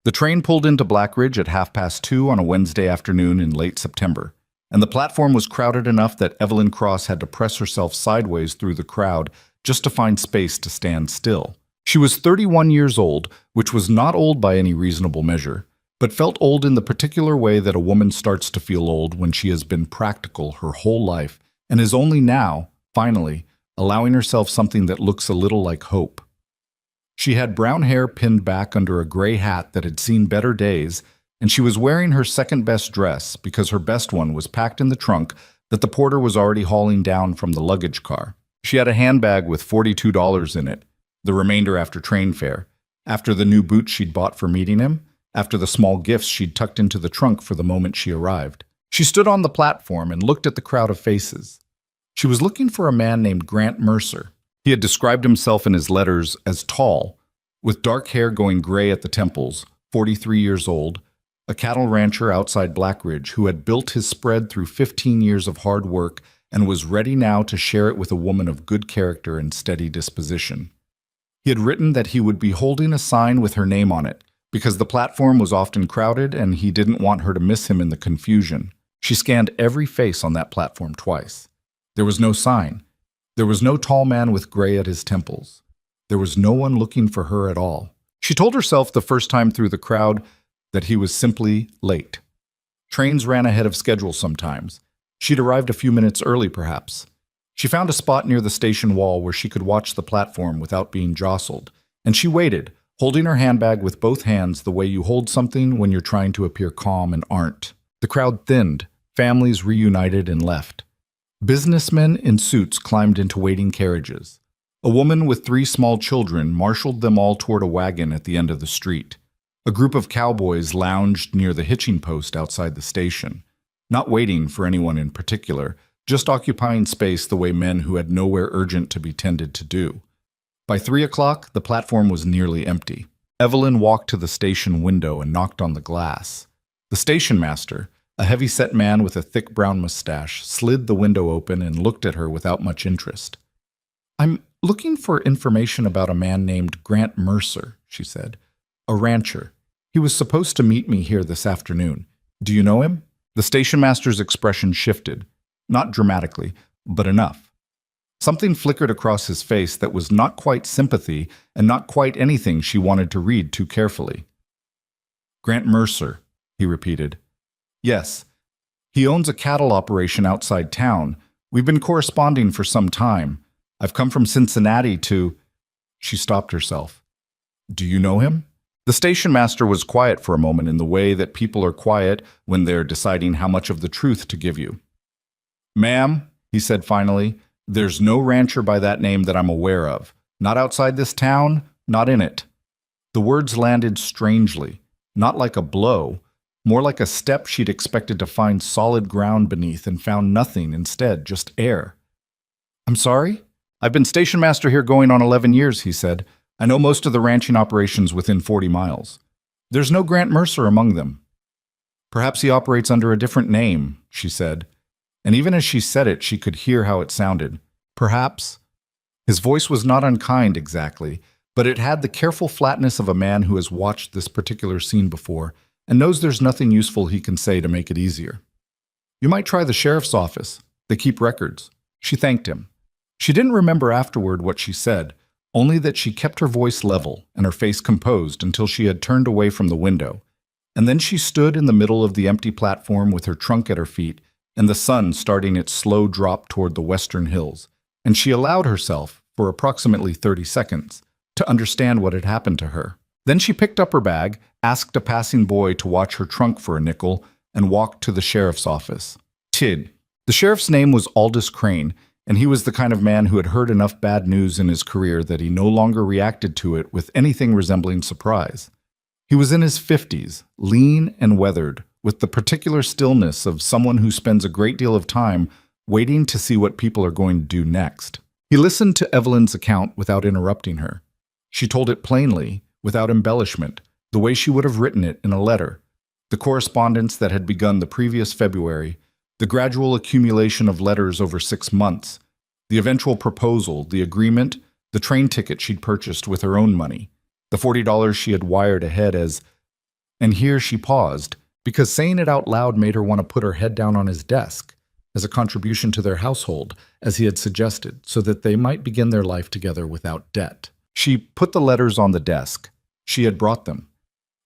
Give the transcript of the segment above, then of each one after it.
The train pulled into Blackridge at 2:30 on a Wednesday afternoon in late September, and the platform was crowded enough that Evelyn Cross had to press herself sideways through the crowd just to find space to stand still. She was 31 years old, which was not old by any reasonable measure, but felt old in the particular way that a woman starts to feel old when she has been practical her whole life and is only now, finally, allowing herself something that looks a little like hope. She had brown hair pinned back under a gray hat that had seen better days, and she was wearing her second-best dress because her best one was packed in the trunk that the porter was already hauling down from the luggage car. She had a handbag with $42 in it, the remainder after train fare, after the new boots she'd bought for meeting him, after the small gifts she'd tucked into the trunk for the moment she arrived. She stood on the platform and looked at the crowd of faces. She was looking for a man named Grant Mercer. He had described himself in his letters as tall, with dark hair going gray at the temples, 43 years old, a cattle rancher outside Blackridge who had built his spread through 15 years of hard work and was ready now to share it with a woman of good character and steady disposition. He had written that he would be holding a sign with her name on it, because the platform was often crowded and he didn't want her to miss him in the confusion. She scanned every face on that platform twice. There was no sign. There was no tall man with gray at his temples. There was no one looking for her at all. She told herself the first time through the crowd that he was simply late. Trains ran ahead of schedule sometimes. She'd arrived a few minutes early, perhaps. She found a spot near the station wall where she could watch the platform without being jostled, and she waited, holding her handbag with both hands the way you hold something when you're trying to appear calm and aren't. The crowd thinned, families reunited and left. Businessmen in suits climbed into waiting carriages. A woman with 3 small children marshaled them all toward a wagon at the end of the street. A group of cowboys lounged near the hitching post outside the station, not waiting for anyone in particular, just occupying space the way men who had nowhere urgent to be tended to do. By 3 o'clock, the platform was nearly empty. Evelyn walked to the station window and knocked on the glass. The station master, a heavy-set man with a thick brown mustache, slid the window open and looked at her without much interest. "I'm looking for information about a man named Grant Mercer," she said. "A rancher. He was supposed to meet me here this afternoon. Do you know him?" The station master's expression shifted, not dramatically, but enough. Something flickered across his face that was not quite sympathy and not quite anything she wanted to read too carefully. "Grant Mercer," he repeated. "Yes. He owns a cattle operation outside town. We've been corresponding for some time. I've come from Cincinnati to—" She stopped herself. "Do you know him?" The station master was quiet for a moment in the way that people are quiet when they're deciding how much of the truth to give you. "Ma'am," he said finally, "there's no rancher by that name that I'm aware of. Not outside this town, not in it." The words landed strangely, not like a blow, more like a step she'd expected to find solid ground beneath and found nothing instead, just air. "I'm sorry? I've been station master here going on 11 years, he said. "I know most of the ranching operations within 40 miles. There's no Grant Mercer among them." "Perhaps he operates under a different name," she said. And even as she said it, she could hear how it sounded. Perhaps. His voice was not unkind exactly, but it had the careful flatness of a man who has watched this particular scene before and knows there's nothing useful he can say to make it easier. "You might try the sheriff's office. They keep records." She thanked him. She didn't remember afterward what she said, only that she kept her voice level and her face composed until she had turned away from the window. And then she stood in the middle of the empty platform with her trunk at her feet and the sun starting its slow drop toward the western hills, and she allowed herself, for approximately 30 seconds, to understand what had happened to her. Then she picked up her bag, asked a passing boy to watch her trunk for a nickel, and walked to the sheriff's office. Tid. The sheriff's name was Aldous Crane, and he was the kind of man who had heard enough bad news in his career that he no longer reacted to it with anything resembling surprise. He was in his 50s, lean and weathered, with the particular stillness of someone who spends a great deal of time waiting to see what people are going to do next. He listened to Evelyn's account without interrupting her. She told it plainly, without embellishment, the way she would have written it in a letter. The correspondence that had begun the previous February, the gradual accumulation of letters over 6 months, the eventual proposal, the agreement, the train ticket she'd purchased with her own money, the $40 she had wired ahead as And here she paused, because saying it out loud made her want to put her head down on his desk, as a contribution to their household, as he had suggested, so that they might begin their life together without debt. She put the letters on the desk. She had brought them.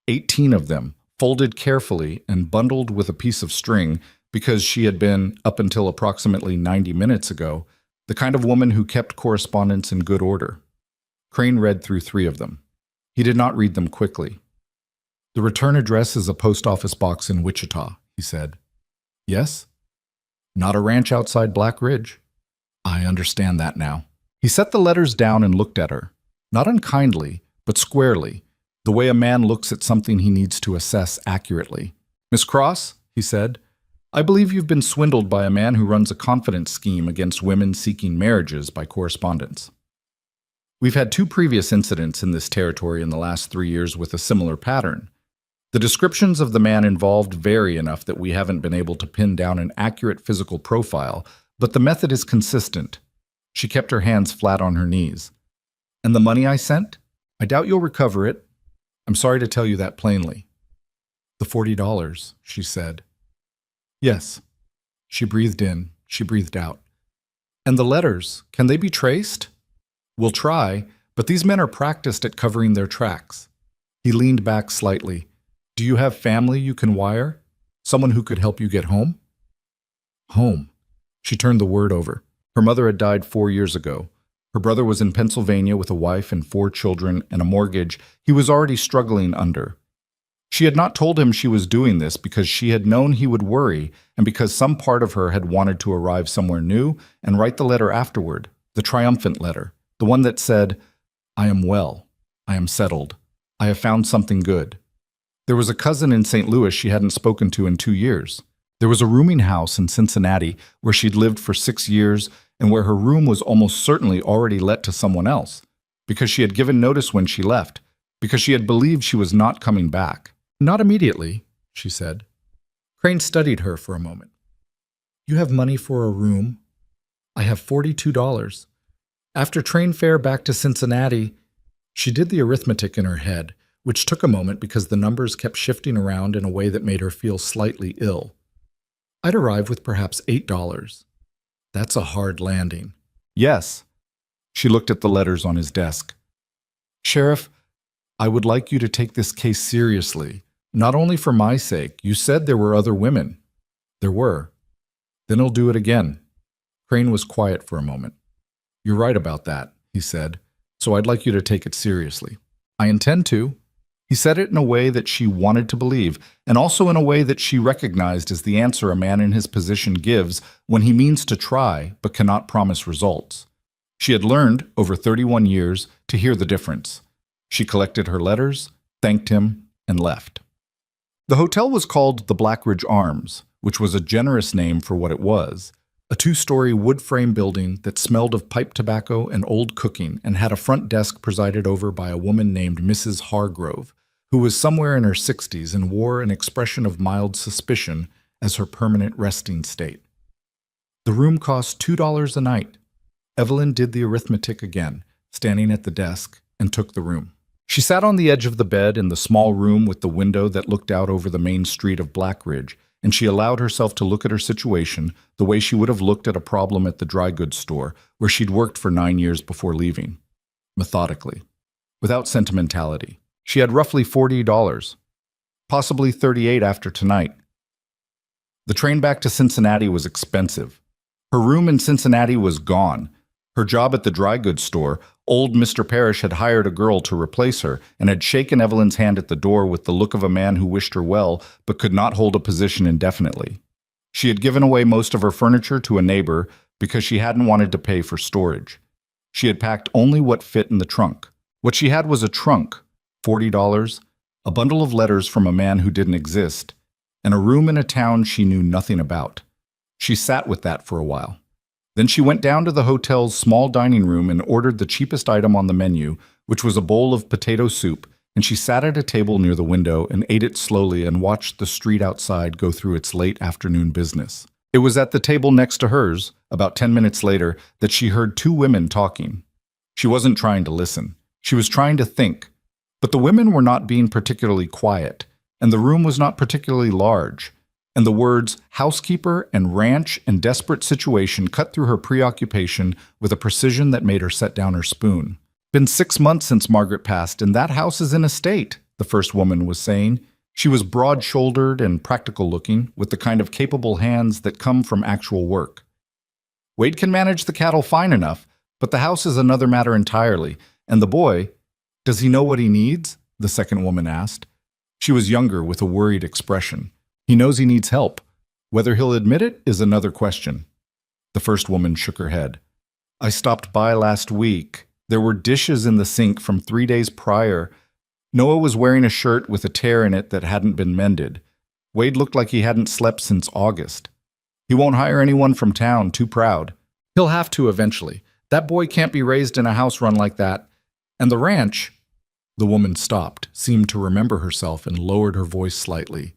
18 of them, folded carefully and bundled with a piece of string, because she had been, up until approximately 90 minutes ago, the kind of woman who kept correspondence in good order. Crane read through 3 of them. He did not read them quickly. "The return address is a post office box in Wichita," he said. "Yes?" "Not a ranch outside Black Ridge." "I understand that now." He set the letters down and looked at her, not unkindly, but squarely, the way a man looks at something he needs to assess accurately. "Miss Cross," he said, "I believe you've been swindled by a man who runs a confidence scheme against women seeking marriages by correspondence. We've had 2 previous incidents in this territory in the last 3 years with a similar pattern. The descriptions of the man involved vary enough that we haven't been able to pin down an accurate physical profile, but the method is consistent." She kept her hands flat on her knees. "And the money I sent? I doubt you'll recover it. I'm sorry to tell you that plainly." "The $40, she said. "Yes." She breathed in, she breathed out. "And the letters, can they be traced?" "We'll try, but these men are practiced at covering their tracks." He leaned back slightly. "Do you have family you can wire? Someone who could help you get home?" Home. She turned the word over. Her mother had died 4 years ago. Her brother was in Pennsylvania with a wife and 4 children and a mortgage he was already struggling under. She had not told him she was doing this because she had known he would worry and because some part of her had wanted to arrive somewhere new and write the letter afterward, the triumphant letter, the one that said, "I am well. I am settled. I have found something good." There was a cousin in St. Louis she hadn't spoken to in 2 years. There was a rooming house in Cincinnati where she'd lived for 6 years and where her room was almost certainly already let to someone else, because she had given notice when she left, because she had believed she was not coming back. "Not immediately," she said. Crane studied her for a moment. "You have money for a room?" "I have $42. After train fare back to Cincinnati." She did the arithmetic in her head, which took a moment because the numbers kept shifting around in a way that made her feel slightly ill. "I'd arrive with perhaps $8. That's a hard landing." "Yes." She looked at the letters on his desk. "Sheriff, I would like you to take this case seriously, not only for my sake. You said there were other women." "There were." "Then I'll do it again." Crane was quiet for a moment. "You're right about that," he said, "so I'd like you to take it seriously." "I intend to." He said it in a way that she wanted to believe, and also in a way that she recognized as the answer a man in his position gives when he means to try but cannot promise results. She had learned, over 31 years, to hear the difference. She collected her letters, thanked him, and left. The hotel was called the Black Ridge Arms, which was a generous name for what it was. A 2-story wood frame building that smelled of pipe tobacco and old cooking and had a front desk presided over by a woman named Mrs. Hargrove, who was somewhere in her 60s and wore an expression of mild suspicion as her permanent resting state. The room cost $2 a night. Evelyn did the arithmetic again, standing at the desk, and took the room. She sat on the edge of the bed in the small room with the window that looked out over the main street of Black Ridge, and she allowed herself to look at her situation the way she would have looked at a problem at the dry goods store where she'd worked for 9 years before leaving. Methodically. Without sentimentality. She had roughly $40, possibly $38 after tonight. The train back to Cincinnati was expensive. Her room in Cincinnati was gone. Her job at the dry goods store, old Mr. Parrish had hired a girl to replace her and had shaken Evelyn's hand at the door with the look of a man who wished her well but could not hold a position indefinitely. She had given away most of her furniture to a neighbor because she hadn't wanted to pay for storage. She had packed only what fit in the trunk. What she had was a trunk, $40, a bundle of letters from a man who didn't exist, and a room in a town she knew nothing about. She sat with that for a while. Then she went down to the hotel's small dining room and ordered the cheapest item on the menu, which was a bowl of potato soup, and she sat at a table near the window and ate it slowly and watched the street outside go through its late afternoon business. It was at the table next to hers, about 10 minutes later, that she heard 2 women talking. She wasn't trying to listen. She was trying to think. But the women were not being particularly quiet. and the room was not particularly large, and the words housekeeper and ranch and desperate situation cut through her preoccupation with a precision that made her set down her spoon. Been 6 months since Margaret passed, and that house is in a state, the first woman was saying. She was broad-shouldered and practical-looking, with the kind of capable hands that come from actual work. Wade can manage the cattle fine enough, but the house is another matter entirely, and the boy, does he know what he needs? The second woman asked. She was younger with a worried expression. He knows he needs help. Whether he'll admit it is another question. The first woman shook her head. I stopped by last week. There were dishes in the sink from 3 days prior. Noah was wearing a shirt with a tear in it that hadn't been mended. Wade looked like he hadn't slept since August. He won't hire anyone from town, too proud. He'll have to eventually. That boy can't be raised in a house run like that. And the ranch... The woman stopped, seemed to remember herself, and lowered her voice slightly.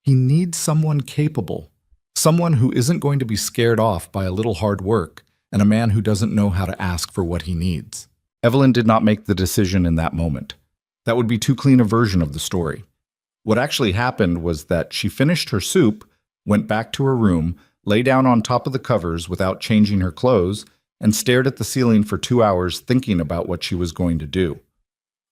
He needs someone capable, someone who isn't going to be scared off by a little hard work, and a man who doesn't know how to ask for what he needs. Evelyn did not make the decision in that moment. That would be too clean a version of the story. What actually happened was that she finished her soup, went back to her room, lay down on top of the covers without changing her clothes, and stared at the ceiling for 2 hours thinking about what she was going to do.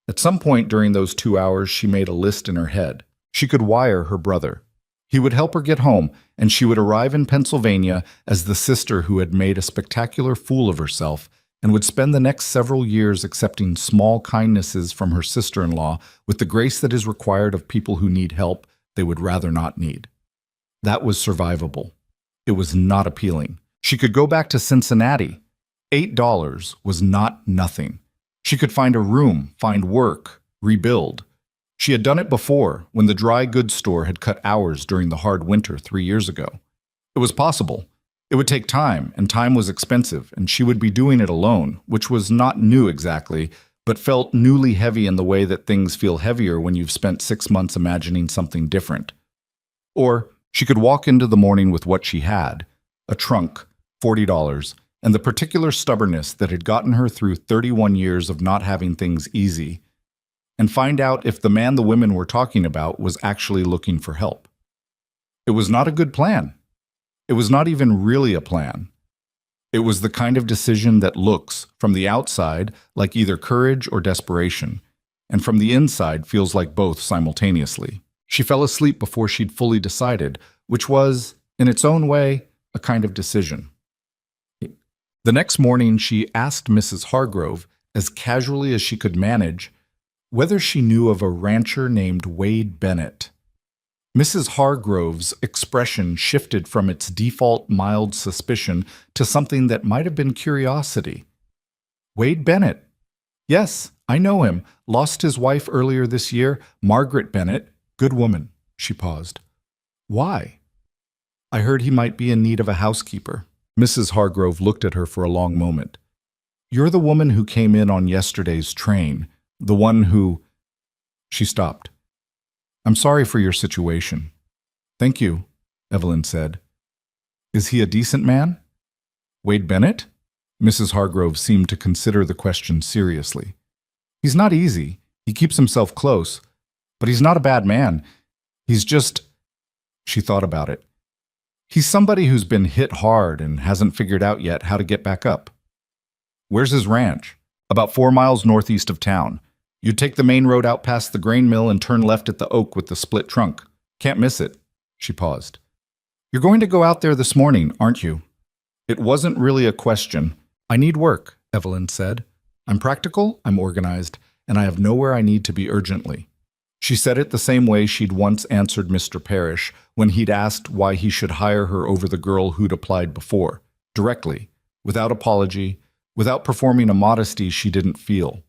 At some point during those 2 hours, she made a list in her head. She could wire her brother. He would help her get home, and she would arrive in Pennsylvania as the sister who had made a spectacular fool of herself and would spend the next several years accepting small kindnesses from her sister-in-law with the grace that is required of people who need help they would rather not need. That was survivable. It was not appealing. She could go back to Cincinnati. $8 was not nothing. She could find a room, find work, rebuild. She had done it before, when the dry goods store had cut hours during the hard winter 3 years ago. It was possible. It would take time, and time was expensive, and she would be doing it alone, which was not new exactly, but felt newly heavy in the way that things feel heavier when you've spent 6 months imagining something different. Or she could walk into the morning with what she had, a trunk, $40, and the particular stubbornness that had gotten her through 31 years of not having things easy, and find out if the man the women were talking about was actually looking for help. It was not a good plan. It was not even really a plan. It was the kind of decision that looks, from the outside, like either courage or desperation, and from the inside feels like both simultaneously. She fell asleep before she'd fully decided, which was, in its own way, a kind of decision. The next morning, she asked Mrs. Hargrove, as casually as she could manage, whether she knew of a rancher named Wade Bennett. Mrs. Hargrove's expression shifted from its default mild suspicion to something that might have been curiosity. Wade Bennett. Yes, I know him. Lost his wife earlier this year, Margaret Bennett. Good woman. She paused. Why? I heard he might be in need of a housekeeper. Mrs. Hargrove looked at her for a long moment. You're the woman who came in on yesterday's train. The one who... She stopped. I'm sorry for your situation. Thank you, Evelyn said. Is he a decent man? Wade Bennett? Mrs. Hargrove seemed to consider the question seriously. He's not easy. He keeps himself close. But he's not a bad man. He's just... She thought about it. He's somebody who's been hit hard and hasn't figured out yet how to get back up. Where's his ranch? About 4 miles northeast of town. You'd take the main road out past the grain mill and turn left at the oak with the split trunk. Can't miss it. She paused. You're going to go out there this morning, aren't you? It wasn't really a question. I need work, Evelyn said. I'm practical, I'm organized, and I have nowhere I need to be urgently. She said it the same way she'd once answered Mr. Parrish when he'd asked why he should hire her over the girl who'd applied before, directly, without apology, without performing a modesty she didn't feel.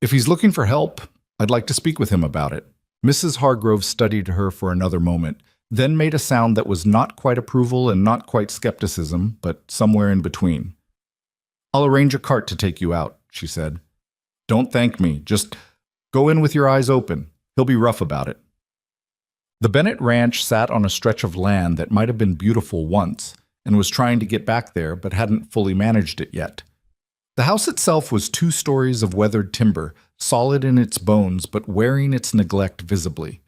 If he's looking for help, I'd like to speak with him about it. Mrs. Hargrove studied her for another moment, then made a sound that was not quite approval and not quite skepticism, but somewhere in between. I'll arrange a cart to take you out, she said. Don't thank me, just go in with your eyes open. He'll be rough about it. The Bennett Ranch sat on a stretch of land that might have been beautiful once, and was trying to get back there but hadn't fully managed it yet. The house itself was 2 stories of weathered timber, solid in its bones but wearing its neglect visibly.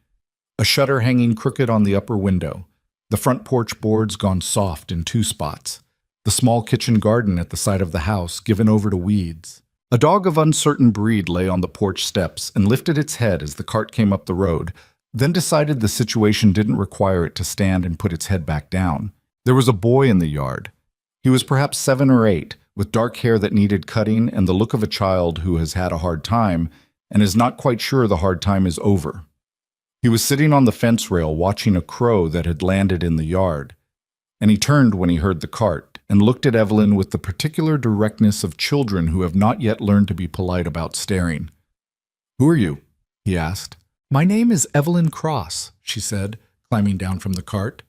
A shutter hanging crooked on the upper window. The front porch boards gone soft in 2 spots. The small kitchen garden at the side of the house given over to weeds. A dog of uncertain breed lay on the porch steps and lifted its head as the cart came up the road, then decided the situation didn't require it to stand and put its head back down. There was a boy in the yard. He was perhaps 7 or 8, with dark hair that needed cutting and the look of a child who has had a hard time and is not quite sure the hard time is over. He was sitting on the fence rail watching a crow that had landed in the yard, and he turned when he heard the cart and looked at Evelyn with the particular directness of children who have not yet learned to be polite about staring. "Who are you?" he asked. "My name is Evelyn Cross," she said, climbing down from the cart.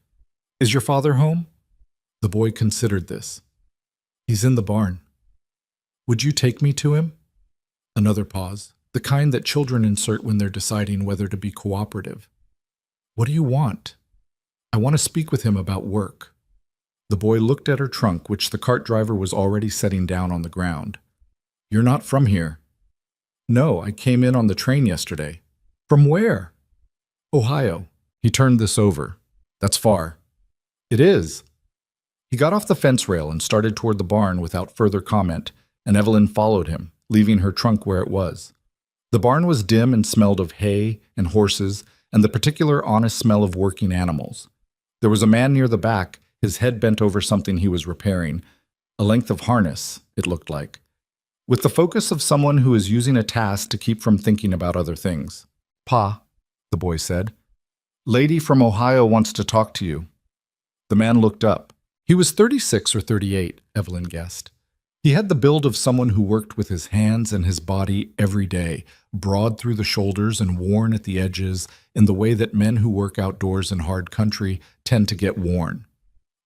"Is your father home?" The boy considered this. "He's in the barn." "Would you take me to him?" Another pause, the kind that children insert when they're deciding whether to be cooperative. "What do you want?" "I want to speak with him about work." The boy looked at her trunk, which the cart driver was already setting down on the ground. "You're not from here." "No, I came in on the train yesterday." "From where?" "Ohio." He turned this over. "That's far." "It is." He got off the fence rail and started toward the barn without further comment, and Evelyn followed him, leaving her trunk where it was. The barn was dim and smelled of hay and horses and the particular honest smell of working animals. There was a man near the back, his head bent over something he was repairing, a length of harness, it looked like, with the focus of someone who is using a task to keep from thinking about other things. "Pa," the boy said. "Lady from Ohio wants to talk to you." The man looked up. He was 36 or 38, Evelyn guessed. He had the build of someone who worked with his hands and his body every day, broad through the shoulders and worn at the edges in the way that men who work outdoors in hard country tend to get worn.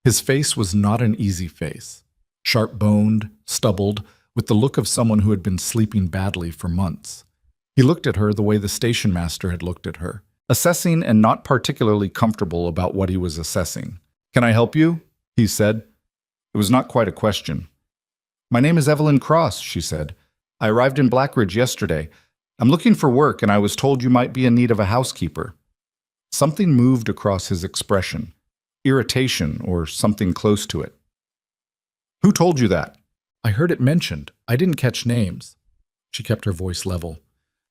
His face was not an easy face, sharp-boned, stubbled, with the look of someone who had been sleeping badly for months. He looked at her the way the station master had looked at her, assessing and not particularly comfortable about what he was assessing. "Can I help you?" he said. It was not quite a question. "My name is Evelyn Cross," she said. "I arrived in Blackridge yesterday. I'm looking for work, and I was told you might be in need of a housekeeper." Something moved across his expression, irritation or something close to it. "Who told you that?" "I heard it mentioned. I didn't catch names." She kept her voice level.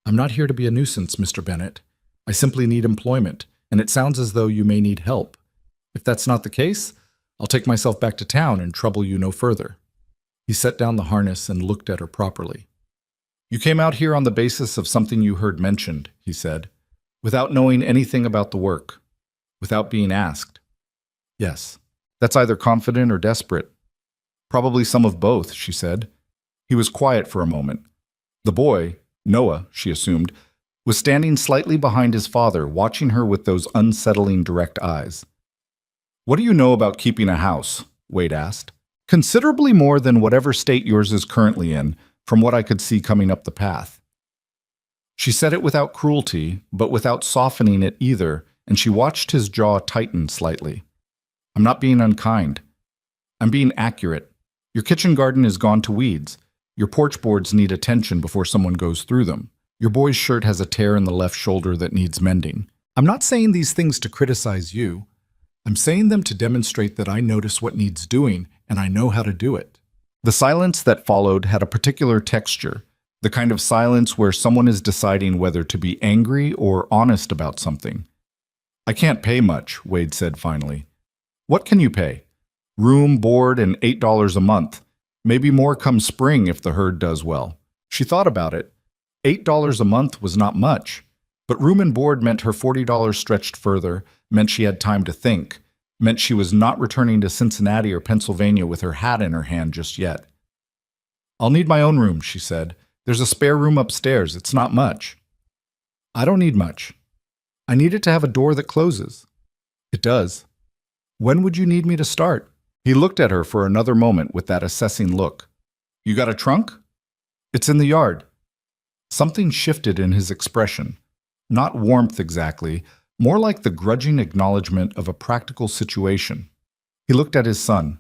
"I'm not here to be a nuisance, Mr. Bennett. I simply need employment, and it sounds as though you may need help. If that's not the case, I'll take myself back to town and trouble you no further." He set down the harness and looked at her properly. "You came out here on the basis of something you heard mentioned," he said, "without knowing anything about the work, without being asked." "Yes. That's either confident or desperate." "Probably some of both," she said. He was quiet for a moment. The boy, Noah, she assumed, was standing slightly behind his father, watching her with those unsettling direct eyes. "What do you know about keeping a house?" Wade asked. "Considerably more than whatever state yours is currently in, from what I could see coming up the path." She said it without cruelty, but without softening it either, and she watched his jaw tighten slightly. "I'm not being unkind. I'm being accurate. Your kitchen garden is gone to weeds. Your porch boards need attention before someone goes through them. Your boy's shirt has a tear in the left shoulder that needs mending. I'm not saying these things to criticize you. I'm saying them to demonstrate that I notice what needs doing, and I know how to do it." The silence that followed had a particular texture, the kind of silence where someone is deciding whether to be angry or honest about something. "I can't pay much," Wade said finally. "What can you pay?" "Room, board, and $8 a month. Maybe more come spring if the herd does well." She thought about it. $8 a month was not much, but room and board meant her $40 stretched further, meant she had time to think, meant she was not returning to Cincinnati or Pennsylvania with her hat in her hand just yet. "I'll need my own room," she said. "There's a spare room upstairs. It's not much." "I don't need much. I need it to have a door that closes." "It does." "When would you need me to start?" He looked at her for another moment with that assessing look. "You got a trunk?" "It's in the yard." Something shifted in his expression. Not warmth exactly, more like the grudging acknowledgement of a practical situation. He looked at his son.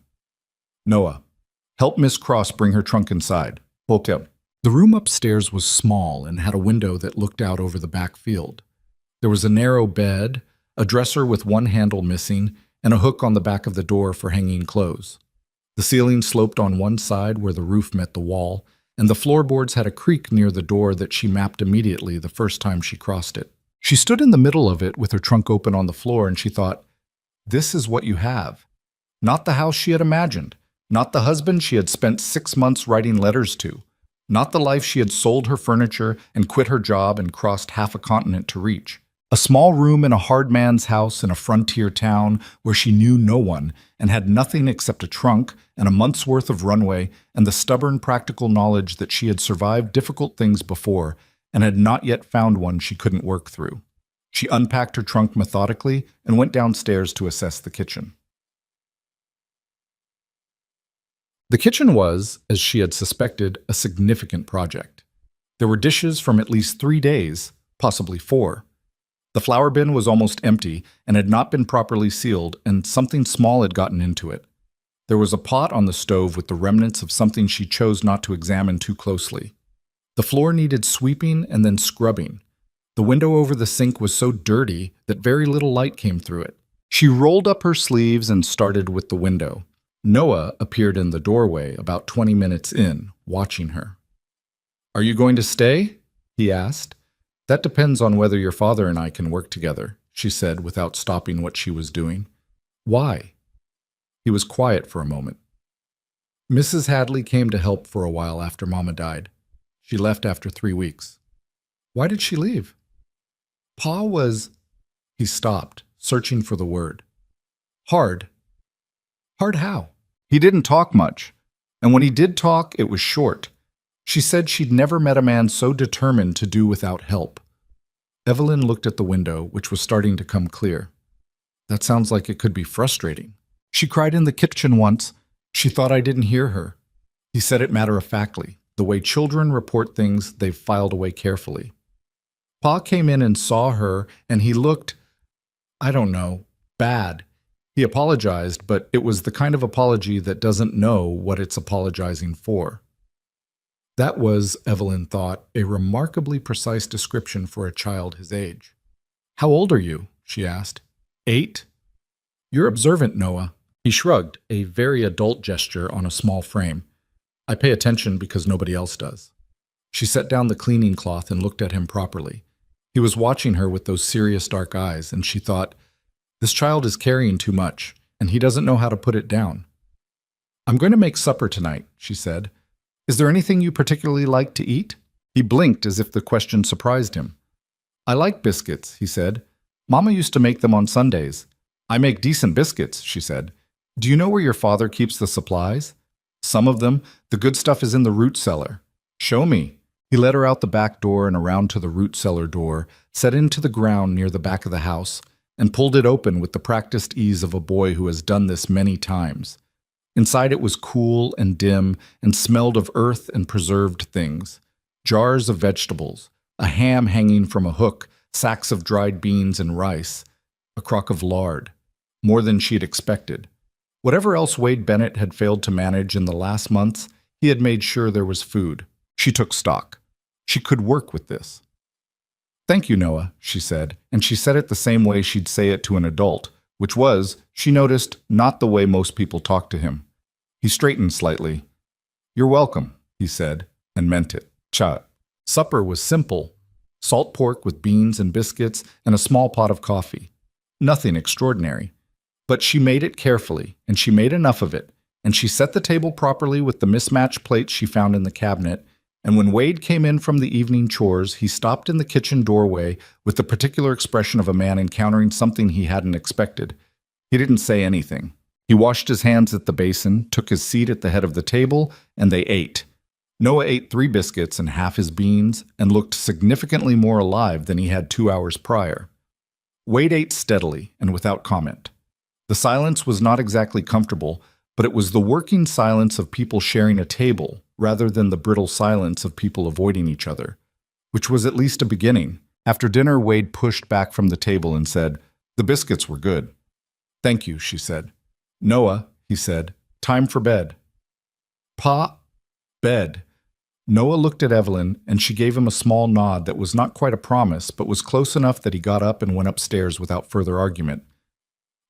"Noah, help Miss Cross bring her trunk inside." Okay. The room upstairs was small and had a window that looked out over the back field. There was a narrow bed, a dresser with one handle missing, and a hook on the back of the door for hanging clothes. The ceiling sloped on one side where the roof met the wall, and the floorboards had a creak near the door that she mapped immediately the first time she crossed it. She stood in the middle of it with her trunk open on the floor, and she thought, this is what you have. Not the house she had imagined, not the husband she had spent 6 months writing letters to, not the life she had sold her furniture and quit her job and crossed half a continent to reach. A small room in a hard man's house in a frontier town where she knew no one and had nothing except a trunk and a month's worth of runway and the stubborn practical knowledge that she had survived difficult things before and had not yet found one she couldn't work through. She unpacked her trunk methodically and went downstairs to assess the kitchen. The kitchen was, as she had suspected, a significant project. There were dishes from at least 3 days, possibly 4. The flour bin was almost empty and had not been properly sealed, and something small had gotten into it. There was a pot on the stove with the remnants of something she chose not to examine too closely. The floor needed sweeping and then scrubbing. The window over the sink was so dirty that very little light came through it. She rolled up her sleeves and started with the window. Noah appeared in the doorway about 20 minutes in, watching her. "Are you going to stay?" he asked. "That depends on whether your father and I can work together," she said without stopping what she was doing. "Why?" He was quiet for a moment. "Mrs. Hadley came to help for a while after Mama died. She left after 3 weeks." "Why did she leave?" "Pa was—" He stopped, searching for the word. "Hard." "Hard how?" He didn't talk much, and when he did talk, it was short. She said she'd never met a man so determined to do without help. Evelyn looked at the window, which was starting to come clear. "That sounds like it could be frustrating." "She cried in the kitchen once. She thought I didn't hear her." He said it matter-of-factly, the way children report things they've filed away carefully. "Pa came in and saw her, and he looked, I don't know, bad. He apologized, but it was the kind of apology that doesn't know what it's apologizing for." That was, Evelyn thought, a remarkably precise description for a child his age. "How old are you?" she asked. 8? "You're observant, Noah." He shrugged, a very adult gesture on a small frame. "I pay attention because nobody else does." She set down the cleaning cloth and looked at him properly. He was watching her with those serious dark eyes, and she thought, this child is carrying too much, and he doesn't know how to put it down. "I'm going to make supper tonight," she said. "Is there anything you particularly like to eat?" He blinked as if the question surprised him. "I like biscuits," he said. "Mama used to make them on Sundays." "I make decent biscuits," she said. "Do you know where your father keeps the supplies?" "Some of them. The good stuff is in the root cellar." "Show me." He led her out the back door and around to the root cellar door, set into the ground near the back of the house, and pulled it open with the practiced ease of a boy who has done this many times. Inside it was cool and dim and smelled of earth and preserved things. Jars of vegetables, a ham hanging from a hook, sacks of dried beans and rice, a crock of lard. More than she had expected. Whatever else Wade Bennett had failed to manage in the last months, he had made sure there was food. She took stock. She could work with this. "Thank you, Noah," she said, and she said it the same way she'd say it to an adult, which was, she noticed, not the way most people talked to him. He straightened slightly. "You're welcome," he said, and meant it. Cha. Supper was simple. Salt pork with beans and biscuits and a small pot of coffee. Nothing extraordinary. But she made it carefully, and she made enough of it, and she set the table properly with the mismatched plates she found in the cabinet, and when Wade came in from the evening chores, he stopped in the kitchen doorway with the particular expression of a man encountering something he hadn't expected. He didn't say anything. He washed his hands at the basin, took his seat at the head of the table, and they ate. Noah ate 3 biscuits and half his beans, and looked significantly more alive than he had 2 hours prior. Wade ate steadily and without comment. The silence was not exactly comfortable, but it was the working silence of people sharing a table, rather than the brittle silence of people avoiding each other, which was at least a beginning. After dinner, Wade pushed back from the table and said, "The biscuits were good." "Thank you," she said. "Noah," he said, "time for bed." "Pa, bed." Noah looked at Evelyn, and she gave him a small nod that was not quite a promise, but was close enough that he got up and went upstairs without further argument.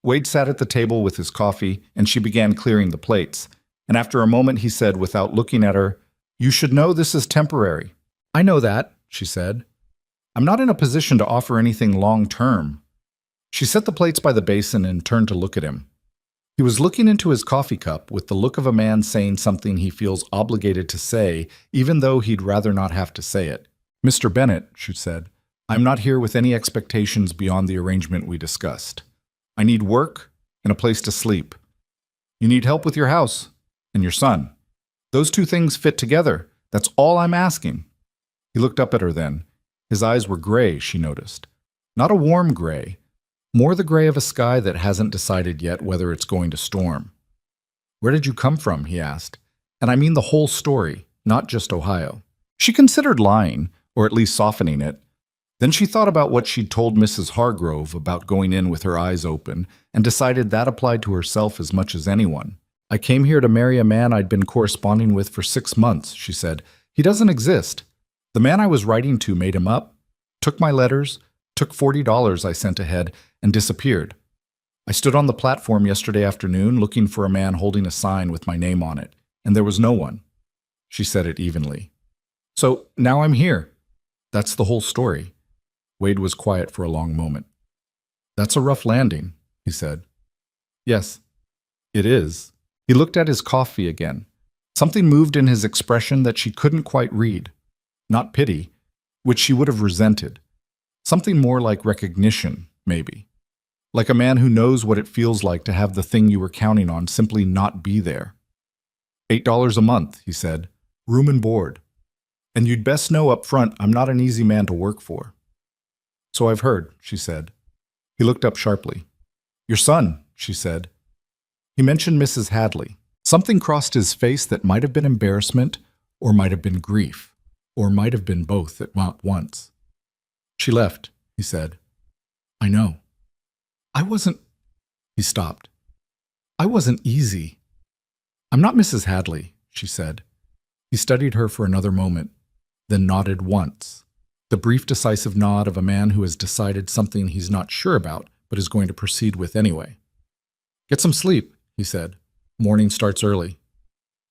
Wade sat at the table with his coffee, and she began clearing the plates. And after a moment he said, without looking at her, "You should know this is temporary." "I know that," she said. "I'm not in a position to offer anything long-term." She set the plates by the basin and turned to look at him. He was looking into his coffee cup with the look of a man saying something he feels obligated to say, even though he'd rather not have to say it. "Mr. Bennett," she said, "I'm not here with any expectations beyond the arrangement we discussed. I need work and a place to sleep. You need help with your house and your son. Those two things fit together. That's all I'm asking." He looked up at her then. His eyes were gray, she noticed. Not a warm gray, more the gray of a sky that hasn't decided yet whether it's going to storm. "Where did you come from?" he asked. "And I mean the whole story, not just Ohio." She considered lying, or at least softening it. Then she thought about what she'd told Mrs. Hargrove about going in with her eyes open, and decided that applied to herself as much as anyone. "I came here to marry a man I'd been corresponding with for 6 months, she said. "He doesn't exist. The man I was writing to made him up, took my letters, took $40 I sent ahead, and disappeared. I stood on the platform yesterday afternoon looking for a man holding a sign with my name on it, and there was no one." She said it evenly. "So now I'm here. That's the whole story." Wade was quiet for a long moment. "That's a rough landing," he said. "Yes, it is." He looked at his coffee again. Something moved in his expression that she couldn't quite read. Not pity, which she would have resented. Something more like recognition, maybe. Like a man who knows what it feels like to have the thing you were counting on simply not be there. $8 a month, he said. Room and board. And you'd best know up front I'm not an easy man to work for. "So I've heard," she said. He looked up sharply. "Your son," she said. He mentioned Mrs. Hadley. Something crossed his face that might have been embarrassment, or might have been grief, or might have been both at once. "She left," he said. "I know. I wasn't—" He stopped. "I wasn't easy." "I'm not Mrs. Hadley," she said. He studied her for another moment, then nodded once. The brief, decisive nod of a man who has decided something he's not sure about, but is going to proceed with anyway. "Get some sleep," he said. "Morning starts early."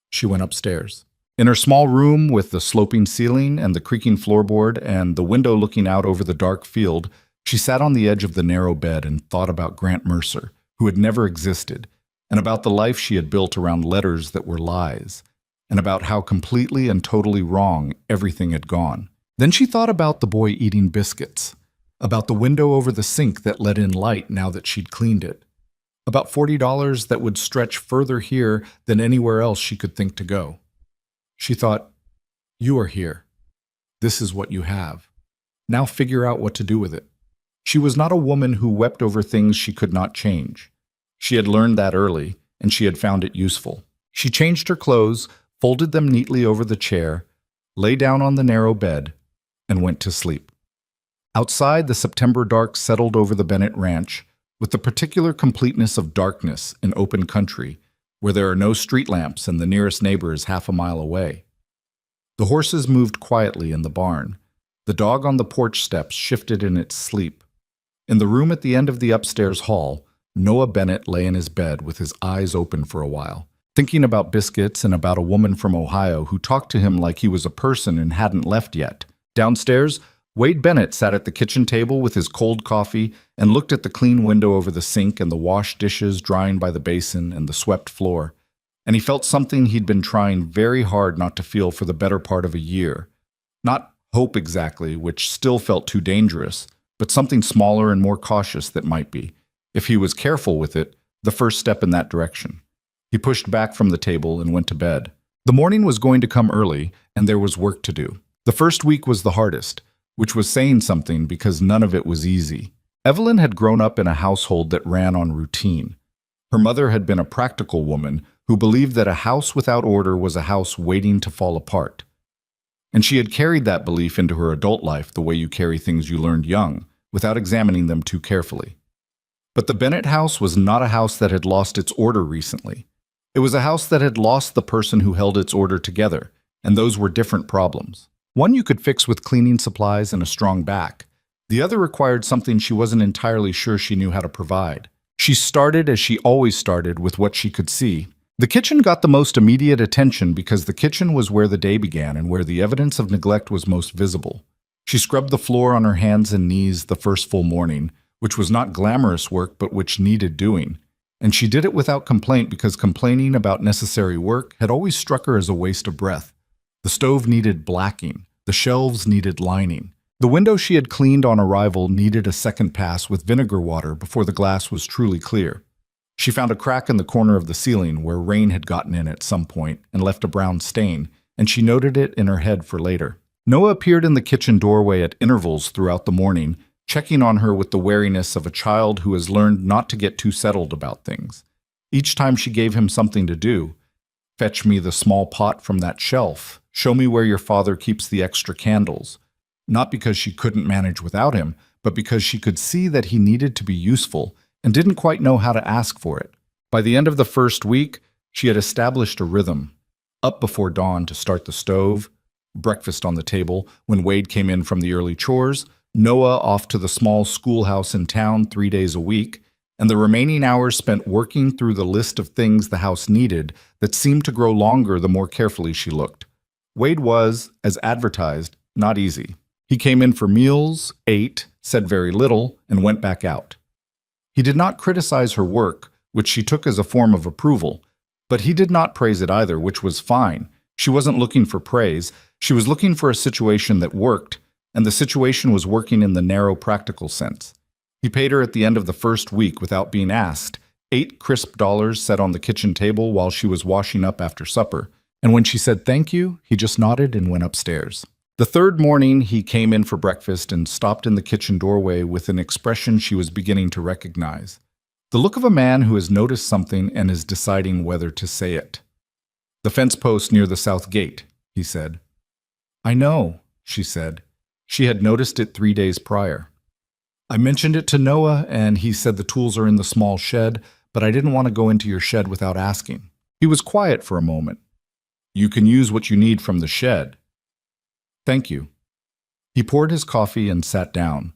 She went upstairs. In her small room with the sloping ceiling and the creaking floorboard and the window looking out over the dark field, she sat on the edge of the narrow bed and thought about Grant Mercer, who had never existed, and about the life she had built around letters that were lies, and about how completely and totally wrong everything had gone. Then she thought about the boy eating biscuits, about the window over the sink that let in light now that she'd cleaned it, about $40 that would stretch further here than anywhere else she could think to go. She thought, "You are here. This is what you have. Now figure out what to do with it." She was not a woman who wept over things she could not change. She had learned that early, and she had found it useful. She changed her clothes, folded them neatly over the chair, lay down on the narrow bed, and went to sleep. Outside, the September dark settled over the Bennett Ranch with the particular completeness of darkness in open country, where there are no street lamps and the nearest neighbor is half a mile away. The horses moved quietly in the barn. The dog on the porch steps shifted in its sleep. In the room at the end of the upstairs hall, Noah Bennett lay in his bed with his eyes open for a while, thinking about biscuits and about a woman from Ohio who talked to him like he was a person and hadn't left yet. Downstairs, Wade Bennett sat at the kitchen table with his cold coffee and looked at the clean window over the sink and the washed dishes drying by the basin and the swept floor, and he felt something he'd been trying very hard not to feel for the better part of a year. Not hope exactly, which still felt too dangerous, but something smaller and more cautious that might be, if he was careful with it, the first step in that direction. He pushed back from the table and went to bed. The morning was going to come early, and there was work to do. The first week was the hardest, which was saying something because none of it was easy. Evelyn had grown up in a household that ran on routine. Her mother had been a practical woman who believed that a house without order was a house waiting to fall apart. And she had carried that belief into her adult life the way you carry things you learned young, without examining them too carefully. But the Bennett house was not a house that had lost its order recently. It was a house that had lost the person who held its order together, and those were different problems. One you could fix with cleaning supplies and a strong back. The other required something she wasn't entirely sure she knew how to provide. She started as she always started, with what she could see. The kitchen got the most immediate attention because the kitchen was where the day began and where the evidence of neglect was most visible. She scrubbed the floor on her hands and knees the first full morning, which was not glamorous work but which needed doing. And she did it without complaint because complaining about necessary work had always struck her as a waste of breath. The stove needed blacking. The shelves needed lining. The window she had cleaned on arrival needed a second pass with vinegar water before the glass was truly clear. She found a crack in the corner of the ceiling where rain had gotten in at some point and left a brown stain, and she noted it in her head for later. Noah appeared in the kitchen doorway at intervals throughout the morning, checking on her with the wariness of a child who has learned not to get too settled about things. Each time she gave him something to do, fetch me the small pot from that shelf, show me where your father keeps the extra candles, not because she couldn't manage without him, but because she could see that he needed to be useful and didn't quite know how to ask for it. By the end of the first week, she had established a rhythm. Up before dawn to start the stove, breakfast on the table when Wade came in from the early chores, Noah off to the small schoolhouse in town 3 days a week, and the remaining hours spent working through the list of things the house needed that seemed to grow longer the more carefully she looked. Wade was, as advertised, not easy. He came in for meals, ate, said very little, and went back out. He did not criticize her work, which she took as a form of approval, but he did not praise it either, which was fine. She wasn't looking for praise. She was looking for a situation that worked, and the situation was working in the narrow practical sense. He paid her at the end of the first week without being asked, $8 crisp set on the kitchen table while she was washing up after supper, and when she said thank you, he just nodded and went upstairs. The third morning, he came in for breakfast and stopped in the kitchen doorway with an expression she was beginning to recognize. The look of a man who has noticed something and is deciding whether to say it. "The fence post near the south gate," he said. "I know," she said. She had noticed it 3 days prior. "I mentioned it to Noah, and he said the tools are in the small shed, but I didn't want to go into your shed without asking." He was quiet for a moment. "You can use what you need from the shed." "Thank you." He poured his coffee and sat down.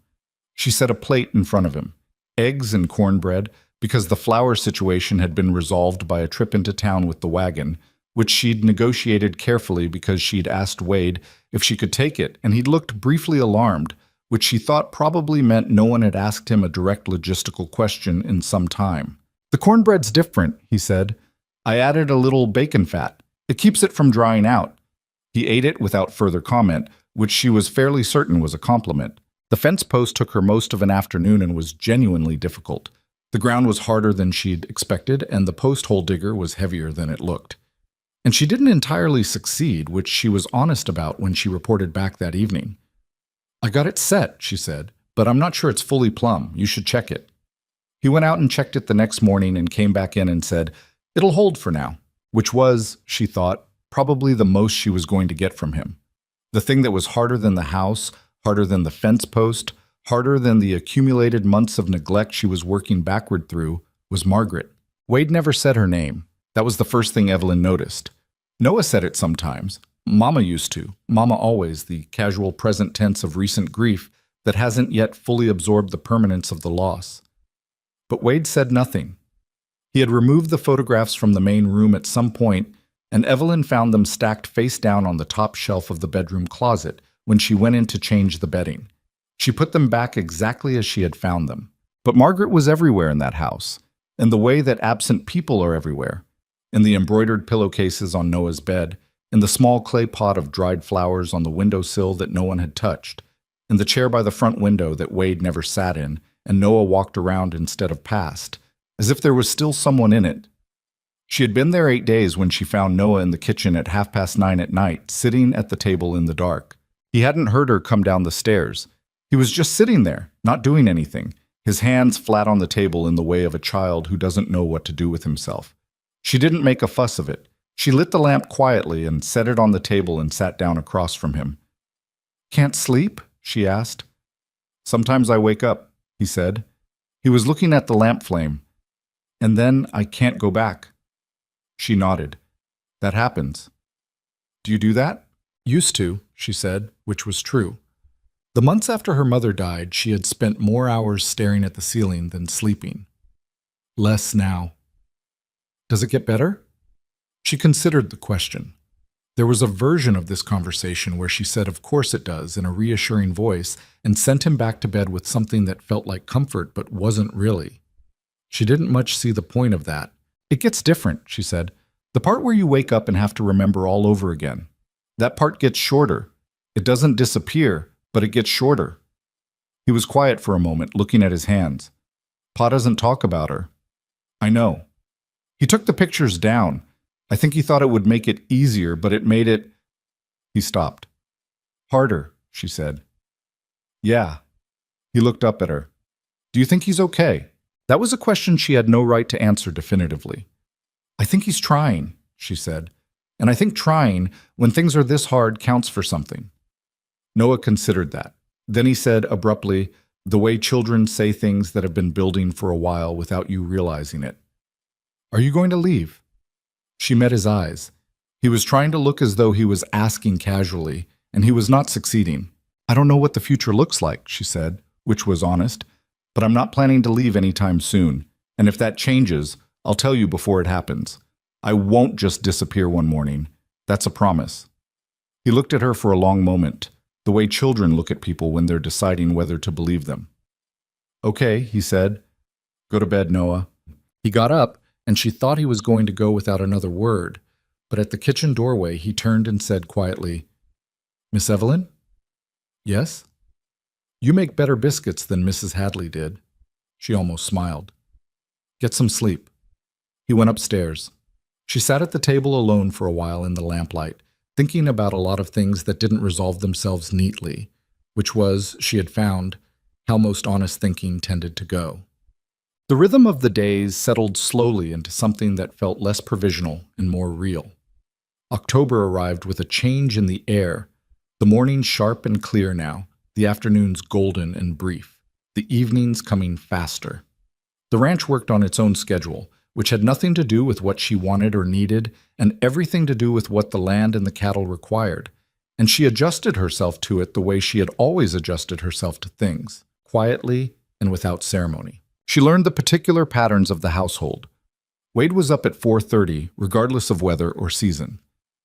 She set a plate in front of him, eggs and cornbread, because the flour situation had been resolved by a trip into town with the wagon, which she'd negotiated carefully because she'd asked Wade if she could take it, and he'd looked briefly alarmed, which she thought probably meant no one had asked him a direct logistical question in some time. "The cornbread's different," he said. "I added a little bacon fat. It keeps it from drying out." He ate it without further comment, which she was fairly certain was a compliment. The fence post took her most of an afternoon and was genuinely difficult. The ground was harder than she'd expected, and the post hole digger was heavier than it looked. And she didn't entirely succeed, which she was honest about when she reported back that evening. "I got it set," she said, "but I'm not sure it's fully plumb. You should check it." He went out and checked it the next morning and came back in and said, "It'll hold for now," which was, she thought, probably the most she was going to get from him. The thing that was harder than the house, harder than the fence post, harder than the accumulated months of neglect she was working backward through, was Margaret. Wade never said her name. That was the first thing Evelyn noticed. Noah said it sometimes. Mama used to. Mama always, the casual present tense of recent grief that hasn't yet fully absorbed the permanence of the loss. But Wade said nothing. He had removed the photographs from the main room at some point, and Evelyn found them stacked face down on the top shelf of the bedroom closet when she went in to change the bedding. She put them back exactly as she had found them. But Margaret was everywhere in that house, in the way that absent people are everywhere. In the embroidered pillowcases on Noah's bed, in the small clay pot of dried flowers on the windowsill that no one had touched, in the chair by the front window that Wade never sat in, and Noah walked around instead of past, as if there was still someone in it. She had been there 8 days when she found Noah in the kitchen at 9:30 at night, sitting at the table in the dark. He hadn't heard her come down the stairs. He was just sitting there, not doing anything, his hands flat on the table in the way of a child who doesn't know what to do with himself. She didn't make a fuss of it. She lit the lamp quietly and set it on the table and sat down across from him. "Can't sleep?" she asked. "Sometimes I wake up," he said. He was looking at the lamp flame. "And then I can't go back." She nodded. "That happens." Do you do that? Used to, she said, which was true. The months after her mother died, she had spent more hours staring at the ceiling than sleeping. Less now. Does it get better? She considered the question. There was a version of this conversation where she said, "Of course it does," in a reassuring voice, and sent him back to bed with something that felt like comfort but wasn't really. She didn't much see the point of that. "It gets different," she said. "The part where you wake up and have to remember all over again. That part gets shorter. It doesn't disappear, but it gets shorter." He was quiet for a moment, looking at his hands. "Pa doesn't talk about her." "I know." "He took the pictures down. I think he thought it would make it easier, but it made it—" He stopped. "Harder," she said. "Yeah." He looked up at her. "Do you think he's okay?" That was a question she had no right to answer definitively. "I think he's trying," she said. "And I think trying, when things are this hard, counts for something." Noah considered that. Then he said abruptly, the way children say things that have been building for a while without you realizing it. "Are you going to leave?" She met his eyes. He was trying to look as though he was asking casually, and he was not succeeding. "I don't know what the future looks like," she said, which was honest, "but I'm not planning to leave anytime soon, and if that changes, I'll tell you before it happens. I won't just disappear one morning. That's a promise." He looked at her for a long moment, the way children look at people when they're deciding whether to believe them. "Okay," he said. "Go to bed, Noah." He got up, and she thought he was going to go without another word, but at the kitchen doorway he turned and said quietly, "Miss Evelyn?" "Yes?" "You make better biscuits than Mrs. Hadley did." She almost smiled. "Get some sleep." He went upstairs. She sat at the table alone for a while in the lamplight, thinking about a lot of things that didn't resolve themselves neatly, which was, she had found, how most honest thinking tended to go. The rhythm of the days settled slowly into something that felt less provisional and more real. October arrived with a change in the air, the mornings sharp and clear now, the afternoons golden and brief, the evenings coming faster. The ranch worked on its own schedule, which had nothing to do with what she wanted or needed, and everything to do with what the land and the cattle required, and she adjusted herself to it the way she had always adjusted herself to things, quietly and without ceremony. She learned the particular patterns of the household. Wade was up at 4:30, regardless of weather or season.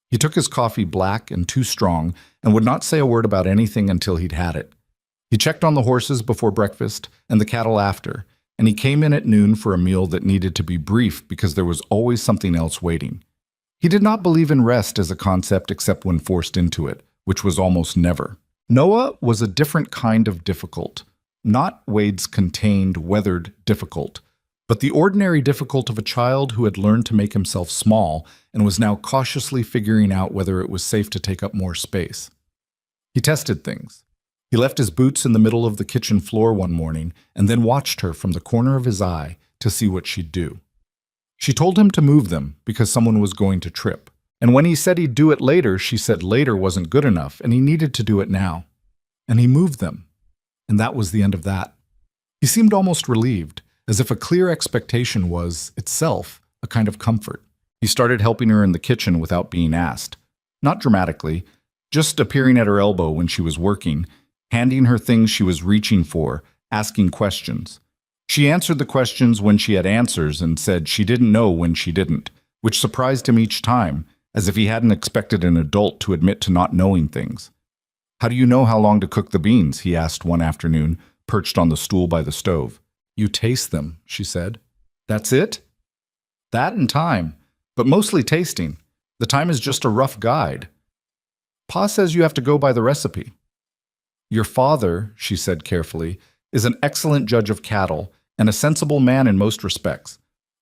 He took his coffee black and too strong and would not say a word about anything until he'd had it. He checked on the horses before breakfast and the cattle after, and he came in at noon for a meal that needed to be brief because there was always something else waiting. He did not believe in rest as a concept except when forced into it, which was almost never. Noah was a different kind of difficult. Not Wade's contained, weathered difficult, but the ordinary difficult of a child who had learned to make himself small and was now cautiously figuring out whether it was safe to take up more space. He tested things. He left his boots in the middle of the kitchen floor one morning and then watched her from the corner of his eye to see what she'd do. She told him to move them because someone was going to trip. And when he said he'd do it later, she said later wasn't good enough and he needed to do it now. And he moved them. And that was the end of that. He seemed almost relieved, as if a clear expectation was, itself, a kind of comfort. He started helping her in the kitchen without being asked. Not dramatically, just appearing at her elbow when she was working, handing her things she was reaching for, asking questions. She answered the questions when she had answers and said she didn't know when she didn't, which surprised him each time, as if he hadn't expected an adult to admit to not knowing things. "How do you know how long to cook the beans?" he asked one afternoon, perched on the stool by the stove. "You taste them," she said. "That's it?" "That and time, but mostly tasting. The time is just a rough guide. Pa says you have to go by the recipe." "Your father," she said carefully, "is an excellent judge of cattle and a sensible man in most respects.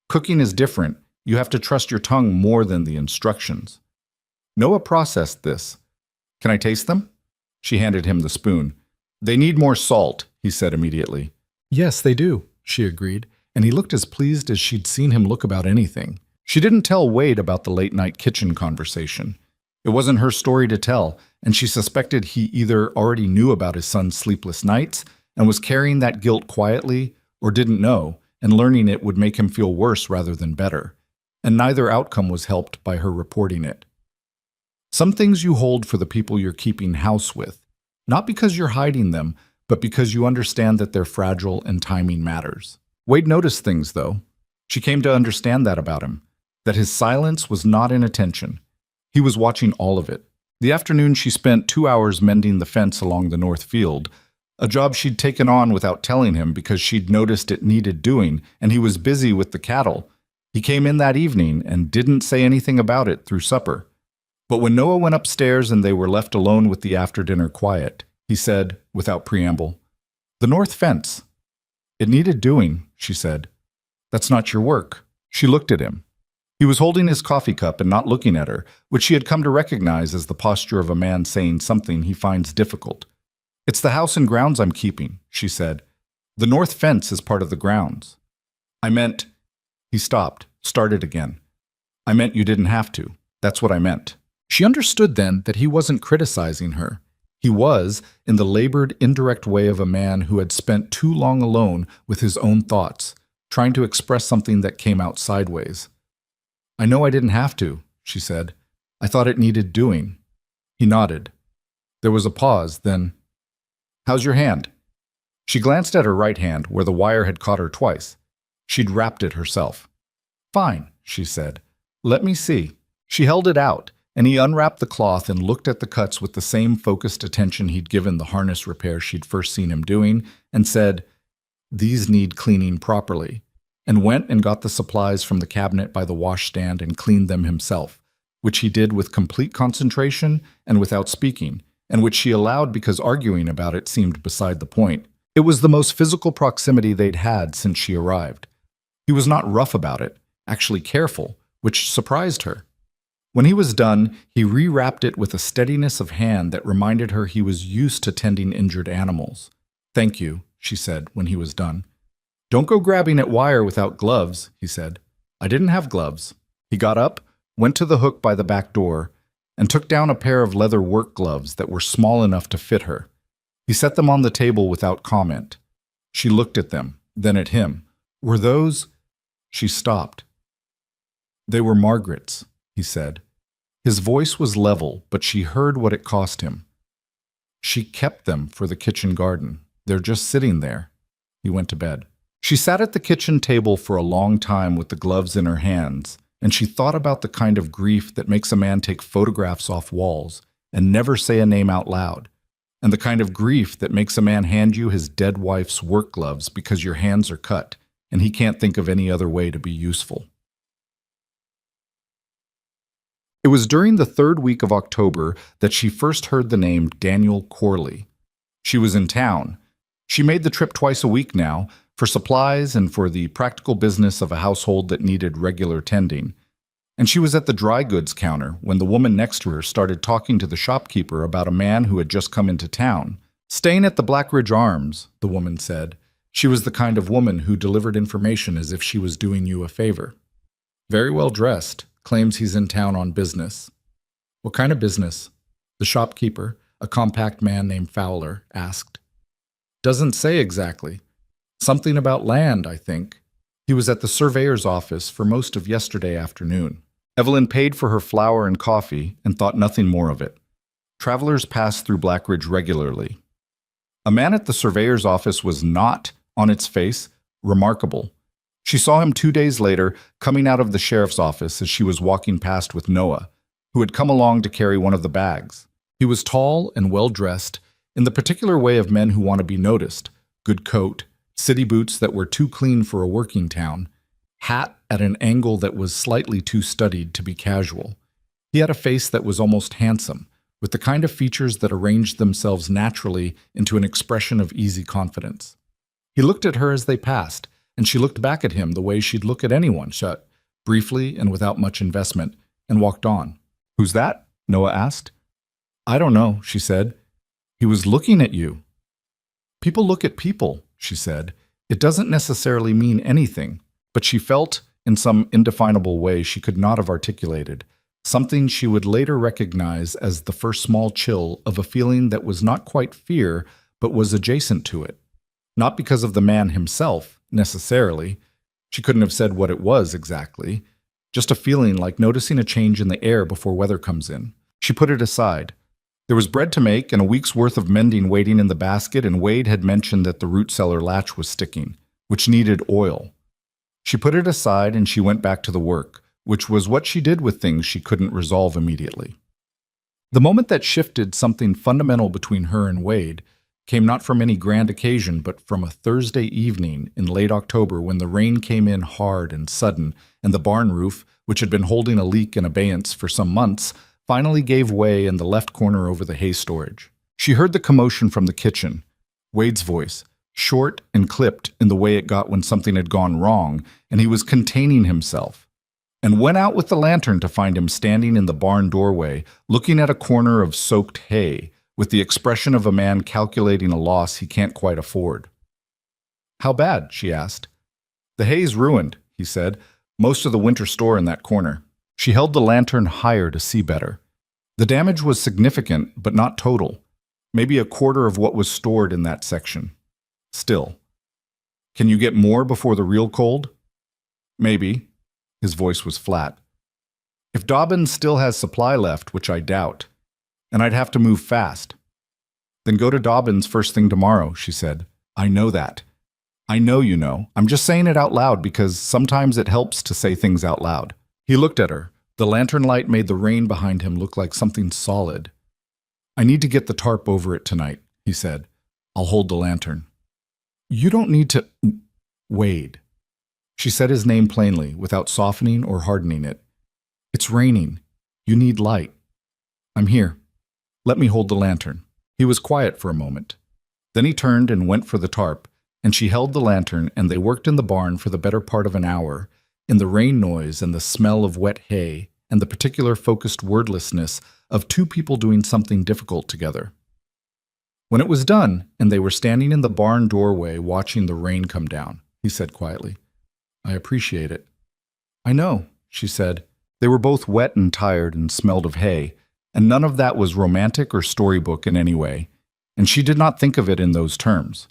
Cooking is different. You have to trust your tongue more than the instructions." Noah processed this. "Can I taste them?" She handed him the spoon. "They need more salt," he said immediately. "Yes, they do," she agreed, and he looked as pleased as she'd seen him look about anything. She didn't tell Wade about the late-night kitchen conversation. It wasn't her story to tell, and she suspected he either already knew about his son's sleepless nights and was carrying that guilt quietly, or didn't know, and learning it would make him feel worse rather than better. And neither outcome was helped by her reporting it. Some things you hold for the people you're keeping house with, not because you're hiding them, but because you understand that they're fragile and timing matters. Wade noticed things, though. She came to understand that about him, that his silence was not inattention. He was watching all of it. The afternoon she spent 2 hours mending the fence along the north field, a job she'd taken on without telling him because she'd noticed it needed doing, and he was busy with the cattle. He came in that evening and didn't say anything about it through supper. But when Noah went upstairs and they were left alone with the after-dinner quiet, he said, without preamble, "The north fence. It needed doing," she said. "That's not your work." She looked at him. He was holding his coffee cup and not looking at her, which she had come to recognize as the posture of a man saying something he finds difficult. "It's the house and grounds I'm keeping," she said. "The north fence is part of the grounds." "I meant—" He stopped, started again. "I meant you didn't have to. That's what I meant." She understood then that he wasn't criticizing her. He was, in the labored, indirect way of a man who had spent too long alone with his own thoughts, trying to express something that came out sideways. "I know I didn't have to," she said. "I thought it needed doing." He nodded. There was a pause, then, "How's your hand?" She glanced at her right hand, where the wire had caught her twice. She'd wrapped it herself. "Fine," she said. "Let me see." She held it out, and he unwrapped the cloth and looked at the cuts with the same focused attention he'd given the harness repair she'd first seen him doing, and said, "These need cleaning properly," and went and got the supplies from the cabinet by the washstand and cleaned them himself, which he did with complete concentration and without speaking, and which she allowed because arguing about it seemed beside the point. It was the most physical proximity they'd had since she arrived. He was not rough about it, actually careful, which surprised her. When he was done, he rewrapped it with a steadiness of hand that reminded her he was used to tending injured animals. "Thank you," she said when he was done. "Don't go grabbing at wire without gloves," he said. "I didn't have gloves." He got up, went to the hook by the back door, and took down a pair of leather work gloves that were small enough to fit her. He set them on the table without comment. She looked at them, then at him. "Were those—" She stopped. "They were Margaret's," he said. His voice was level, but she heard what it cost him. "She kept them for the kitchen garden. They're just sitting there." He went to bed. She sat at the kitchen table for a long time with the gloves in her hands, and she thought about the kind of grief that makes a man take photographs off walls and never say a name out loud, and the kind of grief that makes a man hand you his dead wife's work gloves because your hands are cut and he can't think of any other way to be useful. It was during the 3rd week of October that she first heard the name Daniel Corley. She was in town. She made the trip twice a week now, for supplies and for the practical business of a household that needed regular tending. And she was at the dry goods counter when the woman next to her started talking to the shopkeeper about a man who had just come into town. "Staying at the Blackridge Arms," the woman said. She was the kind of woman who delivered information as if she was doing you a favor. "Very well dressed. Claims he's in town on business." "What kind of business?" The shopkeeper, a compact man named Fowler, asked. "Doesn't say exactly. Something about land, I think. He was at the surveyor's office for most of yesterday afternoon." Evelyn paid for her flour and coffee and thought nothing more of it. Travelers passed through Blackridge regularly. A man at the surveyor's office was not, on its face, remarkable. She saw him 2 days later coming out of the sheriff's office as she was walking past with Noah, who had come along to carry one of the bags. He was tall and well-dressed, in the particular way of men who want to be noticed: good coat, city boots that were too clean for a working town, hat at an angle that was slightly too studied to be casual. He had a face that was almost handsome, with the kind of features that arranged themselves naturally into an expression of easy confidence. He looked at her as they passed, and she looked back at him the way she'd look at anyone, shut, briefly and without much investment, and walked on. "Who's that?" Noah asked. "I don't know," she said. "He was looking at you." "People look at people," she said. "It doesn't necessarily mean anything," but she felt, in some indefinable way she could not have articulated, something she would later recognize as the first small chill of a feeling that was not quite fear, but was adjacent to it. Not because of the man himself, necessarily. She couldn't have said what it was exactly. Just a feeling like noticing a change in the air before weather comes in. She put it aside. There was bread to make and a week's worth of mending waiting in the basket, and Wade had mentioned that the root cellar latch was sticking, which needed oil. She put it aside and she went back to the work, which was what she did with things she couldn't resolve immediately. The moment that shifted something fundamental between her and Wade came not from any grand occasion, but from a Thursday evening in late October when the rain came in hard and sudden, and the barn roof, which had been holding a leak in abeyance for some months, finally gave way in the left corner over the hay storage. She heard the commotion from the kitchen, Wade's voice, short and clipped in the way it got when something had gone wrong, and he was containing himself, and went out with the lantern to find him standing in the barn doorway, looking at a corner of soaked hay, with the expression of a man calculating a loss he can't quite afford. "How bad?" she asked. "The hay's ruined," he said. "Most of the winter store in that corner." She held the lantern higher to see better. The damage was significant, but not total. Maybe a quarter of what was stored in that section. Still. "Can you get more before the real cold?" "Maybe." His voice was flat. "If Dobbins still has supply left, which I doubt, and I'd have to move fast." "Then go to Dobbins first thing tomorrow," she said. "I know that. I know you know. I'm just saying it out loud because sometimes it helps to say things out loud." He looked at her. The lantern light made the rain behind him look like something solid. "I need to get the tarp over it tonight," he said. "I'll hold the lantern." "You don't need to—" "Wade." She said his name plainly, without softening or hardening it. "It's raining. You need light. I'm here. Let me hold the lantern." He was quiet for a moment. Then he turned and went for the tarp, and she held the lantern, and they worked in the barn for the better part of an hour, in the rain noise and the smell of wet hay, and the particular focused wordlessness of two people doing something difficult together. When it was done, and they were standing in the barn doorway watching the rain come down, he said quietly, "I appreciate it." "I know," she said. They were both wet and tired and smelled of hay, and none of that was romantic or storybook in any way, and she did not think of it in those terms.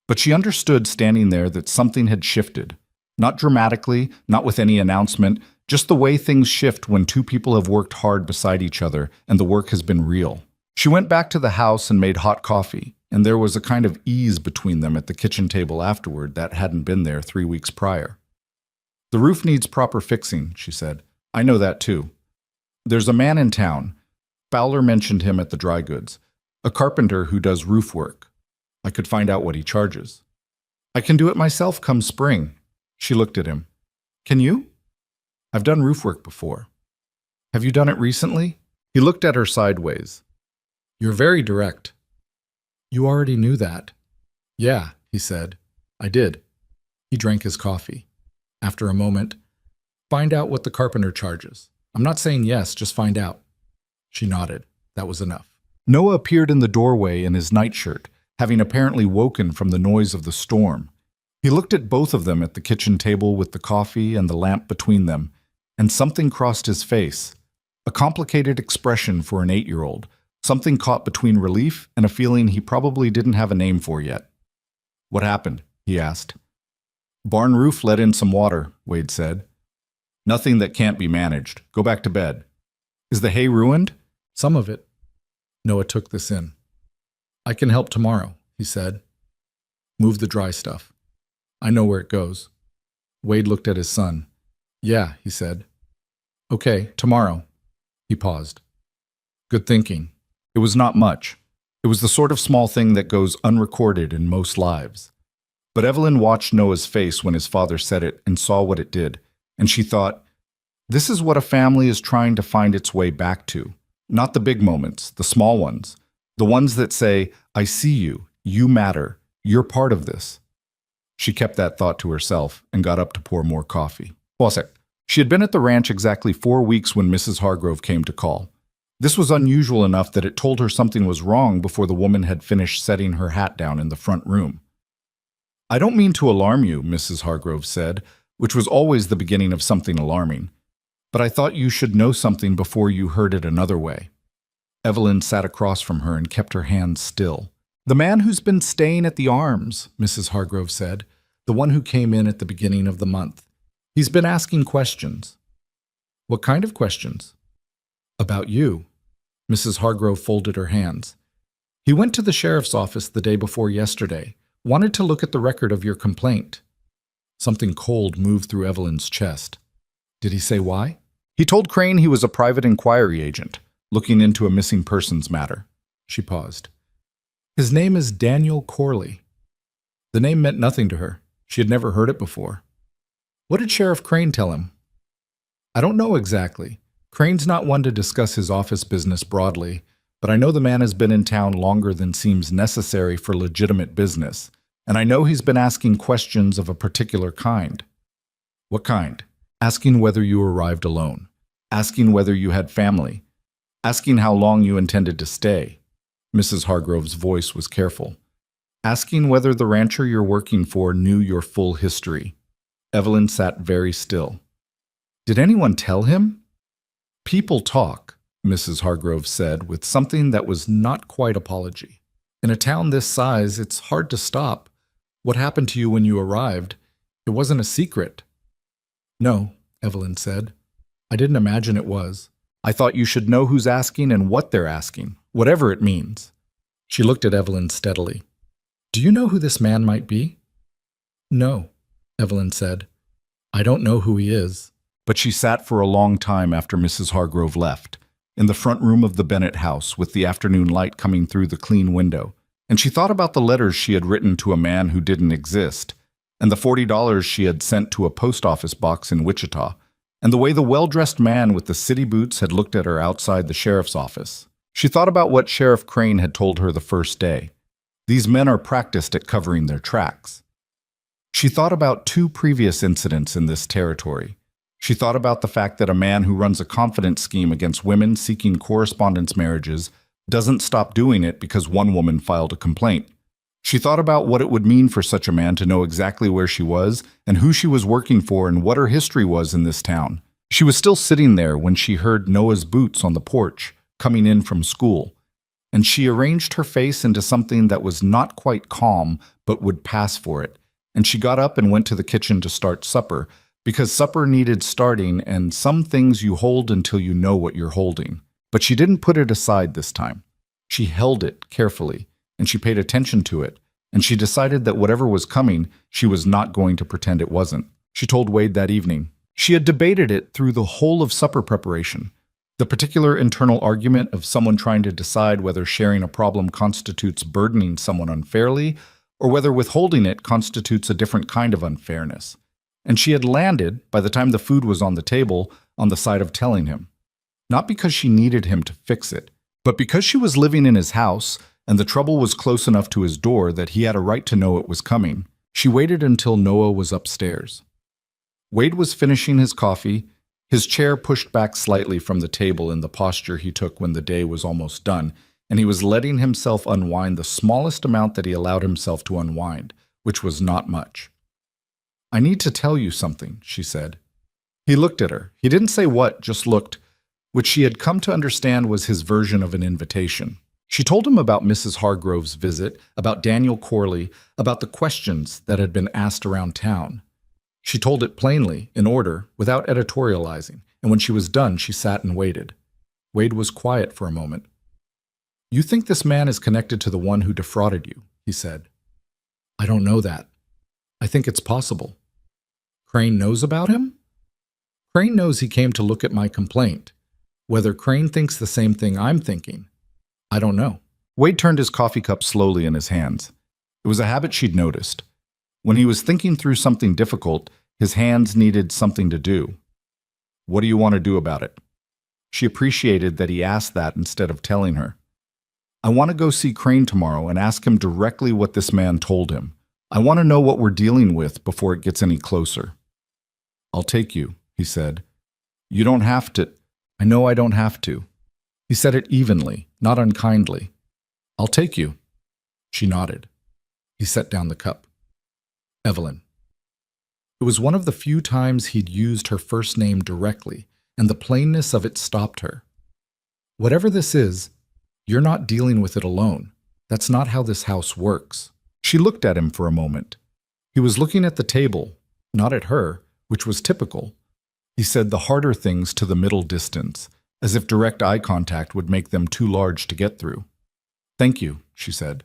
But she understood standing there that something had shifted. Not dramatically, not with any announcement, just the way things shift when two people have worked hard beside each other and the work has been real. She went back to the house and made hot coffee, and there was a kind of ease between them at the kitchen table afterward that hadn't been there 3 weeks prior. "The roof needs proper fixing," she said. "I know that too. There's a man in town. Fowler mentioned him at the dry goods. A carpenter who does roof work. I could find out what he charges. I can do it myself come spring." She looked at him. "Can you?" "I've done roof work before." "Have you done it recently?" He looked at her sideways. "You're very direct." "You already knew that." "Yeah," he said. "I did." He drank his coffee. After a moment, "Find out what the carpenter charges. I'm not saying yes, just find out." She nodded. That was enough. Noah appeared in the doorway in his nightshirt, having apparently woken from the noise of the storm. He looked at both of them at the kitchen table with the coffee and the lamp between them, and something crossed his face. A complicated expression for an 8-year-old, something caught between relief and a feeling he probably didn't have a name for yet. "What happened?" he asked. "Barn roof let in some water," Wade said. "Nothing that can't be managed. Go back to bed." "Is the hay ruined?" "Some of it." Noah took this in. "I can help tomorrow," he said. "Move the dry stuff. I know where it goes." Wade looked at his son. "Yeah," he said. "Okay, tomorrow." He paused. "Good thinking." It was not much. It was the sort of small thing that goes unrecorded in most lives. But Evelyn watched Noah's face when his father said it and saw what it did, and she thought, this is what a family is trying to find its way back to. Not the big moments, the small ones. The ones that say, "I see you, you matter, you're part of this." She kept that thought to herself and got up to pour more coffee. She had been at the ranch exactly 4 weeks when Mrs. Hargrove came to call. This was unusual enough that it told her something was wrong before the woman had finished setting her hat down in the front room. "I don't mean to alarm you," Mrs. Hargrove said, which was always the beginning of something alarming. "But I thought you should know something before you heard it another way." Evelyn sat across from her and kept her hands still. "The man who's been staying at the Arms," Mrs. Hargrove said, "the one who came in at the beginning of the month. He's been asking questions." "What kind of questions?" "About you." Mrs. Hargrove folded her hands. He went to the sheriff's office the day before yesterday, wanted to look at the record of your complaint. Something cold moved through Evelyn's chest. Did he say why? He told Crane he was a private inquiry agent, looking into a missing persons matter. She paused. His name is Daniel Corley. The name meant nothing to her. She had never heard it before. What did Sheriff Crane tell him? I don't know exactly. Crane's not one to discuss his office business broadly, but I know the man has been in town longer than seems necessary for legitimate business, and I know he's been asking questions of a particular kind. What kind? Asking whether you arrived alone, asking whether you had family, asking how long you intended to stay. Mrs. Hargrove's voice was careful. Asking whether the rancher you're working for knew your full history. Evelyn sat very still. Did anyone tell him? People talk, Mrs. Hargrove said with something that was not quite apology. In a town this size, it's hard to stop. What happened to you when you arrived? It wasn't a secret. No, Evelyn said. I didn't imagine it was. I thought you should know who's asking and what they're asking, whatever it means. She looked at Evelyn steadily. Do you know who this man might be? No, Evelyn said. I don't know who he is. But she sat for a long time after Mrs. Hargrove left, in the front room of the Bennett house with the afternoon light coming through the clean window, and she thought about the letters she had written to a man who didn't exist, and the $40 she had sent to a post office box in Wichita, and the way the well-dressed man with the city boots had looked at her outside the sheriff's office. She thought about what Sheriff Crane had told her the first day. These men are practiced at covering their tracks. She thought about 2 previous incidents in this territory. She thought about the fact that a man who runs a confidence scheme against women seeking correspondence marriages doesn't stop doing it because one woman filed a complaint. She thought about what it would mean for such a man to know exactly where she was and who she was working for and what her history was in this town. She was still sitting there when she heard Noah's boots on the porch, coming in from school, and she arranged her face into something that was not quite calm but would pass for it, and she got up and went to the kitchen to start supper, because supper needed starting and some things you hold until you know what you're holding. But she didn't put it aside this time. She held it carefully, and she paid attention to it, and she decided that whatever was coming, she was not going to pretend it wasn't. She told Wade that evening. She had debated it through the whole of supper preparation. The particular internal argument of someone trying to decide whether sharing a problem constitutes burdening someone unfairly, or whether withholding it constitutes a different kind of unfairness. And she had landed, by the time the food was on the table, on the side of telling him. Not because she needed him to fix it, but because she was living in his house and the trouble was close enough to his door that he had a right to know it was coming. She waited until Noah was upstairs. Wade was finishing his coffee, his chair pushed back slightly from the table in the posture he took when the day was almost done, and he was letting himself unwind the smallest amount that he allowed himself to unwind, which was not much. I need to tell you something, she said. He looked at her. He didn't say what, just looked, which she had come to understand was his version of an invitation. She told him about Mrs. Hargrove's visit, about Daniel Corley, about the questions that had been asked around town. She told it plainly, in order, without editorializing, and when she was done, she sat and waited. Wade was quiet for a moment. You think this man is connected to the one who defrauded you, he said. I don't know that. I think it's possible. Crane knows about him? Crane knows he came to look at my complaint. Whether Crane thinks the same thing I'm thinking, I don't know. Wade turned his coffee cup slowly in his hands. It was a habit she'd noticed. When he was thinking through something difficult, his hands needed something to do. What do you want to do about it? She appreciated that he asked that instead of telling her. I want to go see Crane tomorrow and ask him directly what this man told him. I want to know what we're dealing with before it gets any closer. I'll take you, he said. You don't have to. I know I don't have to. He said it evenly, not unkindly. I'll take you. She nodded. He set down the cup. Evelyn. It was one of the few times he'd used her first name directly, and the plainness of it stopped her. Whatever this is, you're not dealing with it alone. That's not how this house works. She looked at him for a moment. He was looking at the table, not at her, which was typical. He said the harder things to the middle distance, as if direct eye contact would make them too large to get through. "Thank you," she said.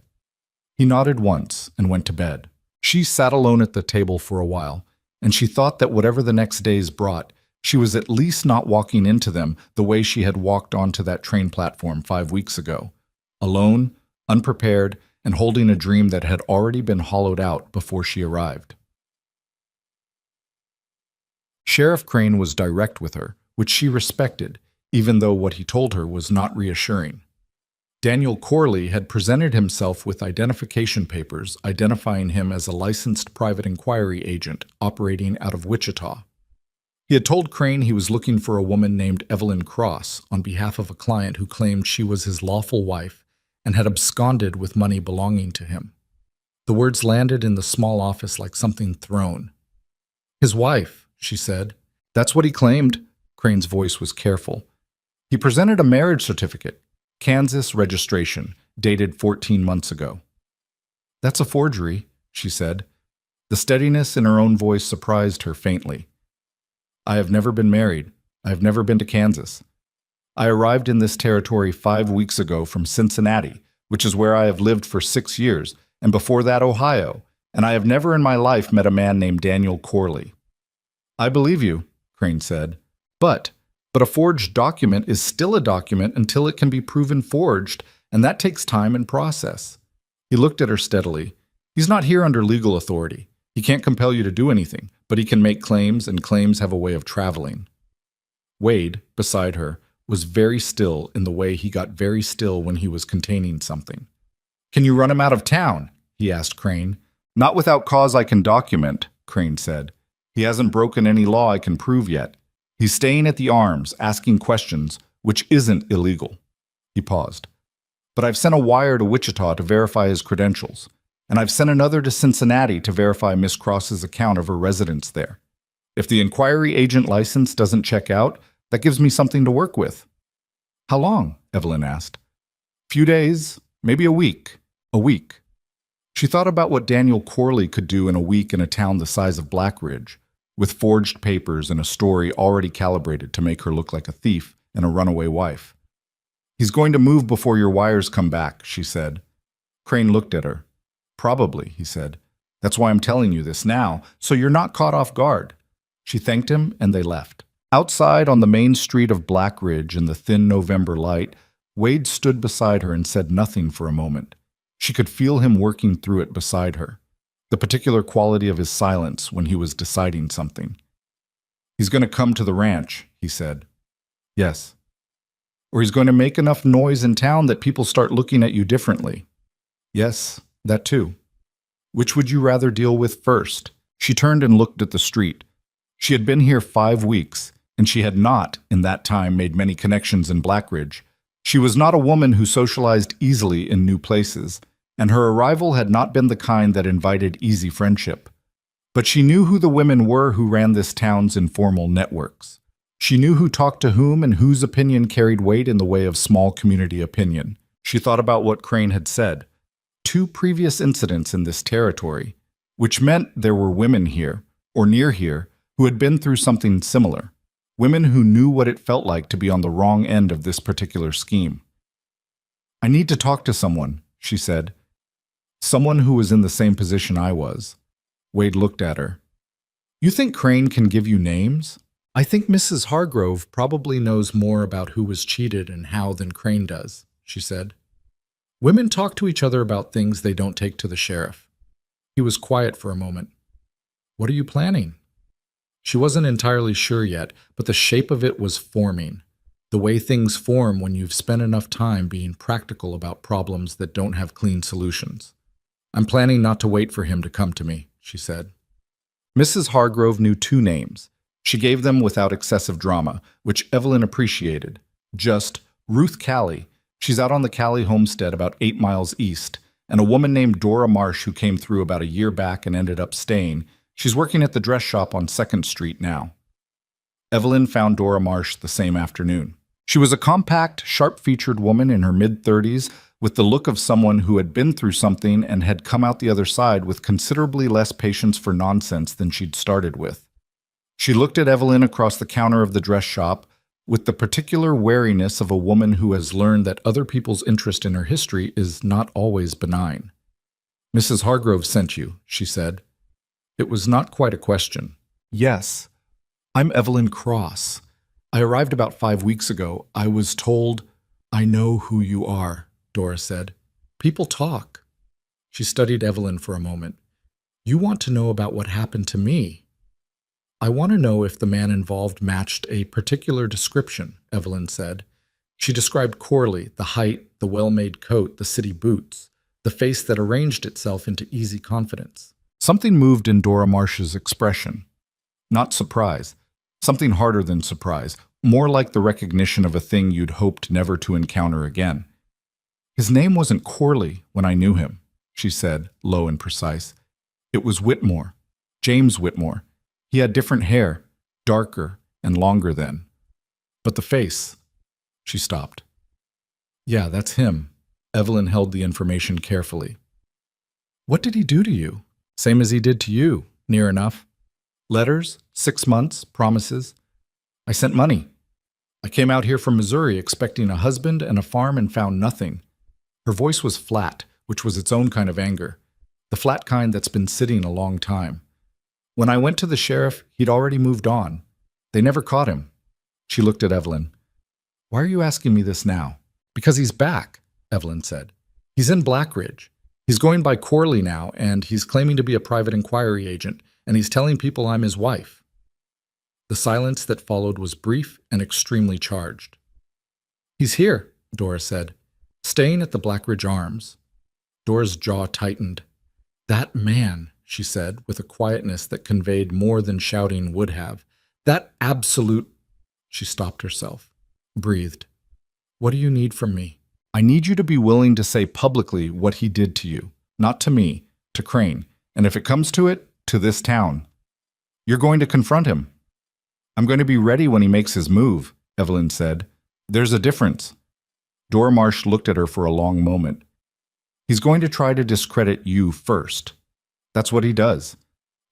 He nodded once and went to bed. She sat alone at the table for a while, and she thought that whatever the next days brought, she was at least not walking into them the way she had walked onto that train platform 5 weeks ago, alone, unprepared, and holding a dream that had already been hollowed out before she arrived. Sheriff Crane was direct with her, which she respected, even though what he told her was not reassuring. Daniel Corley had presented himself with identification papers identifying him as a licensed private inquiry agent operating out of Wichita. He had told Crane he was looking for a woman named Evelyn Cross on behalf of a client who claimed she was his lawful wife and had absconded with money belonging to him. The words landed in the small office like something thrown. "His wife," she said. "That's what he claimed." Crane's voice was careful. "He presented a marriage certificate, Kansas registration, dated 14 months ago." "That's a forgery," she said. The steadiness in her own voice surprised her faintly. "I have never been married. I have never been to Kansas. I arrived in this territory 5 weeks ago from Cincinnati, which is where I have lived for 6 years, and before that Ohio, and I have never in my life met a man named Daniel Corley." "I believe you," Crane said. But a forged document is still a document until it can be proven forged, and that takes time and process." He looked at her steadily. "He's not here under legal authority. He can't compel you to do anything, but he can make claims, and claims have a way of traveling." Wade, beside her, was very still in the way he got very still when he was containing something. "Can you run him out of town?" he asked Crane. "Not without cause I can document," Crane said. "He hasn't broken any law I can prove yet. He's staying at the Arms, asking questions, which isn't illegal." He paused. "But I've sent a wire to Wichita to verify his credentials, and I've sent another to Cincinnati to verify Miss Cross's account of her residence there. If the inquiry agent license doesn't check out, that gives me something to work with." "How long?" Evelyn asked. "Few days, maybe a week." A week. She thought about what Daniel Corley could do in a week in a town the size of Black Ridge, with forged papers and a story already calibrated to make her look like a thief and a runaway wife. "He's going to move before your wires come back," she said. Crane looked at her. "Probably," he said. "That's why I'm telling you this now, so you're not caught off guard." She thanked him, and they left. Outside on the main street of Black Ridge in the thin November light, Wade stood beside her and said nothing for a moment. She could feel him working through it beside her, the particular quality of his silence when he was deciding something. "He's going to come to the ranch," he said. "Yes." "Or he's going to make enough noise in town that people start looking at you differently." "Yes, that too." "Which would you rather deal with first?" She turned and looked at the street. She had been here 5 weeks, and she had not, in that time, made many connections in Black Ridge. She was not a woman who socialized easily in new places, and her arrival had not been the kind that invited easy friendship. But she knew who the women were who ran this town's informal networks. She knew who talked to whom and whose opinion carried weight in the way of small community opinion. She thought about what Crane had said. 2 previous incidents in this territory, which meant there were women here, or near here, who had been through something similar. Women who knew what it felt like to be on the wrong end of this particular scheme. "I need to talk to someone," she said. "Someone who was in the same position I was." Wade looked at her. "You think Crane can give you names?" "I think Mrs. Hargrove probably knows more about who was cheated and how than Crane does," she said. "Women talk to each other about things they don't take to the sheriff." He was quiet for a moment. "What are you planning?" She wasn't entirely sure yet, but the shape of it was forming. The way things form when you've spent enough time being practical about problems that don't have clean solutions. "I'm planning not to wait for him to come to me," she said. Mrs. Hargrove knew 2 names. She gave them without excessive drama, which Evelyn appreciated. Just Ruth Callie. She's out on the Callie homestead about 8 miles east, and a woman named Dora Marsh who came through about a year back and ended up staying. She's working at the dress shop on 2nd Street now. Evelyn found Dora Marsh the same afternoon. She was a compact, sharp-featured woman in her mid-30s with the look of someone who had been through something and had come out the other side with considerably less patience for nonsense than she'd started with. She looked at Evelyn across the counter of the dress shop, with the particular wariness of a woman who has learned that other people's interest in her history is not always benign. "Mrs. Hargrove sent you," she said. It was not quite a question. "Yes, I'm Evelyn Cross. I arrived about 5 weeks ago. I was told—" "I know who you are," Dora said. "People talk." She studied Evelyn for a moment. "You want to know about what happened to me?" "I want to know if the man involved matched a particular description," Evelyn said. She described Corley, the height, the well-made coat, the city boots, the face that arranged itself into easy confidence. Something moved in Dora Marsh's expression. Not surprise. Something harder than surprise, more like the recognition of a thing you'd hoped never to encounter again. "His name wasn't Corley when I knew him," she said, low and precise. "It was Whitmore, James Whitmore. He had different hair, darker and longer then. But the face—" She stopped. "Yeah, that's him." Evelyn held the information carefully. "What did he do to you?" "Same as he did to you, near enough. Letters, 6 months, promises. I sent money. I came out here from Missouri expecting a husband and a farm and found nothing." Her voice was flat, which was its own kind of anger, the flat kind that's been sitting a long time. "When I went to the sheriff, he'd already moved on. They never caught him." She looked at Evelyn. "Why are you asking me this now?" "Because he's back," Evelyn said. "He's in Black Ridge. He's going by Corley now, and he's claiming to be a private inquiry agent, and he's telling people I'm his wife." The silence that followed was brief and extremely charged. "He's here," Dora said, "staying at the Black Ridge Arms." Dora's jaw tightened. "That man," she said, with a quietness that conveyed more than shouting would have. "That absolute—" She stopped herself, breathed. "What do you need from me?" "I need you to be willing to say publicly what he did to you. Not to me, to Crane, and if it comes to it, to this town. You're going to confront him." "I'm going to be ready when he makes his move," Evelyn said. "There's a difference." Dora Marsh looked at her for a long moment. "He's going to try to discredit you first. That's what he does.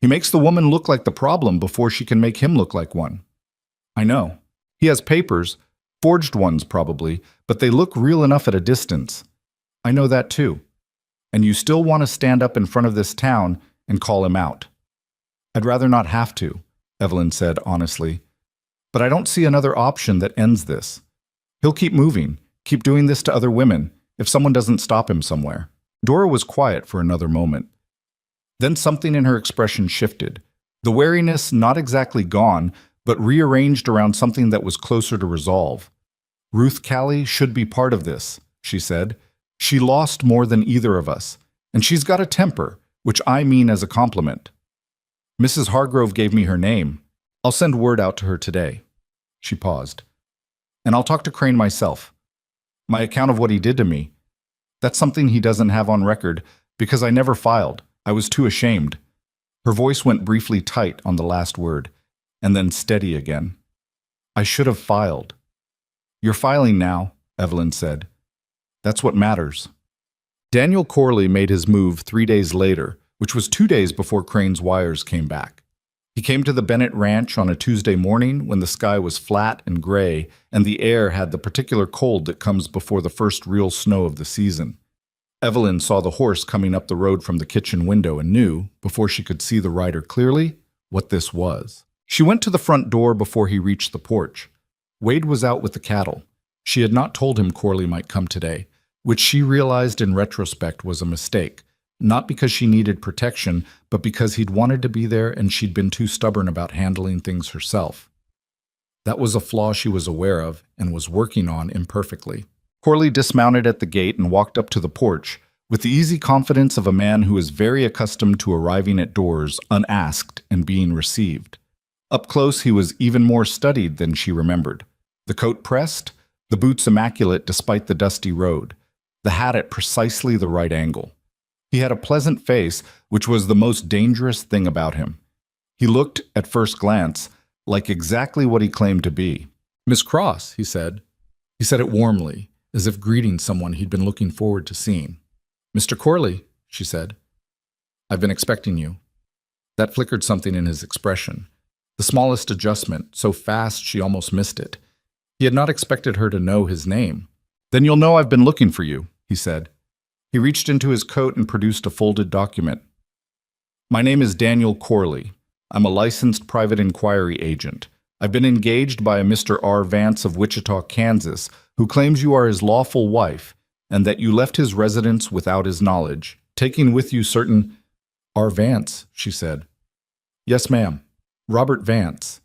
He makes the woman look like the problem before she can make him look like one." "I know. He has papers, forged ones probably, but they look real enough at a distance." "I know that too. And you still want to stand up in front of this town and call him out." "I'd rather not have to," Evelyn said honestly. "But I don't see another option that ends this. He'll keep moving, keep doing this to other women, if someone doesn't stop him somewhere." Dora was quiet for another moment. Then something in her expression shifted. The wariness not exactly gone, but rearranged around something that was closer to resolve. "Ruth Callie should be part of this," she said. "She lost more than either of us, and she's got a temper, which I mean as a compliment. Mrs. Hargrove gave me her name. I'll send word out to her today." She paused. "And I'll talk to Crane myself. My account of what he did to me. That's something he doesn't have on record, because I never filed. I was too ashamed." Her voice went briefly tight on the last word, and then steady again. "I should have filed." "You're filing now," Evelyn said. "That's what matters." Daniel Corley made his move 3 days later, which was 2 days before Crane's wires came back. He came to the Bennett Ranch on a Tuesday morning when the sky was flat and gray and the air had the particular cold that comes before the first real snow of the season. Evelyn saw the horse coming up the road from the kitchen window and knew, before she could see the rider clearly, what this was. She went to the front door before he reached the porch. Wade was out with the cattle. She had not told him Corley might come today, which she realized in retrospect was a mistake, not because she needed protection, but because he'd wanted to be there and she'd been too stubborn about handling things herself. That was a flaw she was aware of and was working on imperfectly. Corley dismounted at the gate and walked up to the porch, with the easy confidence of a man who is very accustomed to arriving at doors unasked and being received. Up close, he was even more studied than she remembered. The coat pressed, the boots immaculate despite the dusty road, the hat at precisely the right angle. He had a pleasant face, which was the most dangerous thing about him. He looked, at first glance, like exactly what he claimed to be. "Miss Cross," he said. He said it warmly, as if greeting someone he'd been looking forward to seeing. "Mr. Corley," she said. "I've been expecting you." That flickered something in his expression. The smallest adjustment, so fast she almost missed it. He had not expected her to know his name. Then you'll know I've been looking for you, he said. He reached into his coat and produced a folded document. My name is Daniel Corley. I'm a licensed private inquiry agent. I've been engaged by a Mr. R. Vance of Wichita, Kansas, who claims you are his lawful wife and that you left his residence without his knowledge, taking with you certain— R. Vance, she said. Yes, ma'am. Robert Vance.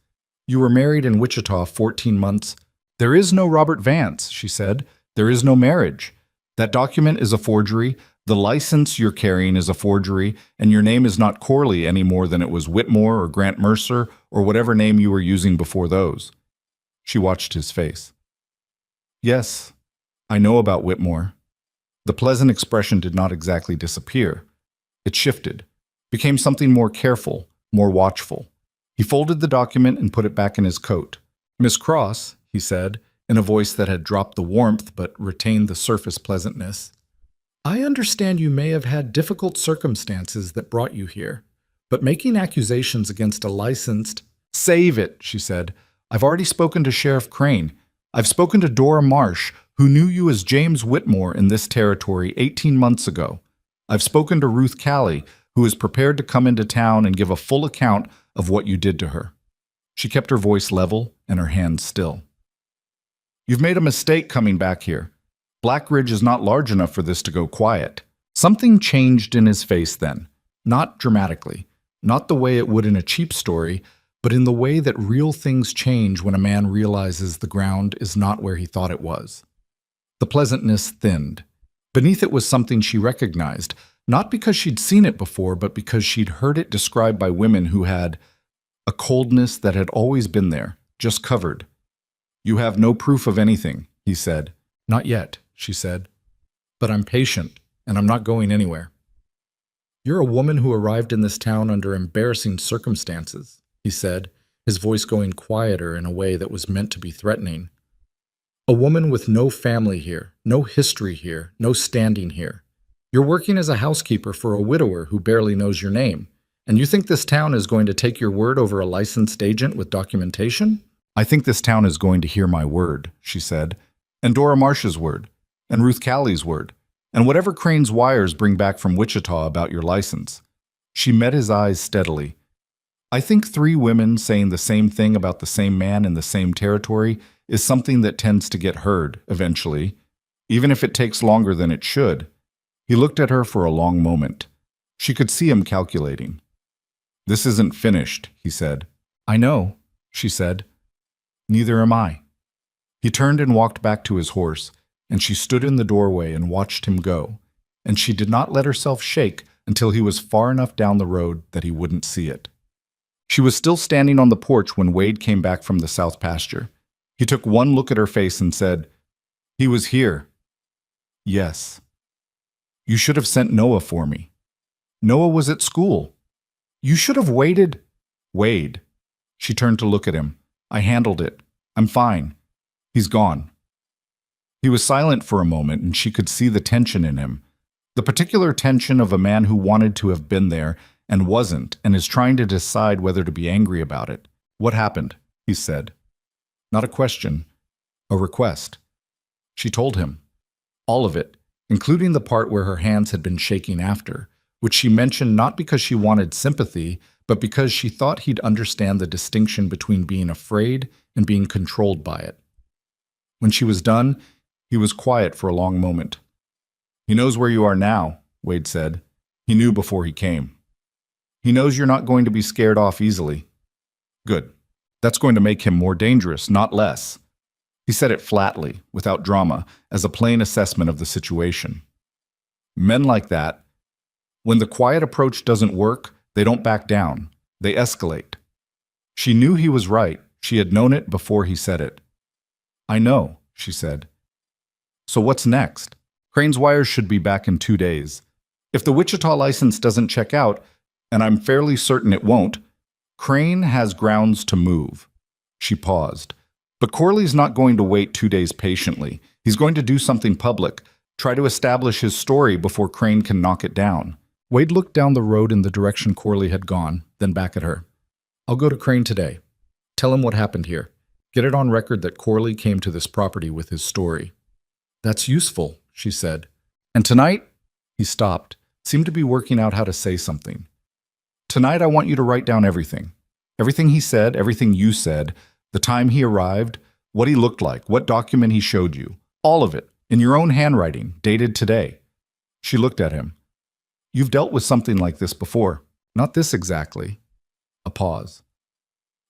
You were married in Wichita 14 months. There is no Robert Vance, she said. There is no marriage. That document is a forgery. The license you're carrying is a forgery, and your name is not Corley any more than it was Whitmore or Grant Mercer or whatever name you were using before those. She watched his face. Yes, I know about Whitmore. The pleasant expression did not exactly disappear. It shifted, became something more careful, more watchful. He folded the document and put it back in his coat. Miss Cross, he said, in a voice that had dropped the warmth but retained the surface pleasantness, I understand you may have had difficult circumstances that brought you here, but making accusations against a licensed— Save it, she said. I've already spoken to Sheriff Crane. I've spoken to Dora Marsh, who knew you as James Whitmore in this territory 18 months ago. I've spoken to Ruth Callie, who is prepared to come into town and give a full account of what you did to her. She kept her voice level and her hands still. You've made a mistake coming back here. Black Ridge is not large enough for this to go quiet. Something changed in his face then, not dramatically, not the way it would in a cheap story, but in the way that real things change when a man realizes the ground is not where he thought it was. The pleasantness thinned. Beneath it was something she recognized, not because she'd seen it before, but because she'd heard it described by women who had a coldness that had always been there, just covered. You have no proof of anything, he said. Not yet, she said. But I'm patient, and I'm not going anywhere. You're a woman who arrived in this town under embarrassing circumstances, he said, his voice going quieter in a way that was meant to be threatening. A woman with no family here, no history here, no standing here. You're working as a housekeeper for a widower who barely knows your name, and you think this town is going to take your word over a licensed agent with documentation? I think this town is going to hear my word, she said, and Dora Marsh's word, and Ruth Callie's word, and whatever Crane's wires bring back from Wichita about your license. She met his eyes steadily. I think 3 women saying the same thing about the same man in the same territory is something that tends to get heard, eventually, even if it takes longer than it should. He looked at her for a long moment. She could see him calculating. This isn't finished, he said. I know, she said. Neither am I. He turned and walked back to his horse, and she stood in the doorway and watched him go, and she did not let herself shake until he was far enough down the road that he wouldn't see it. She was still standing on the porch when Wade came back from the south pasture. He took one look at her face and said, He was here. Yes. You should have sent Noah for me. Noah was at school. You should have waited. Wade. She turned to look at him. I handled it. I'm fine. He's gone. He was silent for a moment, and she could see the tension in him. The particular tension of a man who wanted to have been there and wasn't, and is trying to decide whether to be angry about it. What happened? He said. Not a question, a request. She told him. All of it, including the part where her hands had been shaking after, which she mentioned not because she wanted sympathy, but because she thought he'd understand the distinction between being afraid and being controlled by it. When she was done, he was quiet for a long moment. He knows where you are now, Wade said. He knew before he came. He knows you're not going to be scared off easily. Good. That's going to make him more dangerous, not less. He said it flatly, without drama, as a plain assessment of the situation. Men like that, when the quiet approach doesn't work, they don't back down. They escalate. She knew he was right. She had known it before he said it. I know, she said. So what's next? Crane's wires should be back in 2 days. If the Wichita license doesn't check out, and I'm fairly certain it won't, Crane has grounds to move. She paused. But Corley's not going to wait 2 days patiently. He's going to do something public, try to establish his story before Crane can knock it down. Wade looked down the road in the direction Corley had gone, then back at her. I'll go to Crane today. Tell him what happened here. Get it on record that Corley came to this property with his story. That's useful, she said. And tonight, he stopped, seemed to be working out how to say something. Tonight I want you to write down everything. Everything he said, everything you said, the time he arrived, what he looked like, what document he showed you. All of it, in your own handwriting, dated today. She looked at him. You've dealt with something like this before. Not this exactly. A pause.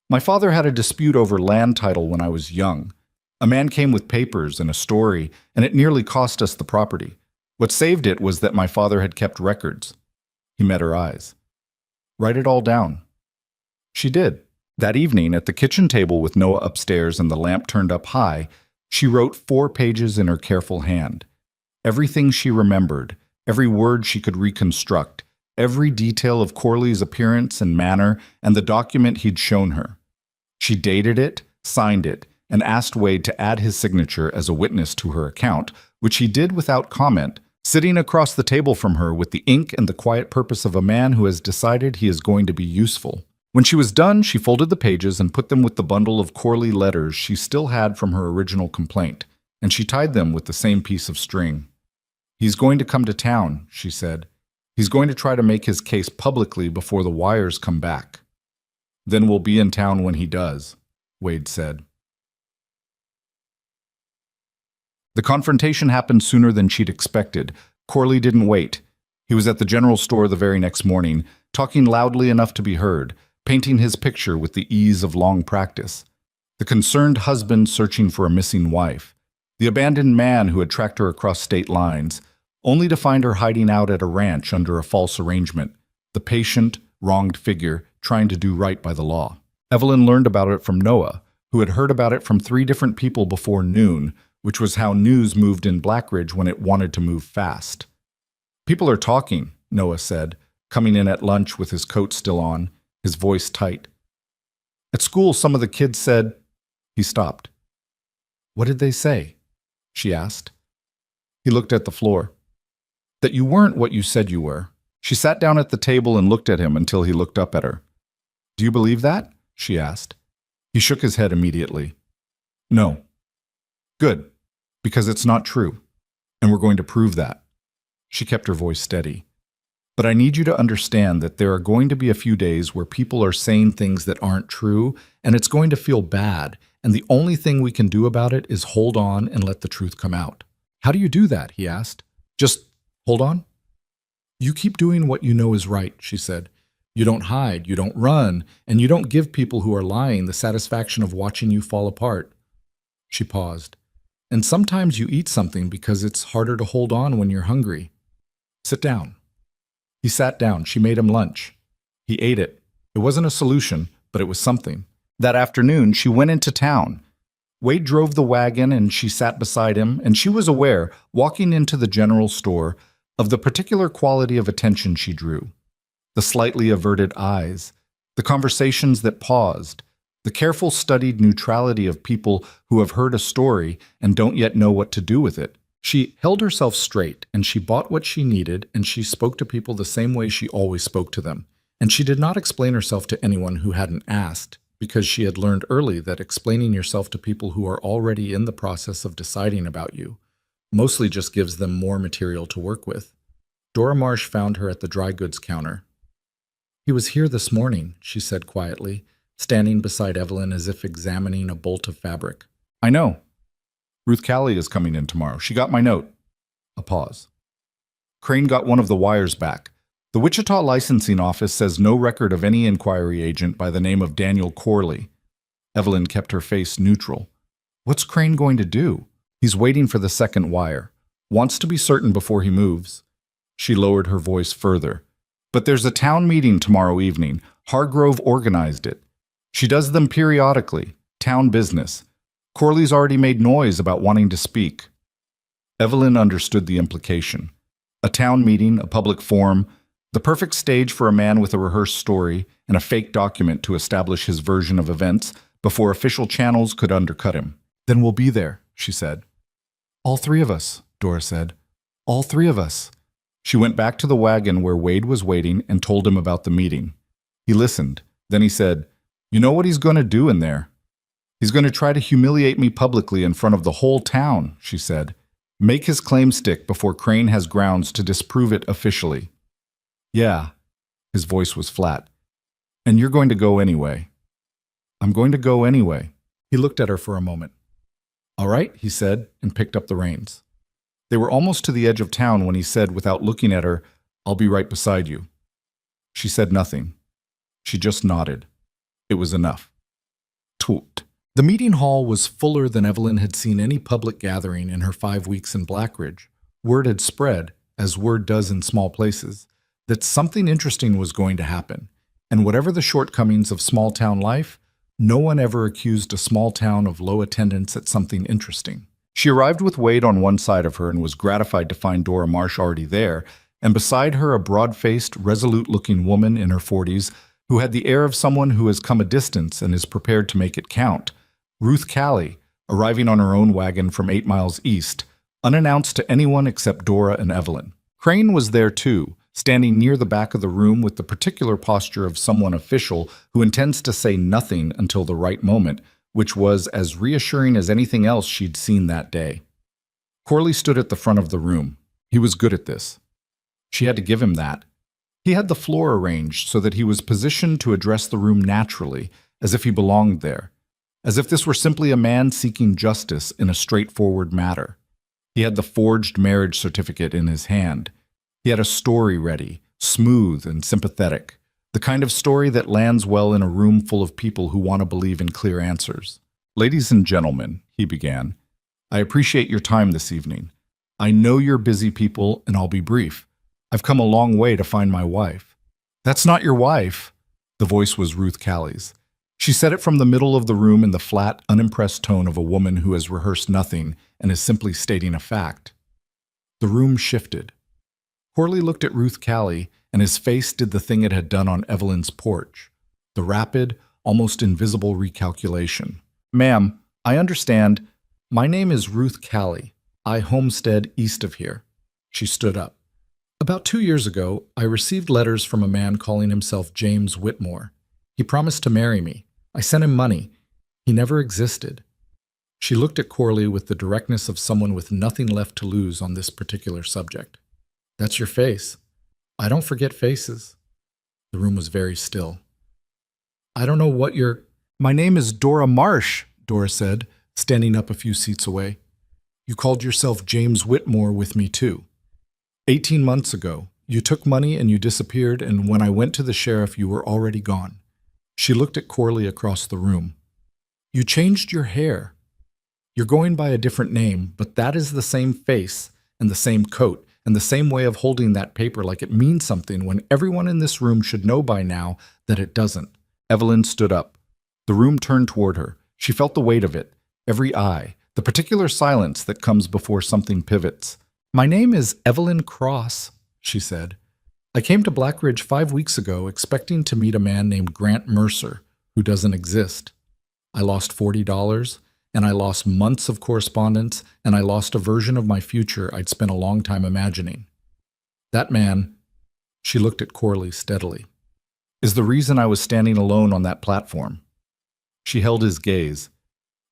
My father had a dispute over land title when I was young. A man came with papers and a story, and it nearly cost us the property. What saved it was that my father had kept records. He met her eyes. Write it all down. She did. That evening, at the kitchen table with Noah upstairs and the lamp turned up high, she wrote 4 pages in her careful hand. Everything she remembered, every word she could reconstruct, every detail of Corley's appearance and manner, and the document he'd shown her. She dated it, signed it, and asked Wade to add his signature as a witness to her account, which he did without comment, sitting across the table from her with the ink and the quiet purpose of a man who has decided he is going to be useful. When she was done, she folded the pages and put them with the bundle of Corley letters she still had from her original complaint, and she tied them with the same piece of string. He's going to come to town, she said. He's going to try to make his case publicly before the wires come back. Then we'll be in town when he does, Wade said. The confrontation happened sooner than she'd expected. Corley didn't wait. He was at the general store the very next morning, talking loudly enough to be heard, painting his picture with the ease of long practice. The concerned husband searching for a missing wife. The abandoned man who had tracked her across state lines, only to find her hiding out at a ranch under a false arrangement. The patient, wronged figure trying to do right by the law. Evelyn learned about it from Noah, who had heard about it from 3 different people before noon, which was how news moved in Blackridge when it wanted to move fast. People are talking, Noah said, coming in at lunch with his coat still on, his voice tight. At school, some of the kids said... He stopped. What did they say? She asked. He looked at the floor. That you weren't what you said you were. She sat down at the table and looked at him until he looked up at her. Do you believe that? She asked. He shook his head immediately. No. Good, because it's not true, and we're going to prove that. She kept her voice steady. But I need you to understand that there are going to be a few days where people are saying things that aren't true, and it's going to feel bad, and the only thing we can do about it is hold on and let the truth come out. How do you do that? He asked. Just hold on? You keep doing what you know is right, she said. You don't hide, you don't run, and you don't give people who are lying the satisfaction of watching you fall apart. She paused. And sometimes you eat something because it's harder to hold on when you're hungry. Sit down. He sat down. She made him lunch. He ate it. It wasn't a solution, but it was something. That afternoon, she went into town. Wade drove the wagon and she sat beside him, and she was aware, walking into the general store, of the particular quality of attention she drew. The slightly averted eyes, the conversations that paused, the careful studied neutrality of people who have heard a story and don't yet know what to do with it. She held herself straight, and she bought what she needed, and she spoke to people the same way she always spoke to them. And she did not explain herself to anyone who hadn't asked, because she had learned early that explaining yourself to people who are already in the process of deciding about you mostly just gives them more material to work with. Dora Marsh found her at the dry goods counter. He was here this morning, she said quietly, standing beside Evelyn as if examining a bolt of fabric. I know. Ruth Callie is coming in tomorrow. She got my note. A pause. Crane got one of the wires back. The Wichita licensing office says no record of any inquiry agent by the name of Daniel Corley. Evelyn kept her face neutral. What's Crane going to do? He's waiting for the second wire. Wants to be certain before he moves. She lowered her voice further. But there's a town meeting tomorrow evening. Hargrove organized it. She does them periodically. Town business. Corley's already made noise about wanting to speak. Evelyn understood the implication. A town meeting, a public forum, the perfect stage for a man with a rehearsed story and a fake document to establish his version of events before official channels could undercut him. Then we'll be there, she said. All 3 of us, Dora said. All 3 of us. She went back to the wagon where Wade was waiting and told him about the meeting. He listened. Then he said, You know what he's going to do in there? He's going to try to humiliate me publicly in front of the whole town, she said. Make his claim stick before Crane has grounds to disprove it officially. Yeah, his voice was flat. And you're going to go anyway. I'm going to go anyway. He looked at her for a moment. All right, he said, and picked up the reins. They were almost to the edge of town when he said, without looking at her, I'll be right beside you. She said nothing. She just nodded. It was enough. Toot. The meeting hall was fuller than Evelyn had seen any public gathering in her 5 weeks in Blackridge. Word had spread, as word does in small places, that something interesting was going to happen, and whatever the shortcomings of small-town life, no one ever accused a small town of low attendance at something interesting. She arrived with Wade on one side of her and was gratified to find Dora Marsh already there, and beside her a broad-faced, resolute-looking woman in her 40s who had the air of someone who has come a distance and is prepared to make it count. Ruth Callie, arriving on her own wagon from 8 miles east, unannounced to anyone except Dora and Evelyn. Crane was there too, standing near the back of the room with the particular posture of someone official who intends to say nothing until the right moment, which was as reassuring as anything else she'd seen that day. Corley stood at the front of the room. He was good at this. She had to give him that. He had the floor arranged so that he was positioned to address the room naturally, as if he belonged there, as if this were simply a man seeking justice in a straightforward matter. He had the forged marriage certificate in his hand. He had a story ready, smooth and sympathetic, the kind of story that lands well in a room full of people who want to believe in clear answers. Ladies and gentlemen, he began, I appreciate your time this evening. I know you're busy people, and I'll be brief. I've come a long way to find my wife. That's not your wife. The voice was Ruth Callie's. She said it from the middle of the room in the flat, unimpressed tone of a woman who has rehearsed nothing and is simply stating a fact. The room shifted. Corley looked at Ruth Callie, and his face did the thing it had done on Evelyn's porch, the rapid, almost invisible recalculation. Ma'am, I understand. My name is Ruth Callie. I homestead east of here. She stood up. About 2 years ago, I received letters from a man calling himself James Whitmore. He promised to marry me. I sent him money. He never existed. She looked at Corley with the directness of someone with nothing left to lose on this particular subject. That's your face. I don't forget faces. The room was very still. I don't know what you're... My name is Dora Marsh, Dora said, standing up a few seats away. You called yourself James Whitmore with me too. 18 months ago, you took money and you disappeared, and when I went to the sheriff, you were already gone. She looked at Corley across the room. You changed your hair. You're going by a different name, but that is the same face and the same coat and the same way of holding that paper like it means something when everyone in this room should know by now that it doesn't. Evelyn stood up. The room turned toward her. She felt the weight of it, every eye, the particular silence that comes before something pivots. My name is Evelyn Cross, she said. I came to Blackridge 5 weeks ago expecting to meet a man named Grant Mercer, who doesn't exist. I lost $40, and I lost months of correspondence, and I lost a version of my future I'd spent a long time imagining. That man, she looked at Corley steadily, is the reason I was standing alone on that platform. She held his gaze.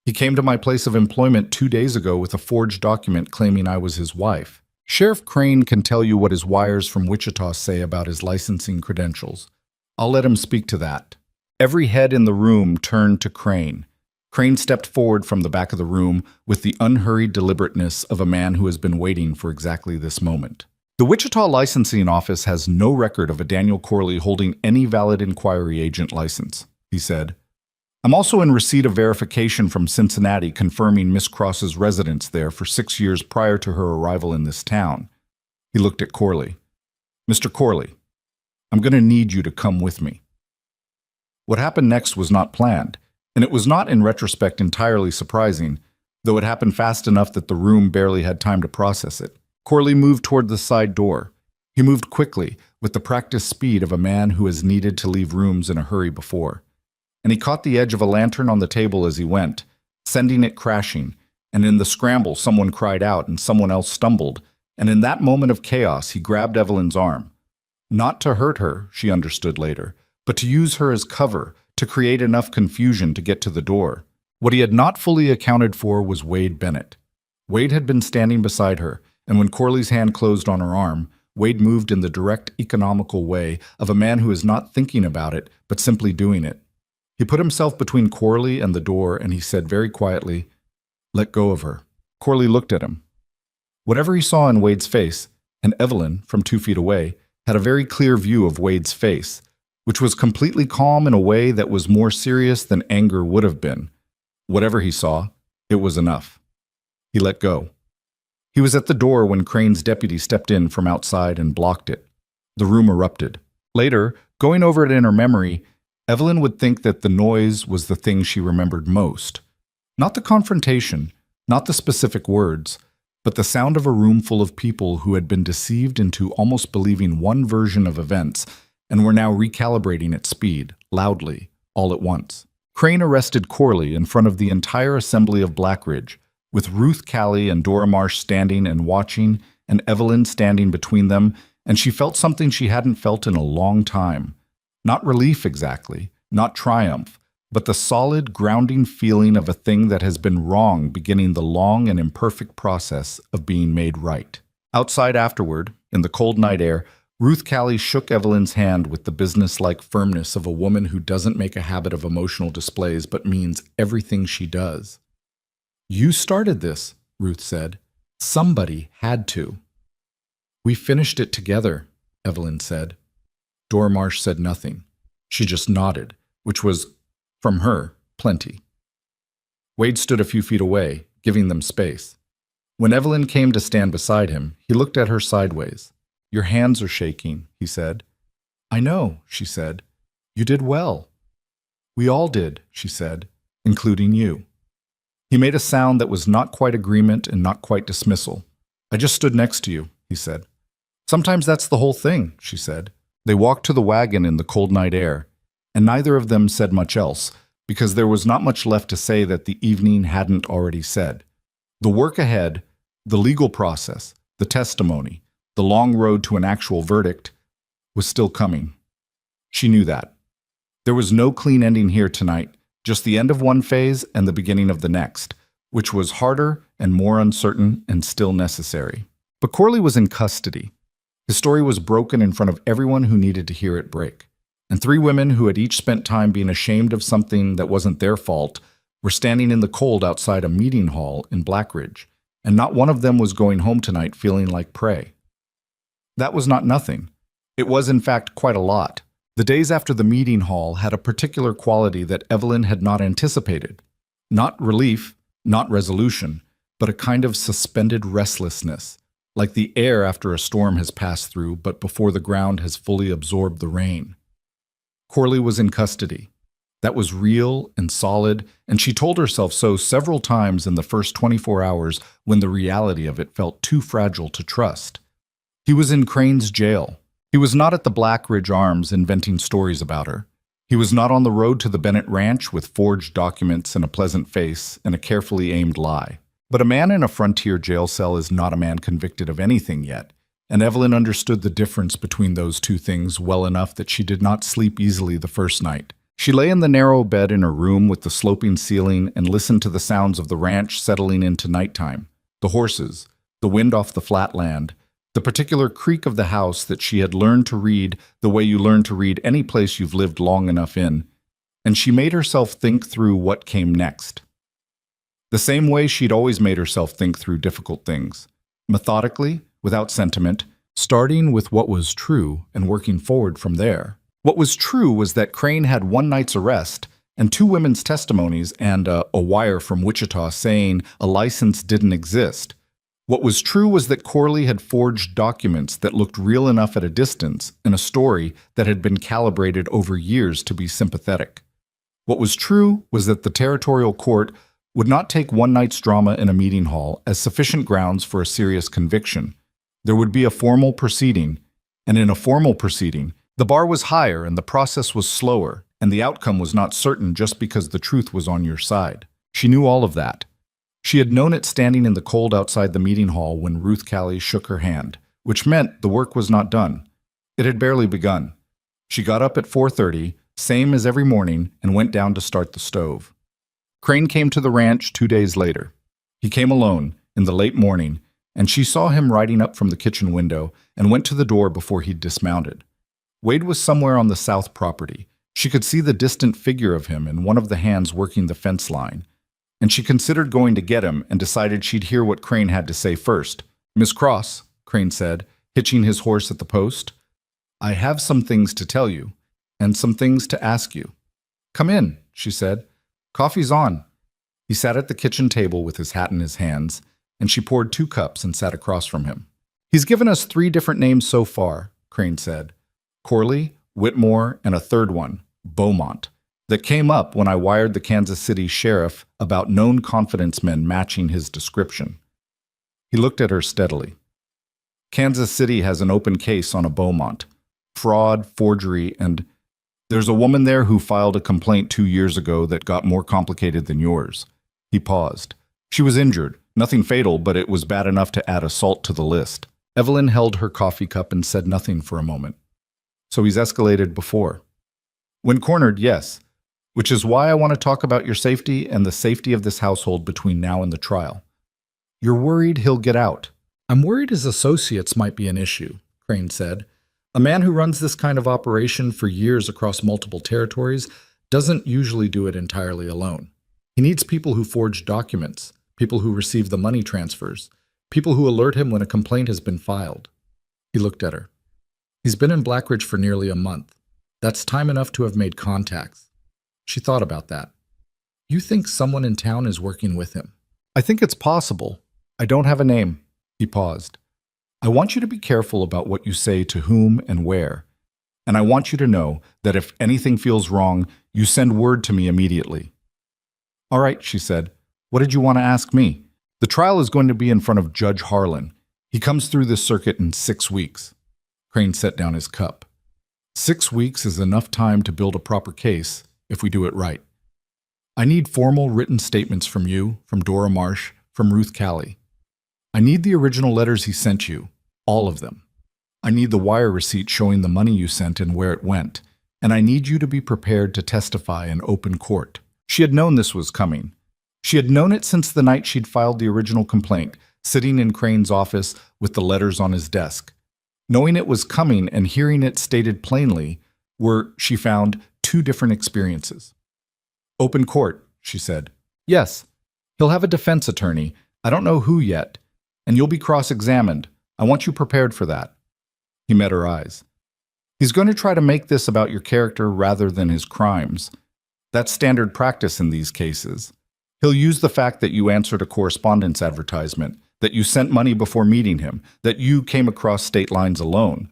He came to my place of employment 2 days ago with a forged document claiming I was his wife. Sheriff Crane can tell you what his wires from Wichita say about his licensing credentials. I'll let him speak to that. Every head in the room turned to Crane. Crane stepped forward from the back of the room with the unhurried deliberateness of a man who has been waiting for exactly this moment. The Wichita licensing office has no record of a Daniel Corley holding any valid inquiry agent license, he said. I'm also in receipt of verification from Cincinnati confirming Miss Cross's residence there for 6 years prior to her arrival in this town. He looked at Corley. Mr. Corley, I'm going to need you to come with me. What happened next was not planned, and it was not in retrospect entirely surprising, though it happened fast enough that the room barely had time to process it. Corley moved toward the side door. He moved quickly, with the practiced speed of a man who has needed to leave rooms in a hurry before. And he caught the edge of a lantern on the table as he went, sending it crashing, and in the scramble someone cried out and someone else stumbled, and in that moment of chaos he grabbed Evelyn's arm. Not to hurt her, she understood later, but to use her as cover, to create enough confusion to get to the door. What he had not fully accounted for was Wade Bennett. Wade had been standing beside her, and when Corley's hand closed on her arm, Wade moved in the direct, economical way of a man who is not thinking about it, but simply doing it. He put himself between Corley and the door, and he said very quietly, "Let go of her." Corley looked at him. Whatever he saw in Wade's face, and Evelyn, from 2 feet away, had a very clear view of Wade's face, which was completely calm in a way that was more serious than anger would have been. Whatever he saw, it was enough. He let go. He was at the door when Crane's deputy stepped in from outside and blocked it. The room erupted. Later, going over it in her memory, Evelyn would think that the noise was the thing she remembered most. Not the confrontation, not the specific words, but the sound of a room full of people who had been deceived into almost believing one version of events and were now recalibrating at speed, loudly, all at once. Crane arrested Corley in front of the entire assembly of Blackridge, with Ruth Callie and Dora Marsh standing and watching, and Evelyn standing between them, and she felt something she hadn't felt in a long time. Not relief exactly, not triumph, but the solid, grounding feeling of a thing that has been wrong beginning the long and imperfect process of being made right. Outside afterward, in the cold night air, Ruth Callie shook Evelyn's hand with the business-like firmness of a woman who doesn't make a habit of emotional displays but means everything she does. "You started this," Ruth said. "Somebody had to." "We finished it together," Evelyn said. Dora Marsh said nothing. She just nodded, which was, from her, plenty. Wade stood a few feet away, giving them space. When Evelyn came to stand beside him, he looked at her sideways. "Your hands are shaking," he said. "I know," she said. "You did well." "We all did," she said, "including you." He made a sound that was not quite agreement and not quite dismissal. "I just stood next to you," he said. "Sometimes that's the whole thing," she said. They walked to the wagon in the cold night air, and neither of them said much else, because there was not much left to say that the evening hadn't already said. The work ahead, the legal process, the testimony, the long road to an actual verdict, was still coming. She knew that. There was no clean ending here tonight, just the end of one phase and the beginning of the next, which was harder and more uncertain and still necessary. But Corley was in custody. His story was broken in front of everyone who needed to hear it break. And 3 women who had each spent time being ashamed of something that wasn't their fault were standing in the cold outside a meeting hall in Blackridge, and not one of them was going home tonight feeling like prey. That was not nothing. It was, in fact, quite a lot. The days after the meeting hall had a particular quality that Evelyn had not anticipated. Not relief, not resolution, but a kind of suspended restlessness, like the air after a storm has passed through, but before the ground has fully absorbed the rain. Corley was in custody. That was real and solid, and she told herself so several times in the first 24 hours when the reality of it felt too fragile to trust. He was in Crane's jail. He was not at the Blackridge Arms inventing stories about her. He was not on the road to the Bennett Ranch with forged documents and a pleasant face and a carefully aimed lie. But a man in a frontier jail cell is not a man convicted of anything yet, and Evelyn understood the difference between those two things well enough that she did not sleep easily the first night. She lay in the narrow bed in her room with the sloping ceiling and listened to the sounds of the ranch settling into nighttime, the horses, the wind off the flat land, the particular creak of the house that she had learned to read the way you learn to read any place you've lived long enough in, and she made herself think through what came next. The same way she'd always made herself think through difficult things, methodically, without sentiment, starting with what was true and working forward from there. What was true was that Crane had one night's arrest and 2 women's testimonies and a wire from Wichita saying a license didn't exist. What was true was that Corley had forged documents that looked real enough at a distance and a story that had been calibrated over years to be sympathetic. What was true was that the territorial court would not take one night's drama in a meeting hall as sufficient grounds for a serious conviction. There would be a formal proceeding, and in a formal proceeding, the bar was higher and the process was slower, and the outcome was not certain just because the truth was on your side. She knew all of that. She had known it standing in the cold outside the meeting hall when Ruth Callie shook her hand, which meant the work was not done. It had barely begun. She got up at 4:30, same as every morning, and went down to start the stove. Crane came to the ranch 2 days later. He came alone, in the late morning, and she saw him riding up from the kitchen window and went to the door before he'd dismounted. Wade was somewhere on the south property. She could see the distant figure of him and one of the hands working the fence line, and she considered going to get him and decided she'd hear what Crane had to say first. "Miss Cross," Crane said, hitching his horse at the post, "I have some things to tell you, and some things to ask you." "Come in," she said. "Coffee's on." He sat at the kitchen table with his hat in his hands, and she poured 2 cups and sat across from him. "He's given us 3 different names so far," Crane said. "Corley, Whitmore, and a third one, Beaumont, that came up when I wired the Kansas City sheriff about known confidence men matching his description." He looked at her steadily. "Kansas City has an open case on a Beaumont. Fraud, forgery, and there's a woman there who filed a complaint 2 years ago that got more complicated than yours." He paused. "She was injured. Nothing fatal, but it was bad enough to add assault to the list." Evelyn held her coffee cup and said nothing for a moment. "So he's escalated before." "When cornered, yes. Which is why I want to talk about your safety and the safety of this household between now and the trial." "You're worried he'll get out?" "I'm worried his associates might be an issue," Crane said. "A man who runs this kind of operation for years across multiple territories doesn't usually do it entirely alone. He needs people who forge documents, people who receive the money transfers, people who alert him when a complaint has been filed." He looked at her. "He's been in Blackridge for nearly a month. That's time enough to have made contacts." She thought about that. "You think someone in town is working with him?" "I think it's possible. I don't have a name." He paused. "I want you to be careful about what you say to whom and where. And I want you to know that if anything feels wrong, you send word to me immediately." "All right," she said. "What did you want to ask me?" "The trial is going to be in front of Judge Harlan. He comes through this circuit in 6 weeks. Crane set down his cup. 6 weeks is enough time to build a proper case, if we do it right. I need formal written statements from you, from Dora Marsh, from Ruth Callie. I need the original letters he sent you, all of them. I need the wire receipt showing the money you sent and where it went, and I need you to be prepared to testify in open court." She had known this was coming. She had known it since the night she'd filed the original complaint, sitting in Crane's office with the letters on his desk. Knowing it was coming and hearing it stated plainly were, she found, 2 different experiences. "Open court," she said. "Yes. He'll have a defense attorney. I don't know who yet. And you'll be cross-examined. I want you prepared for that." He met her eyes. "He's going to try to make this about your character rather than his crimes. That's standard practice in these cases. He'll use the fact that you answered a correspondence advertisement, that you sent money before meeting him, that you came across state lines alone.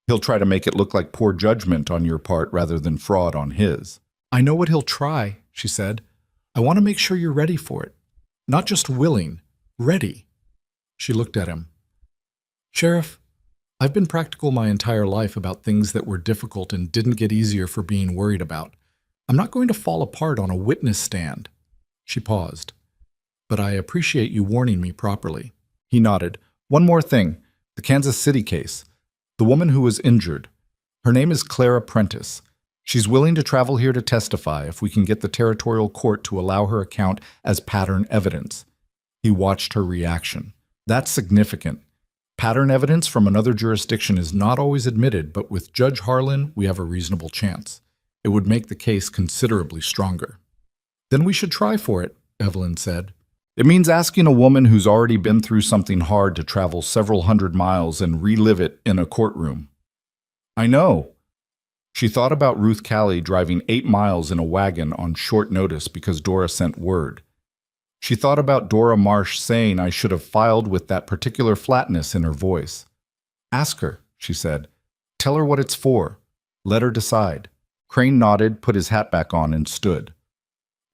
He'll try to make it look like poor judgment on your part rather than fraud on his." "I know what he'll try," she said. "I want to make sure you're ready for it. Not just willing, ready." She looked at him. "Sheriff, I've been practical my entire life about things that were difficult and didn't get easier for being worried about. I'm not going to fall apart on a witness stand." She paused. "But I appreciate you warning me properly." He nodded. "One more thing. The Kansas City case. The woman who was injured. Her name is Clara Prentice. She's willing to travel here to testify if we can get the territorial court to allow her account as pattern evidence." He watched her reaction. "That's significant. Pattern evidence from another jurisdiction is not always admitted, but with Judge Harlan, we have a reasonable chance. It would make the case considerably stronger." "Then we should try for it," Evelyn said. "It means asking a woman who's already been through something hard to travel several hundred miles and relive it in a courtroom." "I know." She thought about Ruth Callie driving 8 miles in a wagon on short notice because Dora sent word. She thought about Dora Marsh saying I should have filed with that particular flatness in her voice. "Ask her," she said. "Tell her what it's for. Let her decide." Crane nodded, put his hat back on, and stood.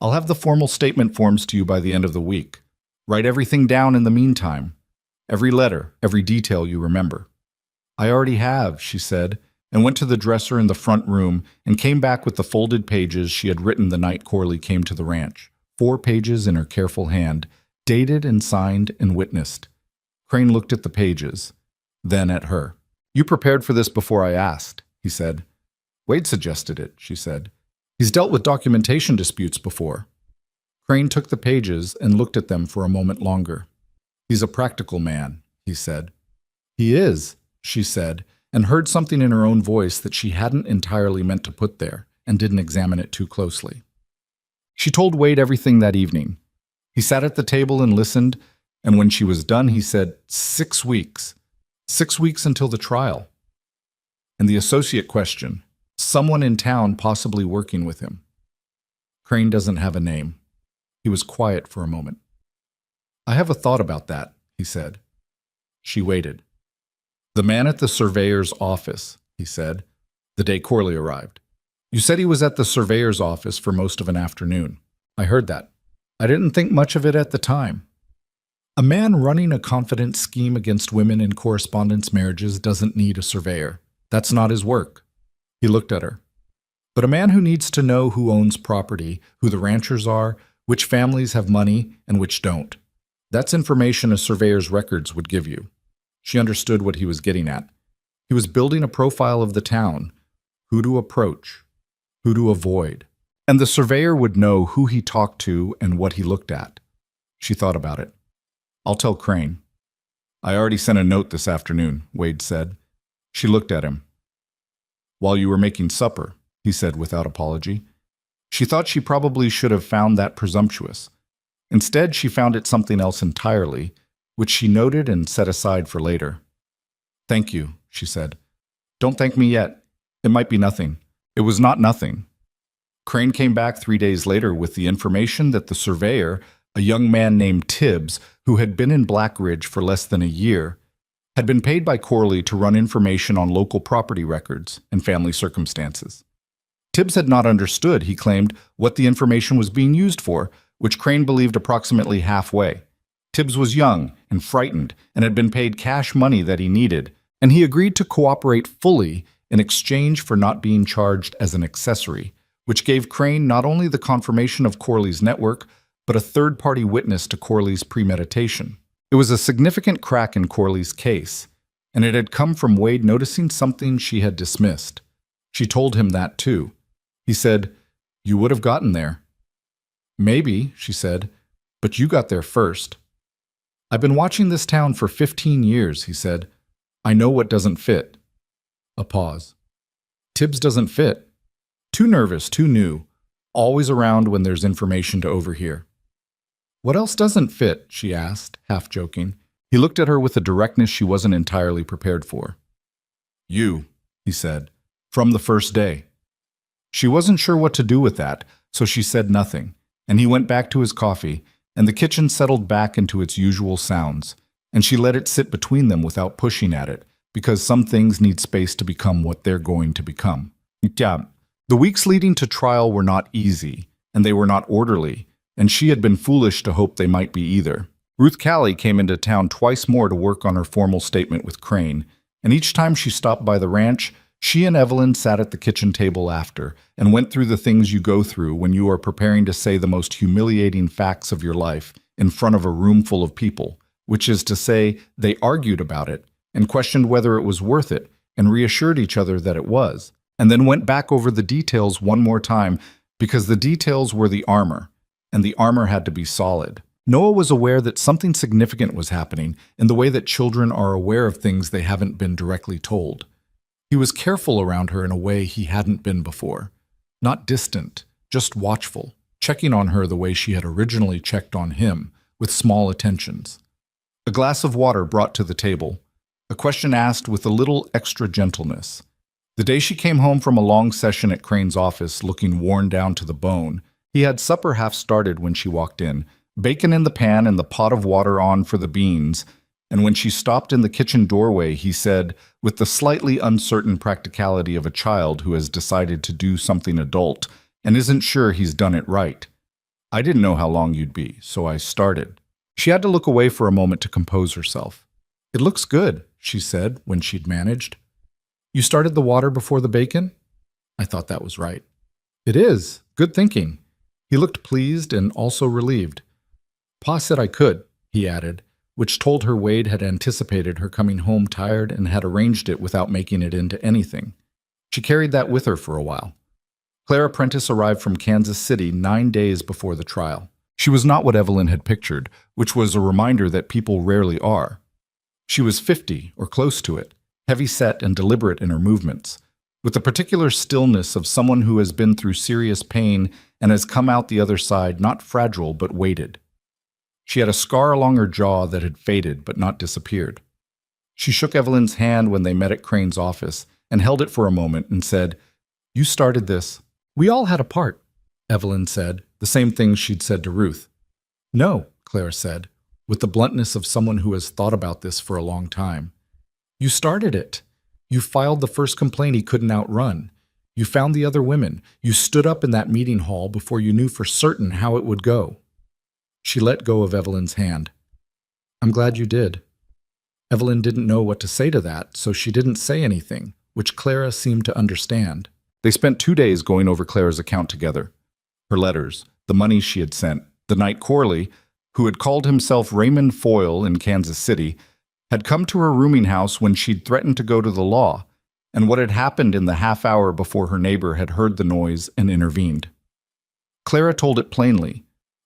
"I'll have the formal statement forms to you by the end of the week. Write everything down in the meantime. Every letter, every detail you remember." "I already have," she said, and went to the dresser in the front room and came back with the folded pages she had written the night Corley came to the ranch. 4 pages in her careful hand, dated and signed and witnessed. Crane looked at the pages, then at her. "You prepared for this before I asked," he said. "Wade suggested it," she said. "He's dealt with documentation disputes before." Crane took the pages and looked at them for a moment longer. "He's a practical man," he said. "He is," she said, and heard something in her own voice that she hadn't entirely meant to put there and didn't examine it too closely. She told Wade everything that evening. He sat at the table and listened, and when she was done, he said, 6 weeks. 6 weeks until the trial. And the associate question, someone in town possibly working with him. Crane doesn't have a name. He was quiet for a moment. "I have a thought about that," he said. She waited. "The man at the surveyor's office," he said, the day Corley arrived. "You said he was at the surveyor's office for most of an afternoon." "I heard that. I didn't think much of it at the time. A man running a confident scheme against women in correspondence marriages doesn't need a surveyor. That's not his work." He looked at her. "But a man who needs to know who owns property, who the ranchers are, which families have money and which don't. That's information a surveyor's records would give you." She understood what he was getting at. He was building a profile of the town, who to approach, who to avoid. And the surveyor would know who he talked to and what he looked at. She thought about it. "I'll tell Crane." "I already sent a note this afternoon," Wade said. She looked at him. "While you were making supper," he said without apology. She thought she probably should have found that presumptuous. Instead, she found it something else entirely, which she noted and set aside for later. "Thank you," she said. "Don't thank me yet. It might be nothing." It was not nothing. Crane came back 3 days later with the information that the surveyor, a young man named Tibbs, who had been in Black Ridge for less than a year, had been paid by Corley to run information on local property records and family circumstances. Tibbs had not understood, he claimed, what the information was being used for, which Crane believed approximately halfway. Tibbs was young and frightened and had been paid cash money that he needed, and he agreed to cooperate fully in exchange for not being charged as an accessory, which gave Crane not only the confirmation of Corley's network, but a third-party witness to Corley's premeditation. It was a significant crack in Corley's case, and it had come from Wade noticing something she had dismissed. She told him that too. He said, "You would have gotten there." "Maybe," she said, "but you got there first." "I've been watching this town for 15 years, he said. "I know what doesn't fit." A pause. "Tibbs doesn't fit. Too nervous, too new, always around when there's information to overhear." "What else doesn't fit?" she asked, half joking. He looked at her with a directness she wasn't entirely prepared for. "You," he said, "from the first day." She wasn't sure what to do with that, so she said nothing, and he went back to his coffee, and the kitchen settled back into its usual sounds, and she let it sit between them without pushing at it, because some things need space to become what they're going to become. Yeah. The weeks leading to trial were not easy, and they were not orderly, and she had been foolish to hope they might be either. Ruth Callie came into town twice more to work on her formal statement with Crane, and each time she stopped by the ranch, she and Evelyn sat at the kitchen table after and went through the things you go through when you are preparing to say the most humiliating facts of your life in front of a room full of people, which is to say, they argued about it and questioned whether it was worth it and reassured each other that it was, and then went back over the details one more time because the details were the armor, and the armor had to be solid. Noah was aware that something significant was happening in the way that children are aware of things they haven't been directly told. He was careful around her in a way he hadn't been before. Not distant, just watchful, checking on her the way she had originally checked on him, with small attentions. A glass of water brought to the table, a question asked with a little extra gentleness. The day she came home from a long session at Crane's office, looking worn down to the bone, he had supper half started when she walked in, bacon in the pan and the pot of water on for the beans, and when she stopped in the kitchen doorway, he said, with the slightly uncertain practicality of a child who has decided to do something adult and isn't sure he's done it right, "I didn't know how long you'd be, so I started." She had to look away for a moment to compose herself. "It looks good," she said when she'd managed. "You started the water before the bacon?" "I thought that was right." "It is. Good thinking." He looked pleased and also relieved. "Pa said I could," he added, which told her Wade had anticipated her coming home tired and had arranged it without making it into anything. She carried that with her for a while. Clara Prentice arrived from Kansas City 9 days before the trial. She was not what Evelyn had pictured, which was a reminder that people rarely are. She was 50, or close to it, heavy-set and deliberate in her movements, with the particular stillness of someone who has been through serious pain and has come out the other side not fragile but weighted. She had a scar along her jaw that had faded but not disappeared. She shook Evelyn's hand when they met at Crane's office and held it for a moment and said, "You started this." "We all had a part," Evelyn said, the same thing she'd said to Ruth. "No," Clara said, with the bluntness of someone who has thought about this for a long time. "You started it. You filed the first complaint he couldn't outrun. You found the other women. You stood up in that meeting hall before you knew for certain how it would go." She let go of Evelyn's hand. "I'm glad you did." Evelyn didn't know what to say to that, so she didn't say anything, which Clara seemed to understand. They spent 2 days going over Clara's account together. Her letters, the money she had sent, the night Corley, who had called himself Raymond Foyle in Kansas City, had come to her rooming house when she'd threatened to go to the law, and what had happened in the half hour before her neighbor had heard the noise and intervened. Clara told it plainly,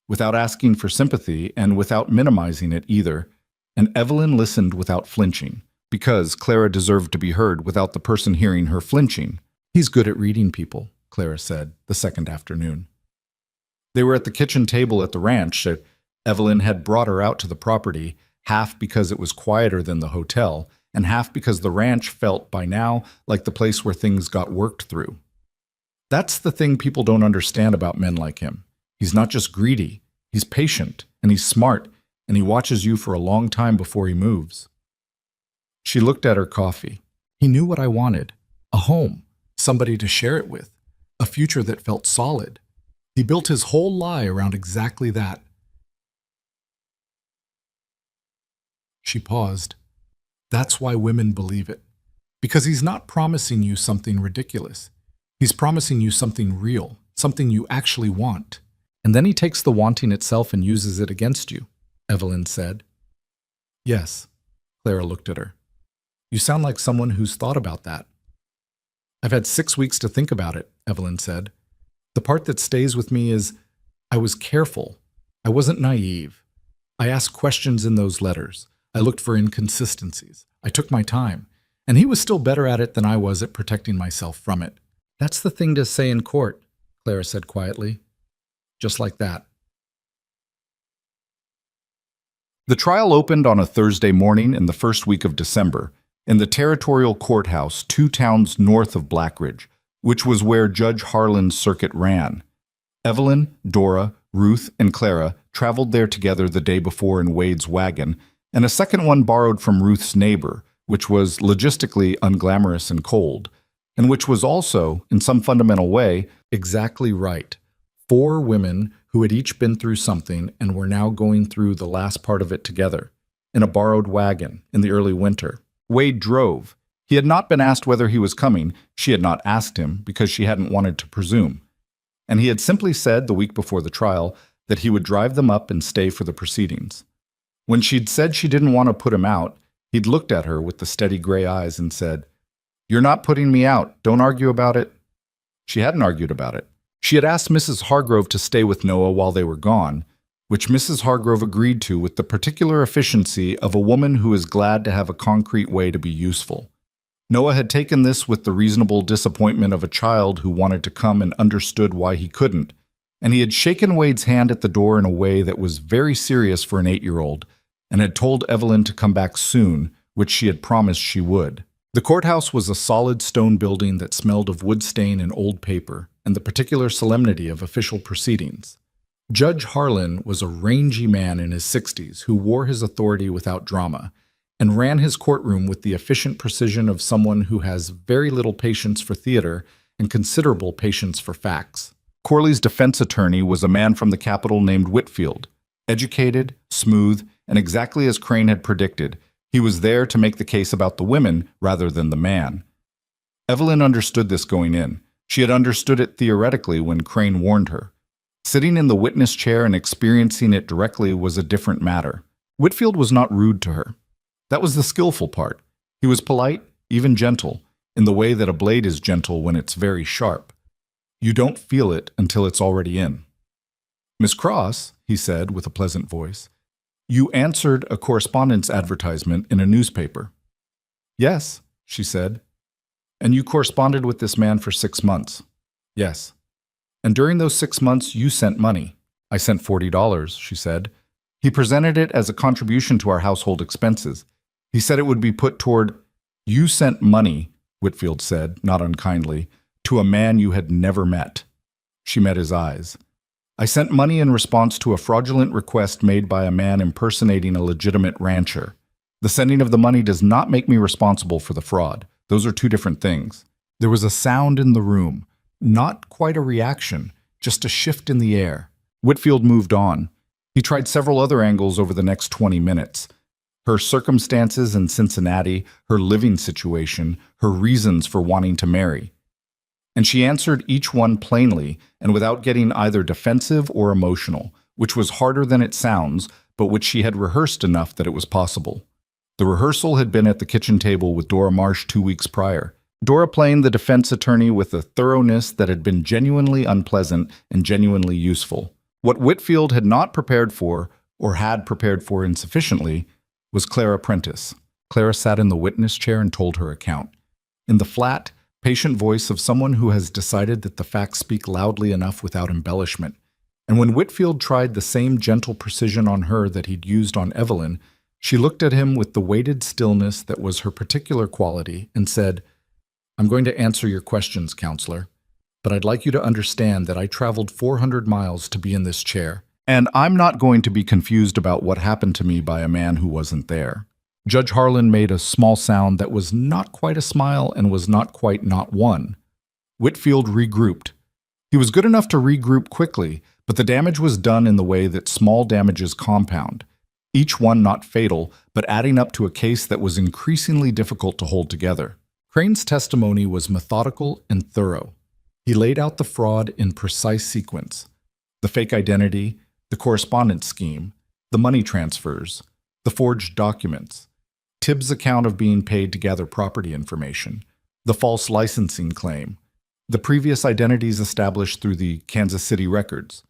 without asking for sympathy and without minimizing it either, and Evelyn listened without flinching, because Clara deserved to be heard without the person hearing her flinching. "He's good at reading people," Clara said, the second afternoon. They were at the kitchen table at the ranch. Evelyn had brought her out to the property, half because it was quieter than the hotel, and half because the ranch felt by now like the place where things got worked through. That's the thing people don't understand about men like him. He's not just greedy, he's patient, and he's smart, and he watches you for a long time before he moves. She looked at her coffee. "He knew what I wanted. A home, somebody to share it with, a future that felt solid. He built his whole lie around exactly that." She paused. "That's why women believe it. Because he's not promising you something ridiculous. He's promising you something real, something you actually want. And then he takes the wanting itself and uses it against you," Evelyn said. "Yes." Clara looked at her. "You sound like someone who's thought about that." "I've had 6 weeks to think about it," Evelyn said. "The part that stays with me is I was careful. I wasn't naive. I asked questions in those letters. I looked for inconsistencies. I took my time. And he was still better at it than I was at protecting myself from it." "That's the thing to say in court," Clara said quietly. Just like that. The trial opened on a Thursday morning in the first week of December in the territorial courthouse 2 towns north of Blackridge, which was where Judge Harlan's circuit ran. Evelyn, Dora, Ruth, and Clara traveled there together the day before in Wade's wagon, and a second one borrowed from Ruth's neighbor, which was logistically unglamorous and cold, and which was also, in some fundamental way, exactly right. 4 women who had each been through something and were now going through the last part of it together, in a borrowed wagon in the early winter. Wade drove. He had not been asked whether he was coming. She had not asked him because she hadn't wanted to presume. And he had simply said the week before the trial that he would drive them up and stay for the proceedings. When she'd said she didn't want to put him out, he'd looked at her with the steady gray eyes and said, "You're not putting me out. Don't argue about it." She hadn't argued about it. She had asked Mrs. Hargrove to stay with Noah while they were gone, which Mrs. Hargrove agreed to with the particular efficiency of a woman who is glad to have a concrete way to be useful. Noah had taken this with the reasonable disappointment of a child who wanted to come and understood why he couldn't, and he had shaken Wade's hand at the door in a way that was very serious for an 8-year-old, and had told Evelyn to come back soon, which she had promised she would. The courthouse was a solid stone building that smelled of wood stain and old paper, and the particular solemnity of official proceedings. Judge Harlan was a rangy man in his 60s who wore his authority without drama, and ran his courtroom with the efficient precision of someone who has very little patience for theater and considerable patience for facts. Corley's defense attorney was a man from the Capitol named Whitfield. Educated, smooth, and exactly as Crane had predicted, he was there to make the case about the women rather than the man. Evelyn understood this going in. She had understood it theoretically when Crane warned her. Sitting in the witness chair and experiencing it directly was a different matter. Whitfield was not rude to her. That was the skillful part. He was polite, even gentle, in the way that a blade is gentle when it's very sharp. You don't feel it until it's already in. "Miss Cross," he said with a pleasant voice. You answered a correspondence advertisement in a newspaper. Yes, she said. And you corresponded with this man for 6 months. Yes. And during those 6 months, you sent money. I sent $40, she said. He presented it as a contribution to our household expenses. He said it would be put toward, you sent money, Whitfield said, not unkindly, to a man you had never met. She met his eyes. I sent money in response to a fraudulent request made by a man impersonating a legitimate rancher. The sending of the money does not make me responsible for the fraud. Those are two different things. There was a sound in the room, not quite a reaction, just a shift in the air. Whitfield moved on. He tried several other angles over the next 20 minutes. Her circumstances in Cincinnati, her living situation, her reasons for wanting to marry. And she answered each one plainly and without getting either defensive or emotional, which was harder than it sounds, but which she had rehearsed enough that it was possible. The rehearsal had been at the kitchen table with Dora Marsh 2 weeks prior. Dora playing the defense attorney with a thoroughness that had been genuinely unpleasant and genuinely useful. What Whitfield had not prepared for, or had prepared for insufficiently, was Clara Prentice. Clara sat in the witness chair and told her account. In the flat, patient voice of someone who has decided that the facts speak loudly enough without embellishment. And when Whitfield tried the same gentle precision on her that he'd used on Evelyn, she looked at him with the weighted stillness that was her particular quality and said, I'm going to answer your questions, counselor, but I'd like you to understand that I traveled 400 miles to be in this chair, and I'm not going to be confused about what happened to me by a man who wasn't there. Judge Harlan made a small sound that was not quite a smile and was not quite not one. Whitfield regrouped. He was good enough to regroup quickly, but the damage was done in the way that small damages compound, each one not fatal, but adding up to a case that was increasingly difficult to hold together. Crane's testimony was methodical and thorough. He laid out the fraud in precise sequence: the fake identity, the correspondence scheme, the money transfers, the forged documents, Tibbs' account of being paid to gather property information, the false licensing claim, the previous identities established through the Kansas City records.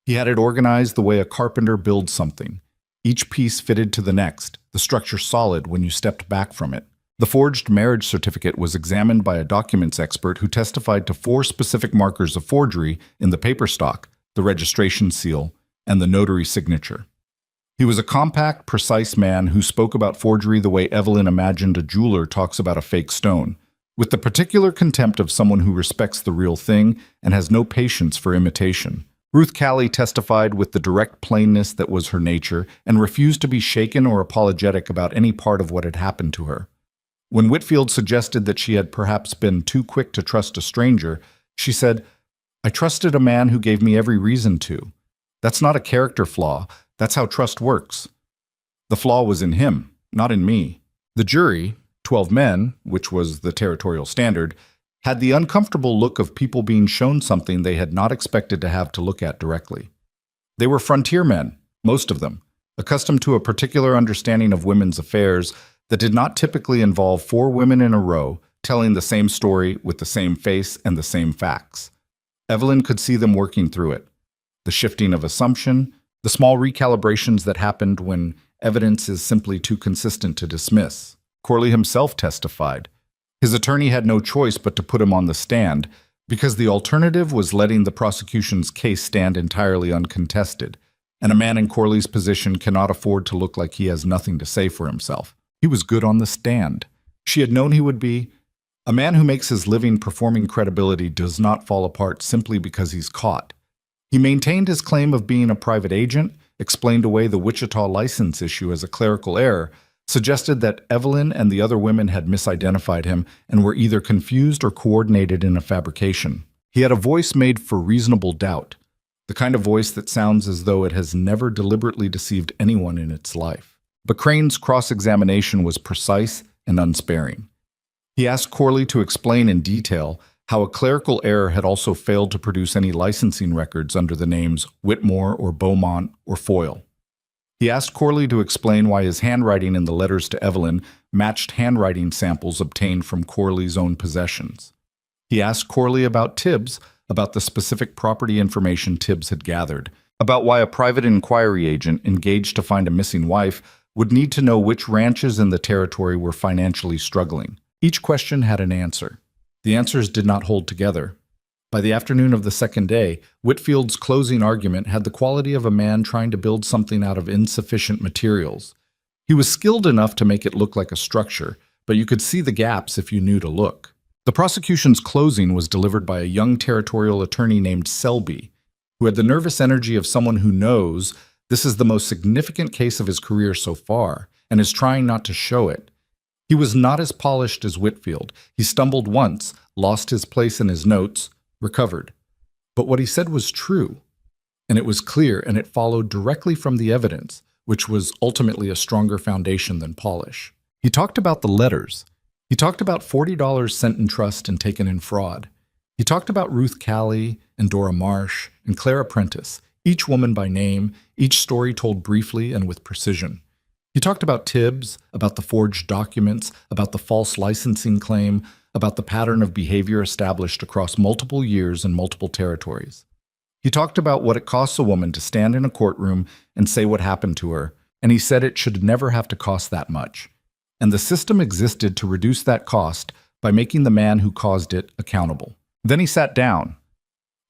He had it organized the way a carpenter builds something. Each piece fitted to the next, the structure solid when you stepped back from it. The forged marriage certificate was examined by a documents expert who testified to 4 specific markers of forgery in the paper stock, the registration seal, and the notary signature. He was a compact, precise man who spoke about forgery the way Evelyn imagined a jeweler talks about a fake stone, with the particular contempt of someone who respects the real thing and has no patience for imitation. Ruth Calley testified with the direct plainness that was her nature and refused to be shaken or apologetic about any part of what had happened to her. When Whitfield suggested that she had perhaps been too quick to trust a stranger, she said, I trusted a man who gave me every reason to. That's not a character flaw. That's how trust works. The flaw was in him, not in me. The jury, 12 men, which was the territorial standard, had the uncomfortable look of people being shown something they had not expected to have to look at directly. They were frontier men, most of them, accustomed to a particular understanding of women's affairs that did not typically involve 4 women in a row telling the same story with the same face and the same facts. Evelyn could see them working through it. The shifting of assumption, the small recalibrations that happened when evidence is simply too consistent to dismiss. Corley himself testified. His attorney had no choice but to put him on the stand, because the alternative was letting the prosecution's case stand entirely uncontested, and a man in Corley's position cannot afford to look like he has nothing to say for himself. He was good on the stand. She had known he would be. A man who makes his living performing credibility does not fall apart simply because he's caught. He maintained his claim of being a private agent, explained away the Wichita license issue as a clerical error, suggested that Evelyn and the other women had misidentified him and were either confused or coordinated in a fabrication. He had a voice made for reasonable doubt, the kind of voice that sounds as though it has never deliberately deceived anyone in its life. But Crane's cross-examination was precise and unsparing. He asked Corley to explain in detail how a clerical error had also failed to produce any licensing records under the names Whitmore or Beaumont or Foyle. He asked Corley to explain why his handwriting in the letters to Evelyn matched handwriting samples obtained from Corley's own possessions. He asked Corley about Tibbs, about the specific property information Tibbs had gathered, about why a private inquiry agent engaged to find a missing wife would need to know which ranches in the territory were financially struggling. Each question had an answer. The answers did not hold together. By the afternoon of the second day, Whitfield's closing argument had the quality of a man trying to build something out of insufficient materials. He was skilled enough to make it look like a structure, but you could see the gaps if you knew to look. The prosecution's closing was delivered by a young territorial attorney named Selby, who had the nervous energy of someone who knows this is the most significant case of his career so far and is trying not to show it. He was not as polished as Whitfield. He stumbled once, lost his place in his notes, recovered. But what he said was true, and it was clear, and it followed directly from the evidence, which was ultimately a stronger foundation than polish. He talked about the letters. He talked about $40 sent in trust and taken in fraud. He talked about Ruth Callie and Dora Marsh and Clara Prentice, each woman by name, each story told briefly and with precision. He talked about Tibbs, about the forged documents, about the false licensing claim, about the pattern of behavior established across multiple years and multiple territories. He talked about what it costs a woman to stand in a courtroom and say what happened to her, and he said it should never have to cost that much. And the system existed to reduce that cost by making the man who caused it accountable. Then he sat down.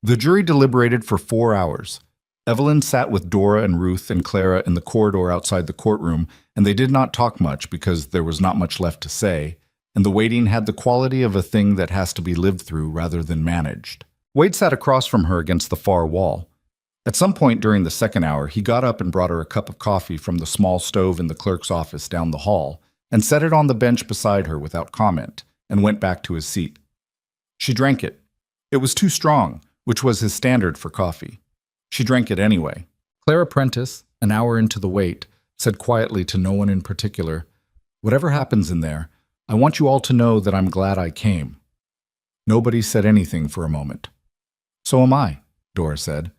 The jury deliberated for 4 hours. Evelyn sat with Dora and Ruth and Clara in the corridor outside the courtroom, and they did not talk much because there was not much left to say, and the waiting had the quality of a thing that has to be lived through rather than managed. Wade sat across from her against the far wall. At some point during the second hour, he got up and brought her a cup of coffee from the small stove in the clerk's office down the hall and set it on the bench beside her without comment and went back to his seat. She drank it. It was too strong, which was his standard for coffee. She drank it anyway. Clara Prentice, an hour into the wait, said quietly to no one in particular, "Whatever happens in there, I want you all to know that I'm glad I came." Nobody said anything for a moment. "So am I," Dora said.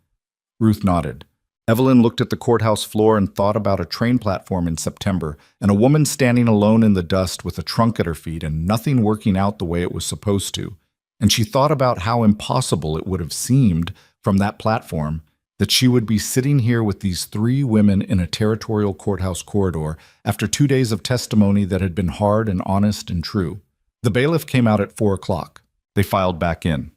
Ruth nodded. Evelyn looked at the courthouse floor and thought about a train platform in September and a woman standing alone in the dust with a trunk at her feet and nothing working out the way it was supposed to. And she thought about how impossible it would have seemed from that platform that she would be sitting here with these 3 women in a territorial courthouse corridor after 2 days of testimony that had been hard and honest and true. The bailiff came out at 4 o'clock. They filed back in.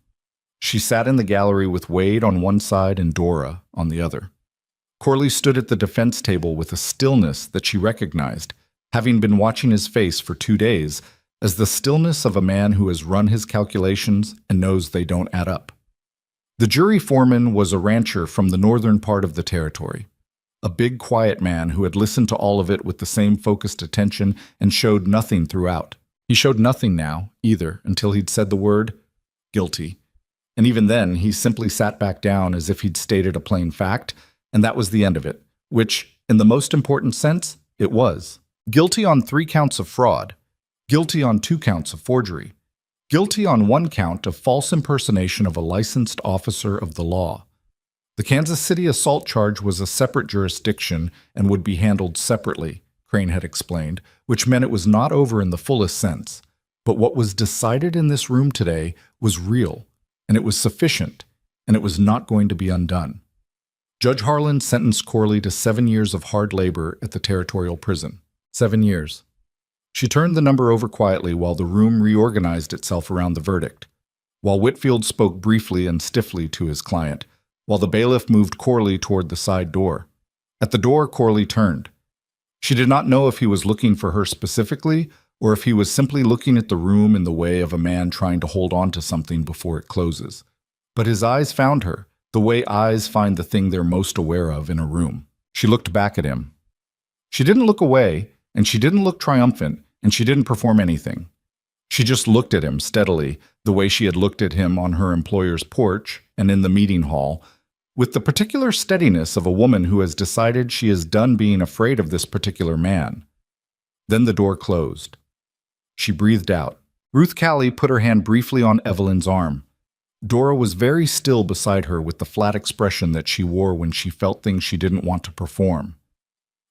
She sat in the gallery with Wade on one side and Dora on the other. Corley stood at the defense table with a stillness that she recognized, having been watching his face for 2 days, as the stillness of a man who has run his calculations and knows they don't add up. The jury foreman was a rancher from the northern part of the territory, a big, quiet man who had listened to all of it with the same focused attention and showed nothing throughout. He showed nothing now, either, until he'd said the word, guilty. And even then, he simply sat back down as if he'd stated a plain fact, and that was the end of it, which, in the most important sense, it was. Guilty on 3 counts of fraud. Guilty on 2 counts of forgery. Guilty on 1 count of false impersonation of a licensed officer of the law. The Kansas City assault charge was a separate jurisdiction and would be handled separately, Crane had explained, which meant it was not over in the fullest sense. But what was decided in this room today was real, and it was sufficient, and it was not going to be undone. Judge Harlan sentenced Corley to 7 years of hard labor at the territorial prison. 7 years. She turned the number over quietly while the room reorganized itself around the verdict, while Whitfield spoke briefly and stiffly to his client, while the bailiff moved Corley toward the side door. At the door, Corley turned. She did not know if he was looking for her specifically or if he was simply looking at the room in the way of a man trying to hold on to something before it closes. But his eyes found her, the way eyes find the thing they're most aware of in a room. She looked back at him. She didn't look away, and she didn't look triumphant, and she didn't perform anything. She just looked at him steadily, the way she had looked at him on her employer's porch and in the meeting hall, with the particular steadiness of a woman who has decided she is done being afraid of this particular man. Then the door closed. She breathed out. Ruth Callie put her hand briefly on Evelyn's arm. Dora was very still beside her with the flat expression that she wore when she felt things she didn't want to perform.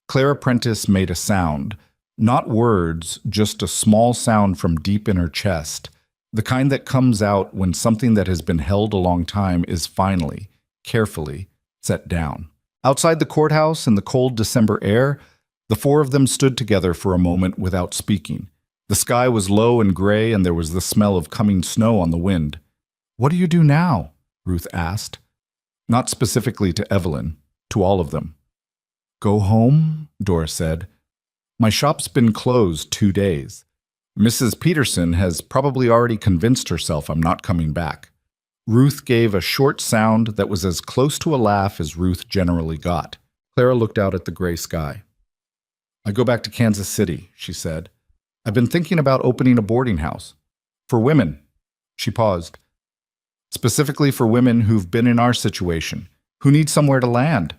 Clara Prentice made a sound. Not words, just a small sound from deep in her chest, the kind that comes out when something that has been held a long time is finally, carefully, set down. Outside the courthouse in the cold December air, the four of them stood together for a moment without speaking. The sky was low and gray, and there was the smell of coming snow on the wind. "What do you do now?" Ruth asked. Not specifically to Evelyn, to all of them. "Go home," Dora said. "My shop's been closed 2 days. Mrs. Peterson has probably already convinced herself I'm not coming back." Ruth gave a short sound that was as close to a laugh as Ruth generally got. Clara looked out at the gray sky. "I go back to Kansas City," she said. "I've been thinking about opening a boarding house. For women." She paused. "Specifically for women who've been in our situation, who need somewhere to land."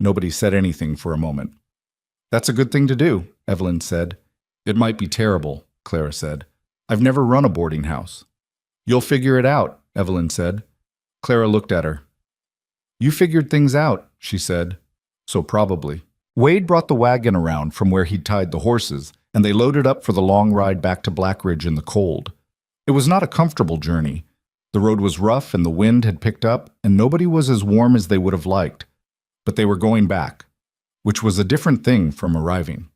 Nobody said anything for a moment. "That's a good thing to do," Evelyn said. "It might be terrible," Clara said. "I've never run a boarding house." "You'll figure it out," Evelyn said. Clara looked at her. "You figured things out," she said. "So probably." Wade brought the wagon around from where he'd tied the horses, and they loaded up for the long ride back to Blackridge in the cold. It was not a comfortable journey. The road was rough and the wind had picked up, and nobody was as warm as they would have liked. But they were going back, which was a different thing from arriving.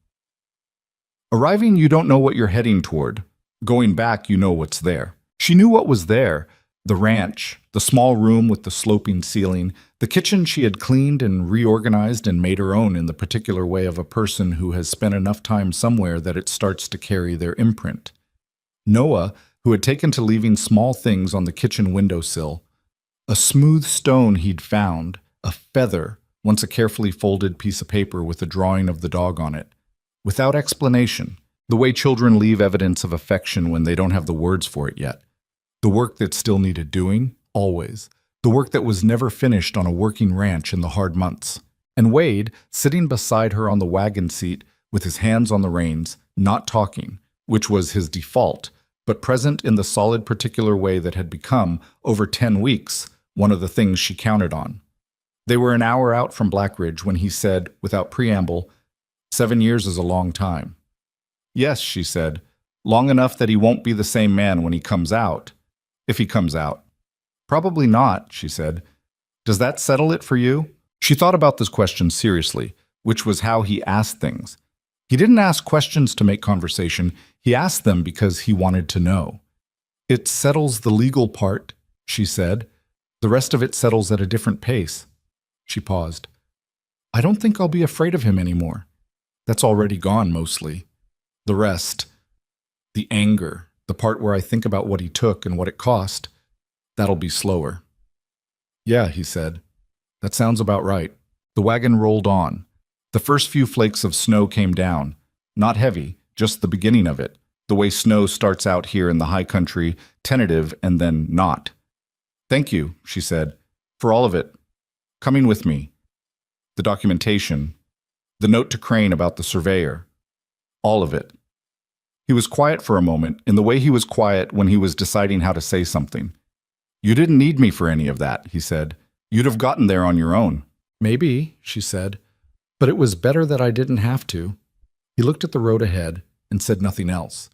Arriving, you don't know what you're heading toward. Going back, you know what's there. She knew what was there. The ranch, the small room with the sloping ceiling, the kitchen she had cleaned and reorganized and made her own in the particular way of a person who has spent enough time somewhere that it starts to carry their imprint. Noah, who had taken to leaving small things on the kitchen windowsill, a smooth stone he'd found, a feather, once a carefully folded piece of paper with a drawing of the dog on it. Without explanation, the way children leave evidence of affection when they don't have the words for it yet. The work that still needed doing, always. The work that was never finished on a working ranch in the hard months. And Wade, sitting beside her on the wagon seat with his hands on the reins, not talking, which was his default, but present in the solid particular way that had become, over 10 weeks, one of the things she counted on. They were an hour out from Blackridge when he said, without preamble, 7 years is a long time. "Yes," she said, "long enough that he won't be the same man when he comes out. If he comes out." "Probably not," she said. "Does that settle it for you?" She thought about this question seriously, which was how he asked things. He didn't ask questions to make conversation. He asked them because he wanted to know. "It settles the legal part," she said. "The rest of it settles at a different pace." She paused. "I don't think I'll be afraid of him anymore. That's already gone, mostly. The rest, the anger, the part where I think about what he took and what it cost, that'll be slower." "Yeah," he said. "That sounds about right." The wagon rolled on. The first few flakes of snow came down. Not heavy, just the beginning of it, the way snow starts out here in the high country, tentative and then not. "Thank you," she said, "for all of it. Coming with me. The documentation. The note to Crane about the surveyor. All of it." He was quiet for a moment, in the way he was quiet when he was deciding how to say something. "You didn't need me for any of that," he said. "You'd have gotten there on your own." "Maybe," she said, "but it was better that I didn't have to." He looked at the road ahead and said nothing else,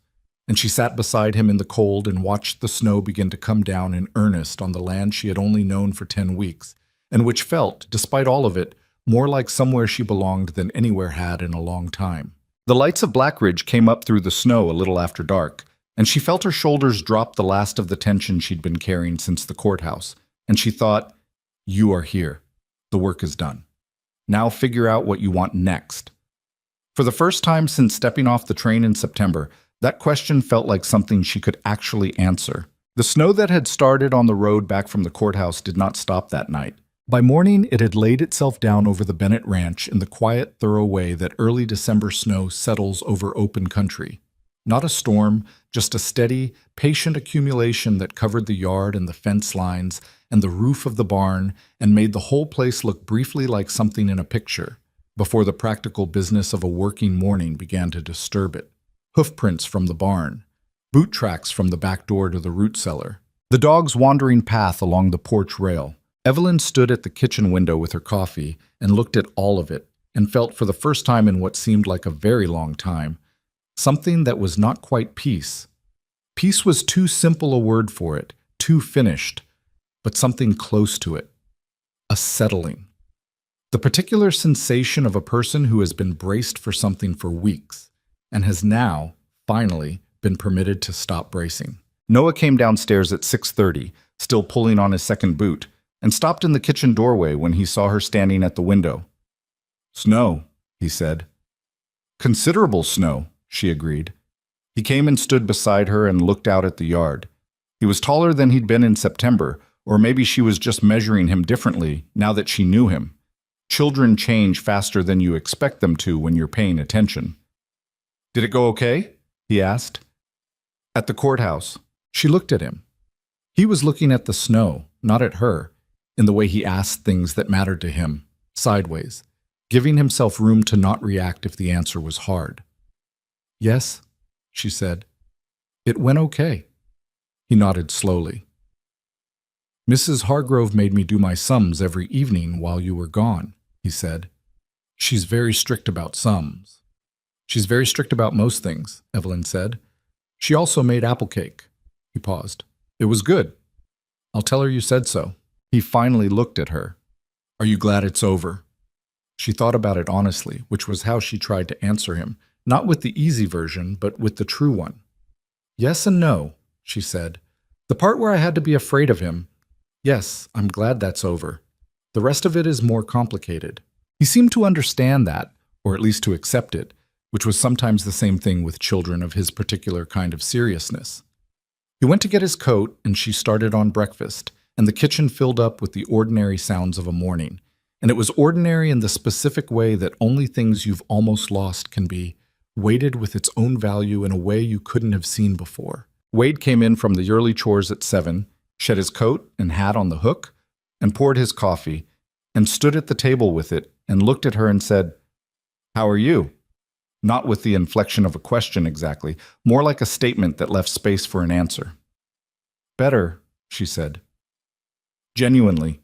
and she sat beside him in the cold and watched the snow begin to come down in earnest on the land she had only known for 10 weeks, and which felt, despite all of it, more like somewhere she belonged than anywhere had in a long time. The lights of Blackridge came up through the snow a little after dark, and she felt her shoulders drop the last of the tension she'd been carrying since the courthouse, and she thought, "You are here. The work is done. Now figure out what you want next." For the first time since stepping off the train in September, that question felt like something she could actually answer. The snow that had started on the road back from the courthouse did not stop that night. By morning, it had laid itself down over the Bennett Ranch in the quiet, thorough way that early December snow settles over open country. Not a storm, just a steady, patient accumulation that covered the yard and the fence lines and the roof of the barn and made the whole place look briefly like something in a picture, before the practical business of a working morning began to disturb it. Hoofprints from the barn, boot tracks from the back door to the root cellar, the dog's wandering path along the porch rail. Evelyn stood at the kitchen window with her coffee and looked at all of it and felt for the first time in what seemed like a very long time, something that was not quite peace. Peace was too simple a word for it, too finished, but something close to it. A settling. The particular sensation of a person who has been braced for something for weeks and has now, finally, been permitted to stop bracing. Noah came downstairs at 6:30, still pulling on his second boot, and stopped in the kitchen doorway when he saw her standing at the window. "Snow," he said. "Considerable snow," she agreed. He came and stood beside her and looked out at the yard. He was taller than he'd been in September, or maybe she was just measuring him differently now that she knew him. Children change faster than you expect them to when you're paying attention. "Did it go okay?" he asked. "At the courthouse." She looked at him. He was looking at the snow, not at her, in the way he asked things that mattered to him, sideways, giving himself room to not react if the answer was hard. "Yes," she said. "It went okay." He nodded slowly. "Mrs. Hargrove made me do my sums every evening while you were gone," he said. "She's very strict about sums." "She's very strict about most things," Evelyn said. "She also made apple cake." He paused. "It was good. I'll tell her you said so." He finally looked at her. "Are you glad it's over?" She thought about it honestly, which was how she tried to answer him, not with the easy version, but with the true one. "Yes and no," she said. "The part where I had to be afraid of him, yes, I'm glad that's over. The rest of it is more complicated." He seemed to understand that, or at least to accept it, which was sometimes the same thing with children of his particular kind of seriousness. He went to get his coat, and she started on breakfast, and the kitchen filled up with the ordinary sounds of a morning. And it was ordinary in the specific way that only things you've almost lost can be, weighted with its own value in a way you couldn't have seen before. Wade came in from the early chores at 7, shed his coat and hat on the hook, and poured his coffee, and stood at the table with it, and looked at her and said, "How are you?" Not with the inflection of a question exactly, more like a statement that left space for an answer. "Better," she said. "Genuinely."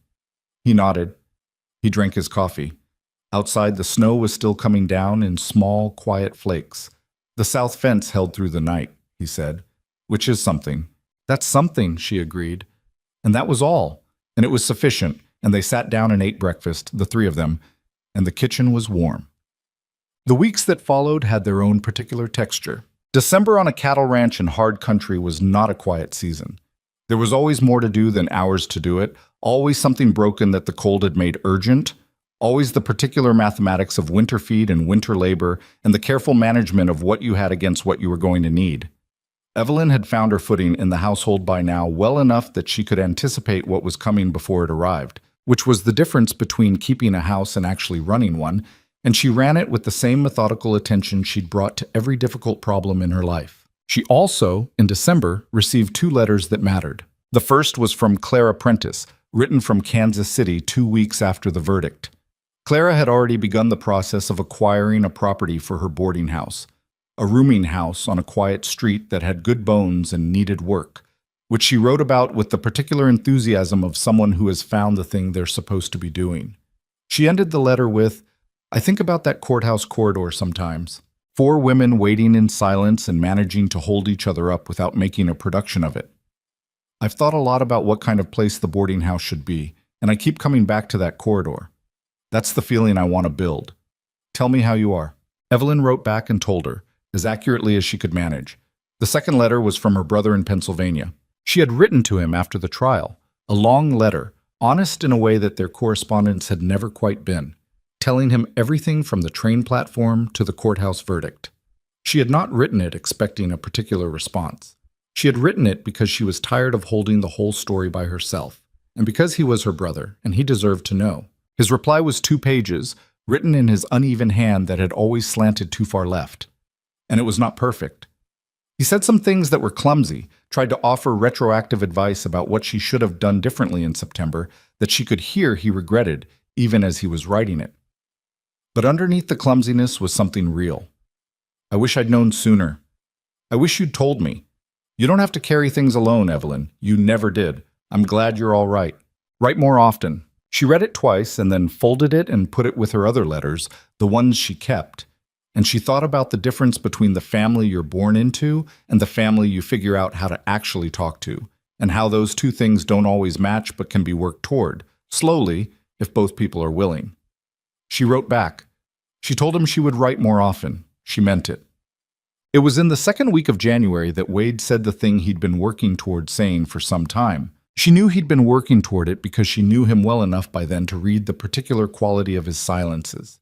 He nodded. He drank his coffee. Outside, the snow was still coming down in small, quiet flakes. "The south fence held through the night," he said, "which is something." "That's something," she agreed. And that was all, and it was sufficient, and they sat down and ate breakfast, the three of them, and the kitchen was warm. The weeks that followed had their own particular texture. December on a cattle ranch in hard country was not a quiet season. There was always more to do than hours to do it, always something broken that the cold had made urgent, always the particular mathematics of winter feed and winter labor, and the careful management of what you had against what you were going to need. Evelyn had found her footing in the household by now well enough that she could anticipate what was coming before it arrived, which was the difference between keeping a house and actually running one, and she ran it with the same methodical attention she'd brought to every difficult problem in her life. She also, in December, received 2 letters that mattered. The first was from Clara Prentice, written from Kansas City 2 weeks after the verdict. Clara had already begun the process of acquiring a property for her boarding house, a rooming house on a quiet street that had good bones and needed work, which she wrote about with the particular enthusiasm of someone who has found the thing they're supposed to be doing. She ended the letter with, "I think about that courthouse corridor sometimes. 4 women waiting in silence and managing to hold each other up without making a production of it. I've thought a lot about what kind of place the boarding house should be, and I keep coming back to that corridor. That's the feeling I want to build. Tell me how you are." Evelyn wrote back and told her, as accurately as she could manage. The second letter was from her brother in Pennsylvania. She had written to him after the trial, a long letter, honest in a way that their correspondence had never quite been, telling him everything from the train platform to the courthouse verdict. She had not written it expecting a particular response. She had written it because she was tired of holding the whole story by herself, and because he was her brother, and he deserved to know. His reply was 2 pages, written in his uneven hand that had always slanted too far left. And it was not perfect. He said some things that were clumsy, tried to offer retroactive advice about what she should have done differently in September that she could hear he regretted, even as he was writing it. But underneath the clumsiness was something real. "I wish I'd known sooner. I wish you'd told me. You don't have to carry things alone, Evelyn. You never did. I'm glad you're all right. Write more often." She read it twice and then folded it and put it with her other letters, the ones she kept. And she thought about the difference between the family you're born into and the family you figure out how to actually talk to, and how those 2 things don't always match but can be worked toward, slowly, if both people are willing. She wrote back. She told him she would write more often. She meant it. It was in the second week of January that Wade said the thing he'd been working toward saying for some time. She knew he'd been working toward it because she knew him well enough by then to read the particular quality of his silences.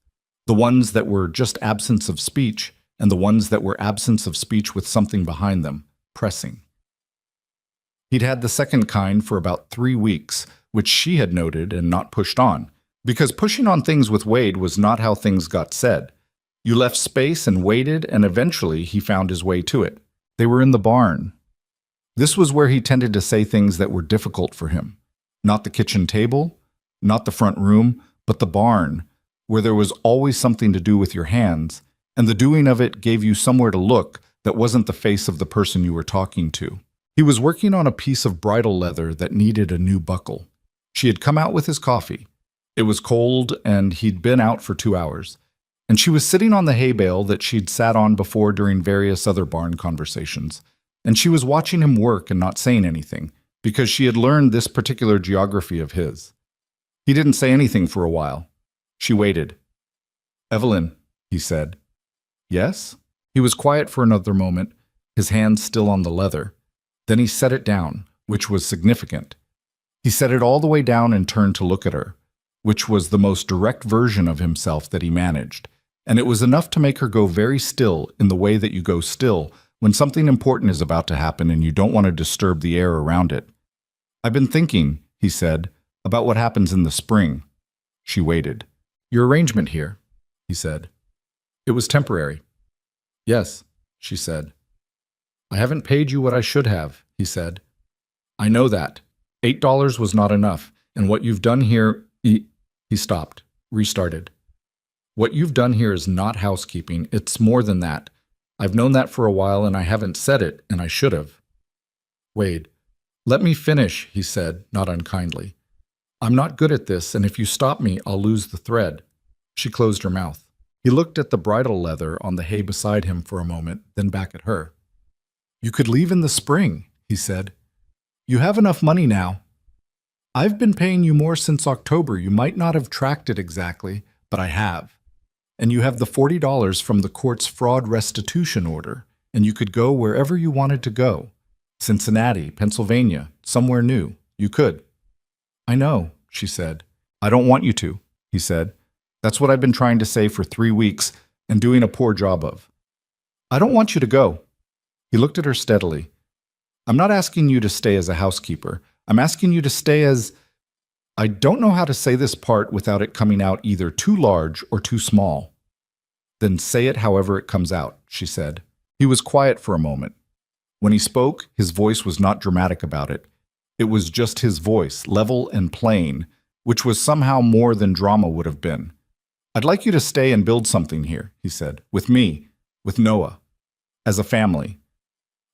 The ones that were just absence of speech, and the ones that were absence of speech with something behind them, pressing. He'd had the second kind for about 3 weeks, which she had noted and not pushed on, because pushing on things with Wade was not how things got said. You left space and waited, and eventually he found his way to it. They were in the barn. This was where he tended to say things that were difficult for him. Not the kitchen table, not the front room, but the barn, where there was always something to do with your hands, and the doing of it gave you somewhere to look that wasn't the face of the person you were talking to. He was working on a piece of bridle leather that needed a new buckle. She had come out with his coffee. It was cold, and he'd been out for 2 hours. And she was sitting on the hay bale that she'd sat on before during various other barn conversations. And she was watching him work and not saying anything, because she had learned this particular geography of his. He didn't say anything for a while. She waited. "Evelyn," he said. "Yes?" He was quiet for another moment, his hands still on the leather. Then he set it down, which was significant. He set it all the way down and turned to look at her, which was the most direct version of himself that he managed. And it was enough to make her go very still in the way that you go still when something important is about to happen and you don't want to disturb the air around it. "I've been thinking," he said, "about what happens in the spring." She waited. "Your arrangement here," he said. "It was temporary." "Yes," she said. "I haven't paid you what I should have," he said. "I know that. $8 was not enough, and what you've done here—" He stopped, restarted. "What you've done here is not housekeeping. It's more than that. I've known that for a while, and I haven't said it, and I should have." "Wade, let me finish," he said, not unkindly. "I'm not good at this, and if you stop me, I'll lose the thread." She closed her mouth. He looked at the bridle leather on the hay beside him for a moment, then back at her. "You could leave in the spring," he said. "You have enough money now. I've been paying you more since October. You might not have tracked it exactly, but I have. And you have the $40 from the court's fraud restitution order, and you could go wherever you wanted to go. Cincinnati, Pennsylvania, somewhere new. You could." "I know," she said. "I don't want you to," he said. "That's what I've been trying to say for 3 weeks and doing a poor job of. I don't want you to go." He looked at her steadily. "I'm not asking you to stay as a housekeeper. I'm asking you to stay as— I don't know how to say this part without it coming out either too large or too small." "Then say it however it comes out," she said. He was quiet for a moment. When he spoke, his voice was not dramatic about it. It was just his voice, level and plain, which was somehow more than drama would have been. "I'd like you to stay and build something here," he said, "with me, with Noah, as a family.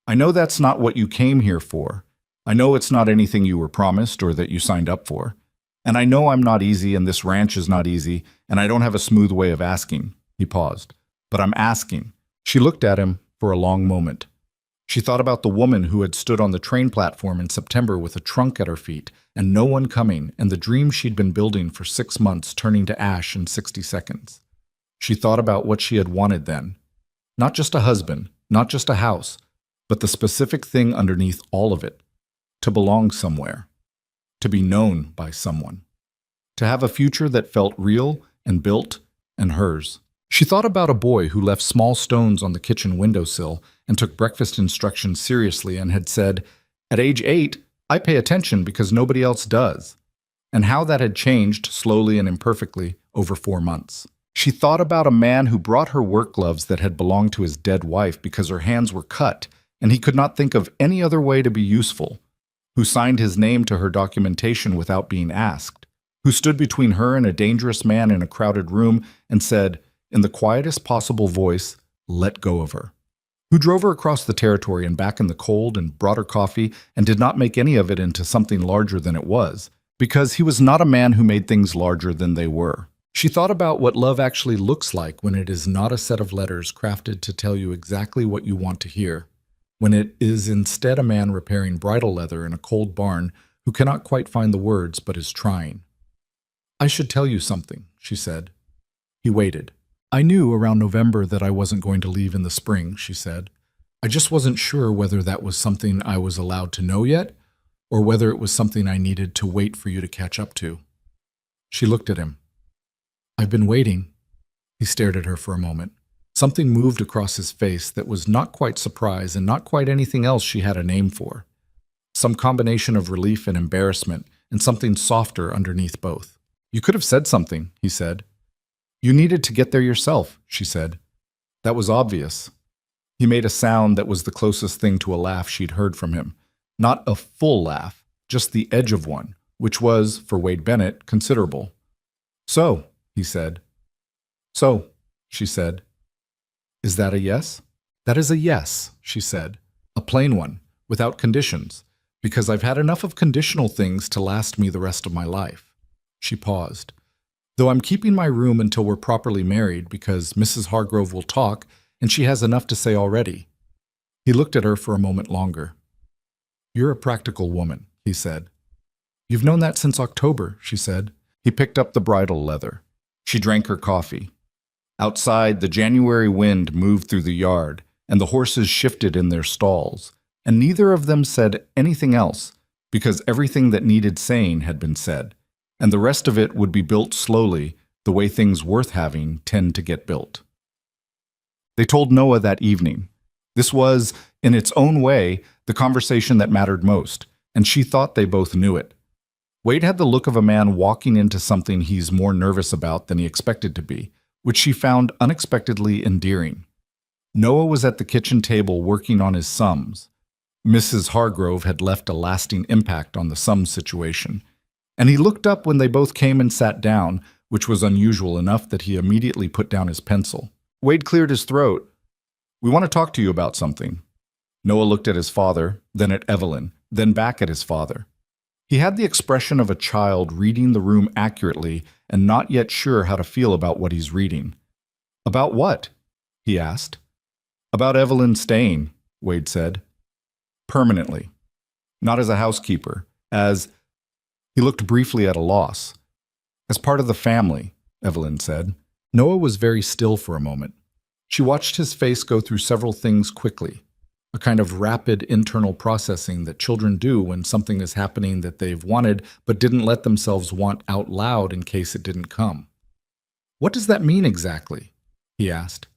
I know that's not what you came here for. I know it's not anything you were promised or that you signed up for. And I know I'm not easy and this ranch is not easy, and I don't have a smooth way of asking." He paused. "But I'm asking." She looked at him for a long moment. She thought about the woman who had stood on the train platform in September with a trunk at her feet and no one coming, and the dream she'd been building for 6 months turning to ash in 60 seconds. She thought about what she had wanted then. Not just a husband, not just a house, but the specific thing underneath all of it. To belong somewhere. To be known by someone. To have a future that felt real and built and hers. She thought about a boy who left small stones on the kitchen windowsill and took breakfast instructions seriously and had said, "At age 8, I pay attention because nobody else does," and how that had changed slowly and imperfectly over 4 months. She thought about a man who brought her work gloves that had belonged to his dead wife because her hands were cut and he could not think of any other way to be useful, who signed his name to her documentation without being asked, who stood between her and a dangerous man in a crowded room and said, in the quietest possible voice, "Let go of her," who drove her across the territory and back in the cold and brought her coffee and did not make any of it into something larger than it was, because he was not a man who made things larger than they were. She thought about what love actually looks like when it is not a set of letters crafted to tell you exactly what you want to hear, when it is instead a man repairing bridle leather in a cold barn who cannot quite find the words but is trying. "I should tell you something," she said. He waited. I knew around November that I wasn't going to leave in the spring, she said. I just wasn't sure whether that was something I was allowed to know yet, or whether it was something I needed to wait for you to catch up to. She looked at him. I've been waiting. He stared at her for a moment. Something moved across his face that was not quite surprise and not quite anything else she had a name for. Some combination of relief and embarrassment, and something softer underneath both. You could have said something, he said. You needed to get there yourself, she said. That was obvious. He made a sound that was the closest thing to a laugh she'd heard from him. Not a full laugh, just the edge of one, which was, for Wade Bennett, considerable. So, he said. So, she said. Is that a yes? That is a yes, she said. A plain one, without conditions, because I've had enough of conditional things to last me the rest of my life. She paused. Though I'm keeping my room until we're properly married because Mrs. Hargrove will talk and she has enough to say already. He looked at her for a moment longer. You're a practical woman, he said. You've known that since October, she said. He picked up the bridle leather. She drank her coffee. Outside, the January wind moved through the yard, and the horses shifted in their stalls, and neither of them said anything else, because everything that needed saying had been said, and the rest of it would be built slowly, the way things worth having tend to get built. They told Noah that evening. This was, in its own way, the conversation that mattered most, and she thought they both knew it. Wade had the look of a man walking into something he's more nervous about than he expected to be, which she found unexpectedly endearing. Noah was at the kitchen table working on his sums. Mrs. Hargrove had left a lasting impact on the sums situation, and he looked up when they both came and sat down, which was unusual enough that he immediately put down his pencil. Wade cleared his throat. We want to talk to you about something. Noah looked at his father, then at Evelyn, then back at his father. He had the expression of a child reading the room accurately and not yet sure how to feel about what he's reading. About what? He asked. About Evelyn staying, Wade said. Permanently. Not as a housekeeper, as... He looked briefly at a loss. As part of the family, Evelyn said. Noah was very still for a moment. She watched his face go through several things quickly, a kind of rapid internal processing that children do when something is happening that they've wanted but didn't let themselves want out loud in case it didn't come. What does that mean exactly? He asked.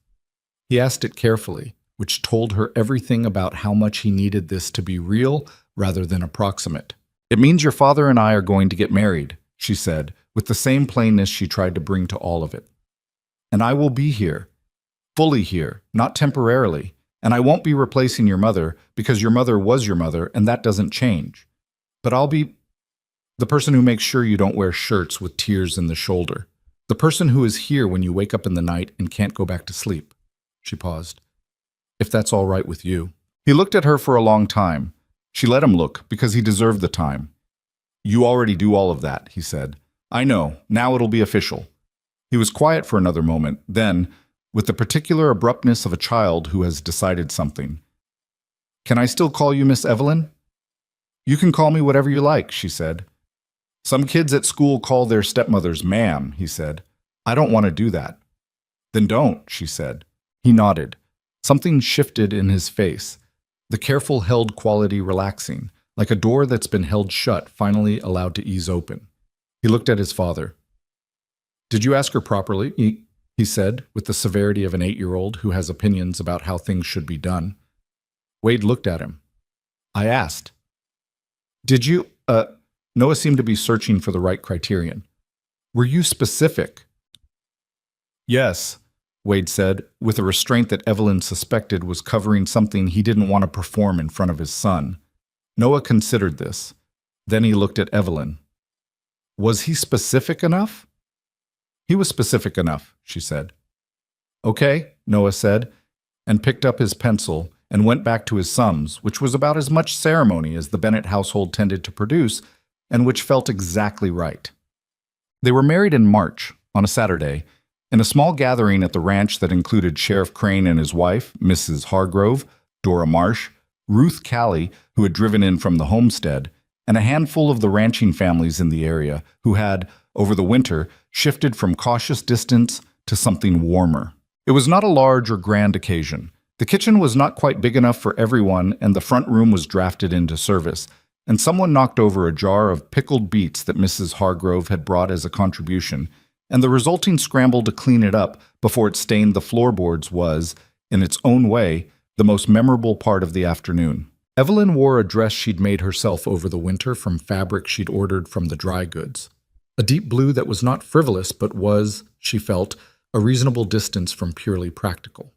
He asked it carefully, which told her everything about how much he needed this to be real rather than approximate. It means your father and I are going to get married, she said, with the same plainness she tried to bring to all of it. And I will be here, fully here, not temporarily. And I won't be replacing your mother because your mother was your mother and that doesn't change. But I'll be the person who makes sure you don't wear shirts with tears in the shoulder. The person who is here when you wake up in the night and can't go back to sleep. She paused. If that's all right with you. He looked at her for a long time. She let him look because he deserved the time. You already do all of that, he said. I know. Now it'll be official. He was quiet for another moment. Then, with the particular abruptness of a child who has decided something. Can I still call you Miss Evelyn? You can call me whatever you like, she said. Some kids at school call their stepmothers ma'am, he said. I don't want to do that. Then don't, she said. He nodded. Something shifted in his face, the careful held quality relaxing, like a door that's been held shut finally allowed to ease open. He looked at his father. Did you ask her properly? He said, with the severity of an 8-year-old who has opinions about how things should be done. Wade looked at him. I asked. Did you, Noah seemed to be searching for the right criterion. Were you specific? Yes, Wade said, with a restraint that Evelyn suspected was covering something he didn't want to perform in front of his son. Noah considered this. Then he looked at Evelyn. Was he specific enough? He was specific enough, she said. Okay, Noah said, and picked up his pencil and went back to his sums, which was about as much ceremony as the Bennett household tended to produce, and which felt exactly right. They were married in March, on a Saturday, in a small gathering at the ranch that included Sheriff Crane and his wife, Mrs. Hargrove, Dora Marsh, Ruth Callie, who had driven in from the homestead, and a handful of the ranching families in the area who had, over the winter, shifted from cautious distance to something warmer. It was not a large or grand occasion. The kitchen was not quite big enough for everyone, and the front room was drafted into service, and someone knocked over a jar of pickled beets that Mrs. Hargrove had brought as a contribution, and the resulting scramble to clean it up before it stained the floorboards was, in its own way, the most memorable part of the afternoon. Evelyn wore a dress she'd made herself over the winter from fabric she'd ordered from the dry goods. A deep blue that was not frivolous but was, she felt, a reasonable distance from purely practical.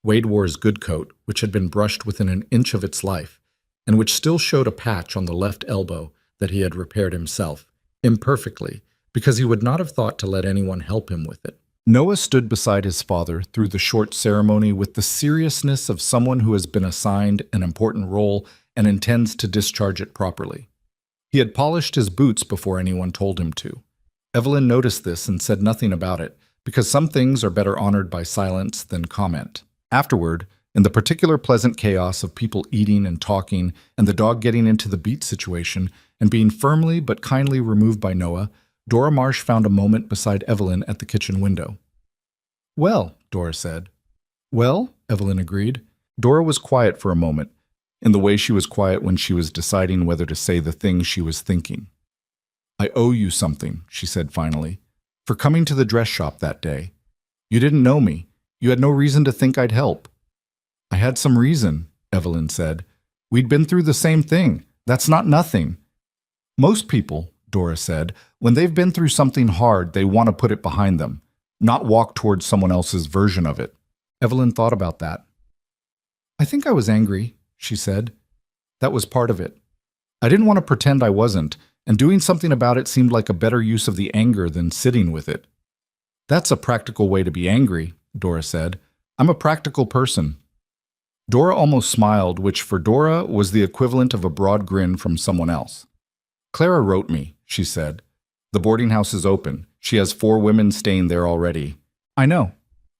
Wade wore his good coat, which had been brushed within an inch of its life, and which still showed a patch on the left elbow that he had repaired himself, imperfectly, because he would not have thought to let anyone help him with it. Noah stood beside his father through the short ceremony with the seriousness of someone who has been assigned an important role and intends to discharge it properly. He had polished his boots before anyone told him to. Evelyn noticed this and said nothing about it, because some things are better honored by silence than comment. Afterward, in the particular pleasant chaos of people eating and talking and the dog getting into the beat situation and being firmly but kindly removed by Noah, Dora Marsh found a moment beside Evelyn at the kitchen window. "Well," Dora said. "Well," Evelyn agreed. Dora was quiet for a moment, in the way she was quiet when she was deciding whether to say the thing she was thinking. "I owe you something," she said finally, "for coming to the dress shop that day. You didn't know me. You had no reason to think I'd help." "I had some reason," Evelyn said. "We'd been through the same thing. That's not nothing." "Most people," Dora said, "when they've been through something hard, they want to put it behind them, not walk towards someone else's version of it." Evelyn thought about that. "I think I was angry," she said. "That was part of it. I didn't want to pretend I wasn't, and doing something about it seemed like a better use of the anger than sitting with it." "That's a practical way to be angry," Dora said. "I'm a practical person." Dora almost smiled, which for Dora was the equivalent of a broad grin from someone else. "Clara wrote me," she said. "The boarding house is open. She has 4 women staying there already." "I know.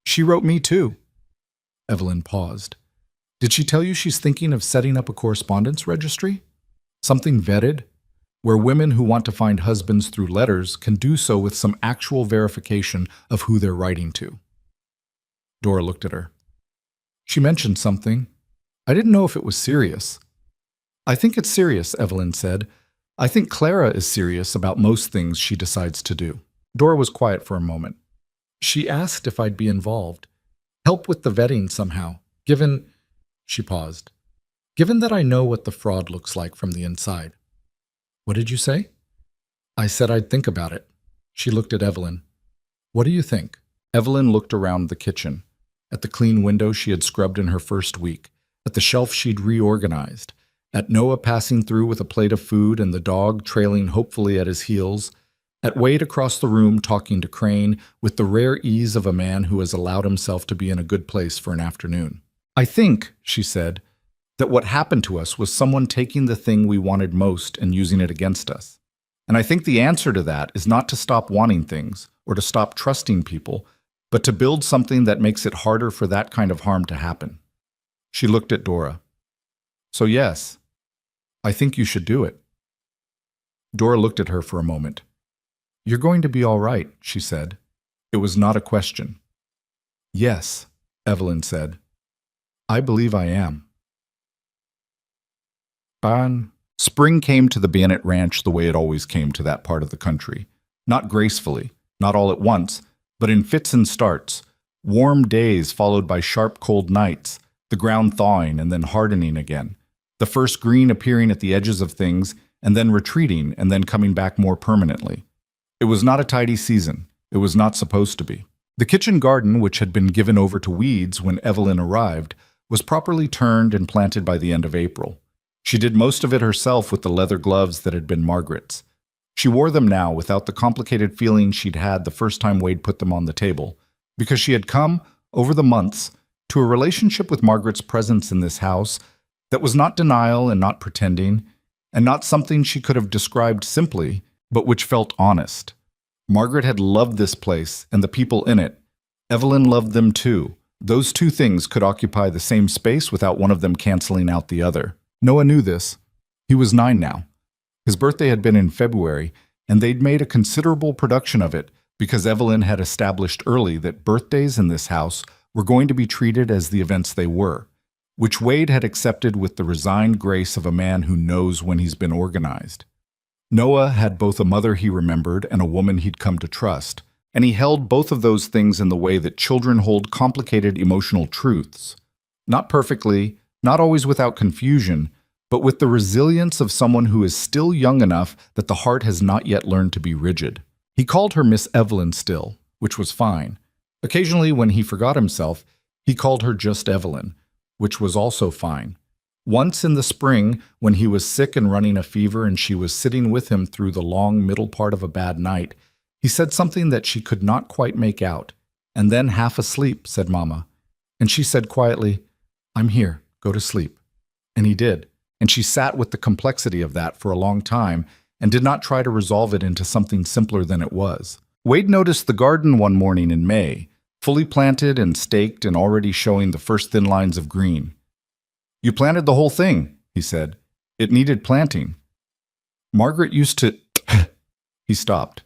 She wrote me too." Evelyn paused. "Did she tell you she's thinking of setting up a correspondence registry? Something vetted, where women who want to find husbands through letters can do so with some actual verification of who they're writing to?" Dora looked at her. "She mentioned something. I didn't know if it was serious." "I think it's serious," Evelyn said. "I think Clara is serious about most things she decides to do." Dora was quiet for a moment. "She asked if I'd be involved. Help with the vetting somehow, given—" She paused. "Given that I know what the fraud looks like from the inside." "What did you say?" "I said I'd think about it." She looked at Evelyn. "What do you think?" Evelyn looked around the kitchen, at the clean window she had scrubbed in her first week, at the shelf she'd reorganized, at Noah passing through with a plate of food and the dog trailing hopefully at his heels, at Wade across the room talking to Crane with the rare ease of a man who has allowed himself to be in a good place for an afternoon. "I think," she said, "that what happened to us was someone taking the thing we wanted most and using it against us. And I think the answer to that is not to stop wanting things or to stop trusting people, but to build something that makes it harder for that kind of harm to happen." She looked at Dora. "So yes, I think you should do it." Dora looked at her for a moment. "You're going to be all right," she said. It was not a question. "Yes," Evelyn said. "I believe I am." Spring came to the Bayonet Ranch the way it always came to that part of the country. Not gracefully, not all at once, but in fits and starts. Warm days followed by sharp cold nights, the ground thawing and then hardening again. The first green appearing at the edges of things, and then retreating, and then coming back more permanently. It was not a tidy season. It was not supposed to be. The kitchen garden, which had been given over to weeds when Evelyn arrived, was properly turned and planted by the end of April. She did most of it herself with the leather gloves that had been Margaret's. She wore them now without the complicated feeling she'd had the first time Wade put them on the table, because she had come, over the months, to a relationship with Margaret's presence in this house that was not denial and not pretending, and not something she could have described simply, but which felt honest. Margaret had loved this place and the people in it. Evelyn loved them too. Those two things could occupy the same space without one of them canceling out the other. Noah knew this. He was 9 now. His birthday had been in February, and they'd made a considerable production of it, because Evelyn had established early that birthdays in this house were going to be treated as the events they were, which Wade had accepted with the resigned grace of a man who knows when he's been organized. Noah had both a mother he remembered and a woman he'd come to trust, and he held both of those things in the way that children hold complicated emotional truths. Not perfectly, not always without confusion, but with the resilience of someone who is still young enough that the heart has not yet learned to be rigid. He called her Miss Evelyn still, which was fine. Occasionally, when he forgot himself, he called her just Evelyn, which was also fine. Once in the spring, when he was sick and running a fever and she was sitting with him through the long middle part of a bad night, he said something that she could not quite make out. And then, half asleep, said Mama. And she said quietly, "I'm here, go to sleep." And he did. And she sat with the complexity of that for a long time and did not try to resolve it into something simpler than it was. Wade noticed the garden one morning in May, fully planted and staked and already showing the first thin lines of green. "You planted the whole thing," he said. "It needed planting." Margaret used to... He stopped.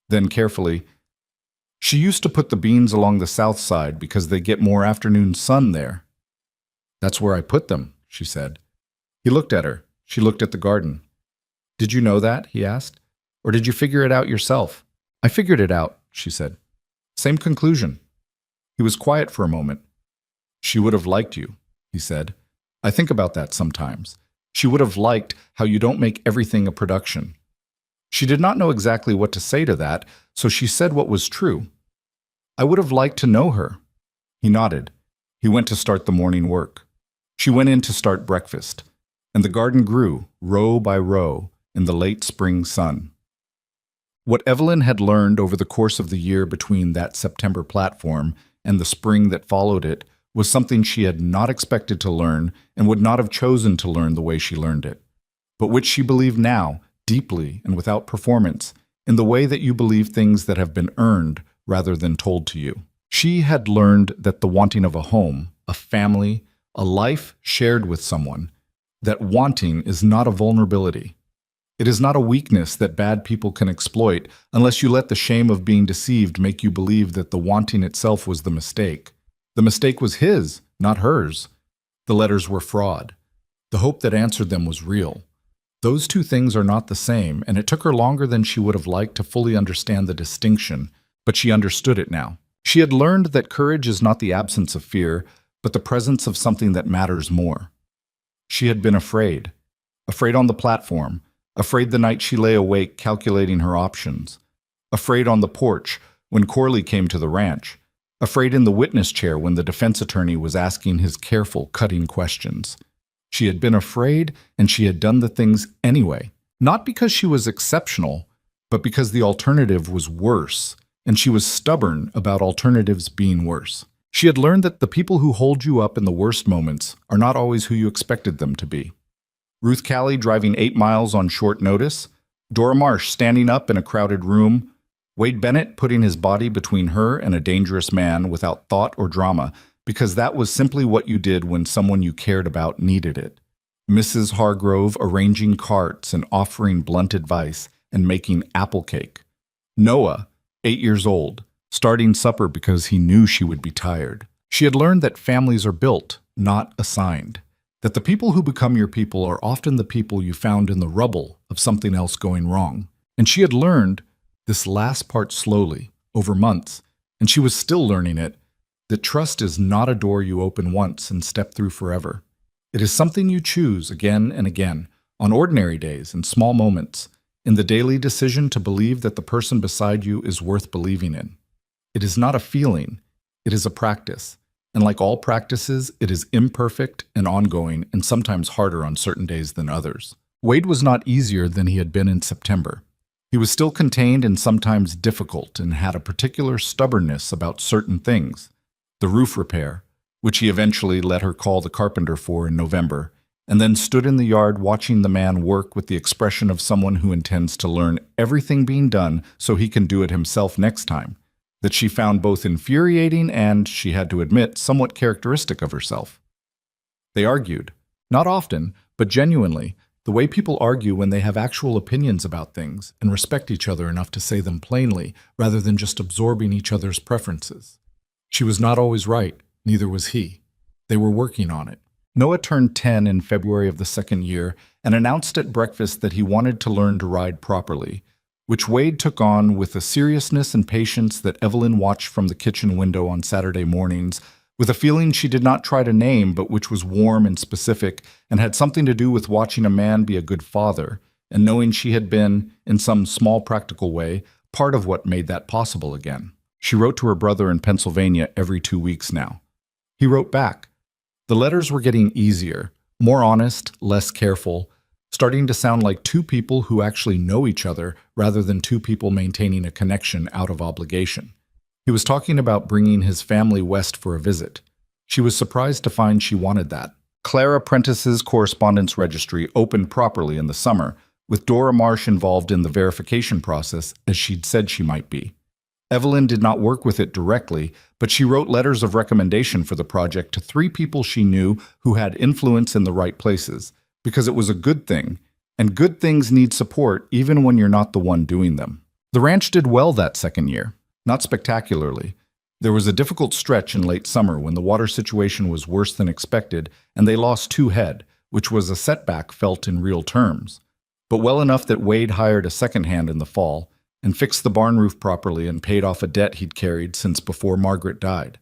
Then carefully, "She used to put the beans along the south side because they get more afternoon sun there." "That's where I put them," she said. He looked at her. She looked at the garden. "Did you know that?" he asked. "Or did you figure it out yourself?" "I figured it out," she said. "Same conclusion." He was quiet for a moment. "She would have liked you," he said. "I think about that sometimes. She would have liked how you don't make everything a production." She did not know exactly what to say to that, so she said what was true. "I would have liked to know her." He nodded. He went to start the morning work. She went in to start breakfast, and the garden grew, row by row, in the late spring sun. What Evelyn had learned over the course of the year between that September platform and the spring that followed it was something she had not expected to learn and would not have chosen to learn the way she learned it, but which she believed now, deeply and without performance, in the way that you believe things that have been earned rather than told to you. She had learned that the wanting of a home, a family, a life shared with someone, that wanting is not a vulnerability. It is not a weakness that bad people can exploit unless you let the shame of being deceived make you believe that the wanting itself was the mistake. The mistake was his, not hers. The letters were fraud. The hope that answered them was real. Those two things are not the same, and it took her longer than she would have liked to fully understand the distinction, but she understood it now. She had learned that courage is not the absence of fear, but the presence of something that matters more. She had been afraid. Afraid on the platform, afraid the night she lay awake calculating her options, afraid on the porch when Corley came to the ranch, afraid in the witness chair when the defense attorney was asking his careful, cutting questions. She had been afraid, and she had done the things anyway, not because she was exceptional, but because the alternative was worse, and she was stubborn about alternatives being worse. She had learned that the people who hold you up in the worst moments are not always who you expected them to be. Ruth Callie driving 8 miles on short notice, Dora Marsh standing up in a crowded room, Wade Bennett putting his body between her and a dangerous man without thought or drama, because that was simply what you did when someone you cared about needed it. Mrs. Hargrove arranging carts and offering blunt advice and making apple cake. Noah, 8 years old, starting supper because he knew she would be tired. She had learned that families are built, not assigned. That the people who become your people are often the people you found in the rubble of something else going wrong. And she had learned this last part slowly, over months, and she was still learning it, that trust is not a door you open once and step through forever. It is something you choose again and again, on ordinary days and small moments, in the daily decision to believe that the person beside you is worth believing in. It is not a feeling, it is a practice. And like all practices, it is imperfect and ongoing and sometimes harder on certain days than others. Wade was not easier than he had been in September. He was still contained and sometimes difficult and had a particular stubbornness about certain things. The roof repair, which he eventually let her call the carpenter for in November, and then stood in the yard watching the man work with the expression of someone who intends to learn everything being done so he can do it himself next time, that she found both infuriating and, she had to admit, somewhat characteristic of herself. They argued, not often, but genuinely, The way people argue when they have actual opinions about things and respect each other enough to say them plainly rather than just absorbing each other's preferences. She was not always right, neither was he. They were working on it. Noah turned 10 in February of the second year and announced at breakfast that he wanted to learn to ride properly, which Wade took on with a seriousness and patience that Evelyn watched from the kitchen window on Saturday mornings, with a feeling she did not try to name but which was warm and specific and had something to do with watching a man be a good father, and knowing she had been, in some small practical way, part of what made that possible again. She wrote to her brother in Pennsylvania every 2 weeks now. He wrote back. The letters were getting easier, more honest, less careful, starting to sound like two people who actually know each other rather than two people maintaining a connection out of obligation. He was talking about bringing his family west for a visit. She was surprised to find she wanted that. Clara Prentice's correspondence registry opened properly in the summer, with Dora Marsh involved in the verification process as she'd said she might be. Evelyn did not work with it directly, but she wrote letters of recommendation for the project to 3 people she knew who had influence in the right places, because it was a good thing, and good things need support even when you're not the one doing them. The ranch did well that second year, not spectacularly. There was a difficult stretch in late summer when the water situation was worse than expected, and they lost 2 head, which was a setback felt in real terms, but well enough that Wade hired a second hand in the fall, and fixed the barn roof properly and paid off a debt he'd carried since before Margaret died.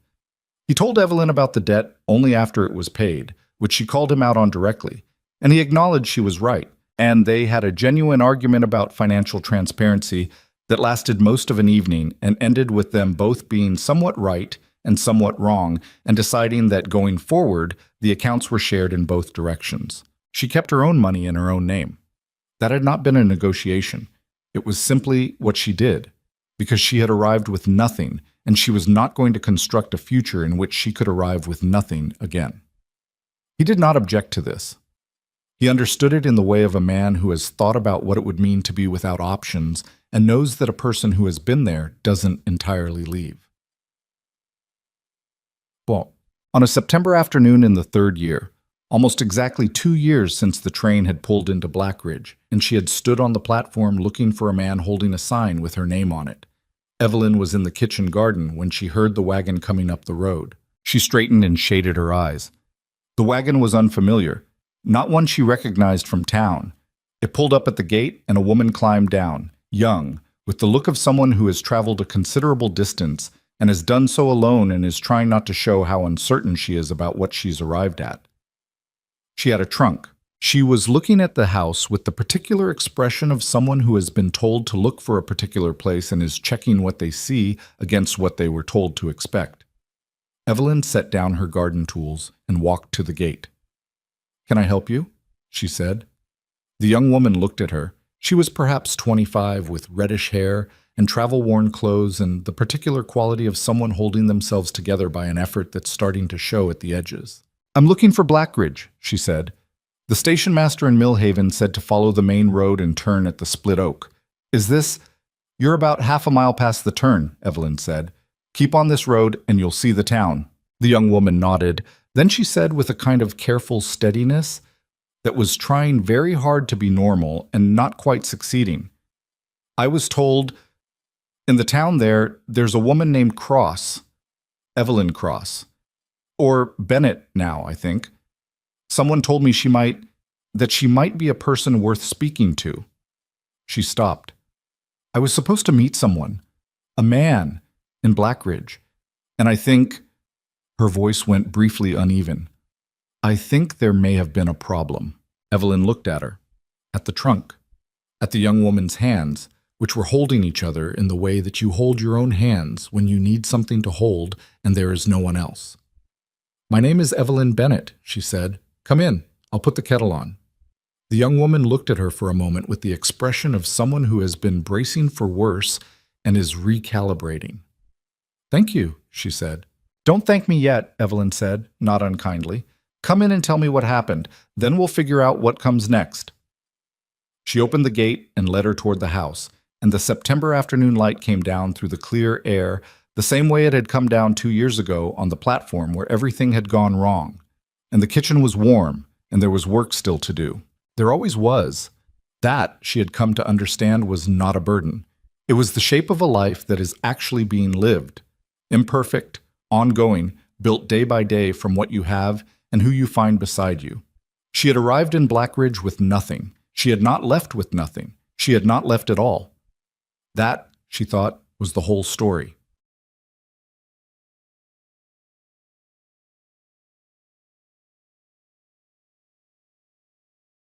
He told Evelyn about the debt only after it was paid, which she called him out on directly, and he acknowledged she was right, and they had a genuine argument about financial transparency that lasted most of an evening and ended with them both being somewhat right and somewhat wrong and deciding that going forward, the accounts were shared in both directions. She kept her own money in her own name. That had not been a negotiation. It was simply what she did, because she had arrived with nothing, and she was not going to construct a future in which she could arrive with nothing again. He did not object to this. He understood it in the way of a man who has thought about what it would mean to be without options and knows that a person who has been there doesn't entirely leave. Well, on a September afternoon in the 3rd year, almost exactly 2 years since the train had pulled into Black Ridge, and she had stood on the platform looking for a man holding a sign with her name on it. Evelyn was in the kitchen garden when she heard the wagon coming up the road. She straightened and shaded her eyes. The wagon was unfamiliar, not one she recognized from town. It pulled up at the gate, and a woman climbed down, young, with the look of someone who has traveled a considerable distance and has done so alone and is trying not to show how uncertain she is about what she's arrived at. She had a trunk. She was looking at the house with the particular expression of someone who has been told to look for a particular place and is checking what they see against what they were told to expect. Evelyn set down her garden tools and walked to the gate. "Can I help you?" she said. The young woman looked at her. She was perhaps 25, with reddish hair and travel-worn clothes and the particular quality of someone holding themselves together by an effort that's starting to show at the edges. "I'm looking for Black Ridge," she said. "The station master in Millhaven said to follow the main road and turn at the Split Oak. Is this—" "You're about half a mile past the turn," Evelyn said. "Keep on this road and you'll see the town." The young woman nodded. Then she said with a kind of careful steadiness that was trying very hard to be normal and not quite succeeding, "I was told, in the town there's a woman named Cross, Evelyn Cross. Or Bennett now, I think. Someone told me she might be a person worth speaking to." She stopped. "I was supposed to meet someone, a man, in Black Ridge, and I think—" her voice went briefly uneven. "I think there may have been a problem." Evelyn looked at her, at the trunk, at the young woman's hands, which were holding each other in the way that you hold your own hands when you need something to hold and there is no one else. "My name is Evelyn Bennett," she said. "Come in. I'll put the kettle on." The young woman looked at her for a moment with the expression of someone who has been bracing for worse and is recalibrating. "Thank you," she said. "Don't thank me yet," Evelyn said, not unkindly. "Come in and tell me what happened. Then we'll figure out what comes next." She opened the gate and led her toward the house, and the September afternoon light came down through the clear air the same way it had come down 2 years ago on the platform where everything had gone wrong. And the kitchen was warm, and there was work still to do. There always was. That, she had come to understand, was not a burden. It was the shape of a life that is actually being lived. Imperfect, ongoing, built day by day from what you have and who you find beside you. She had arrived in Blackridge with nothing. She had not left with nothing. She had not left at all. That, she thought, was the whole story.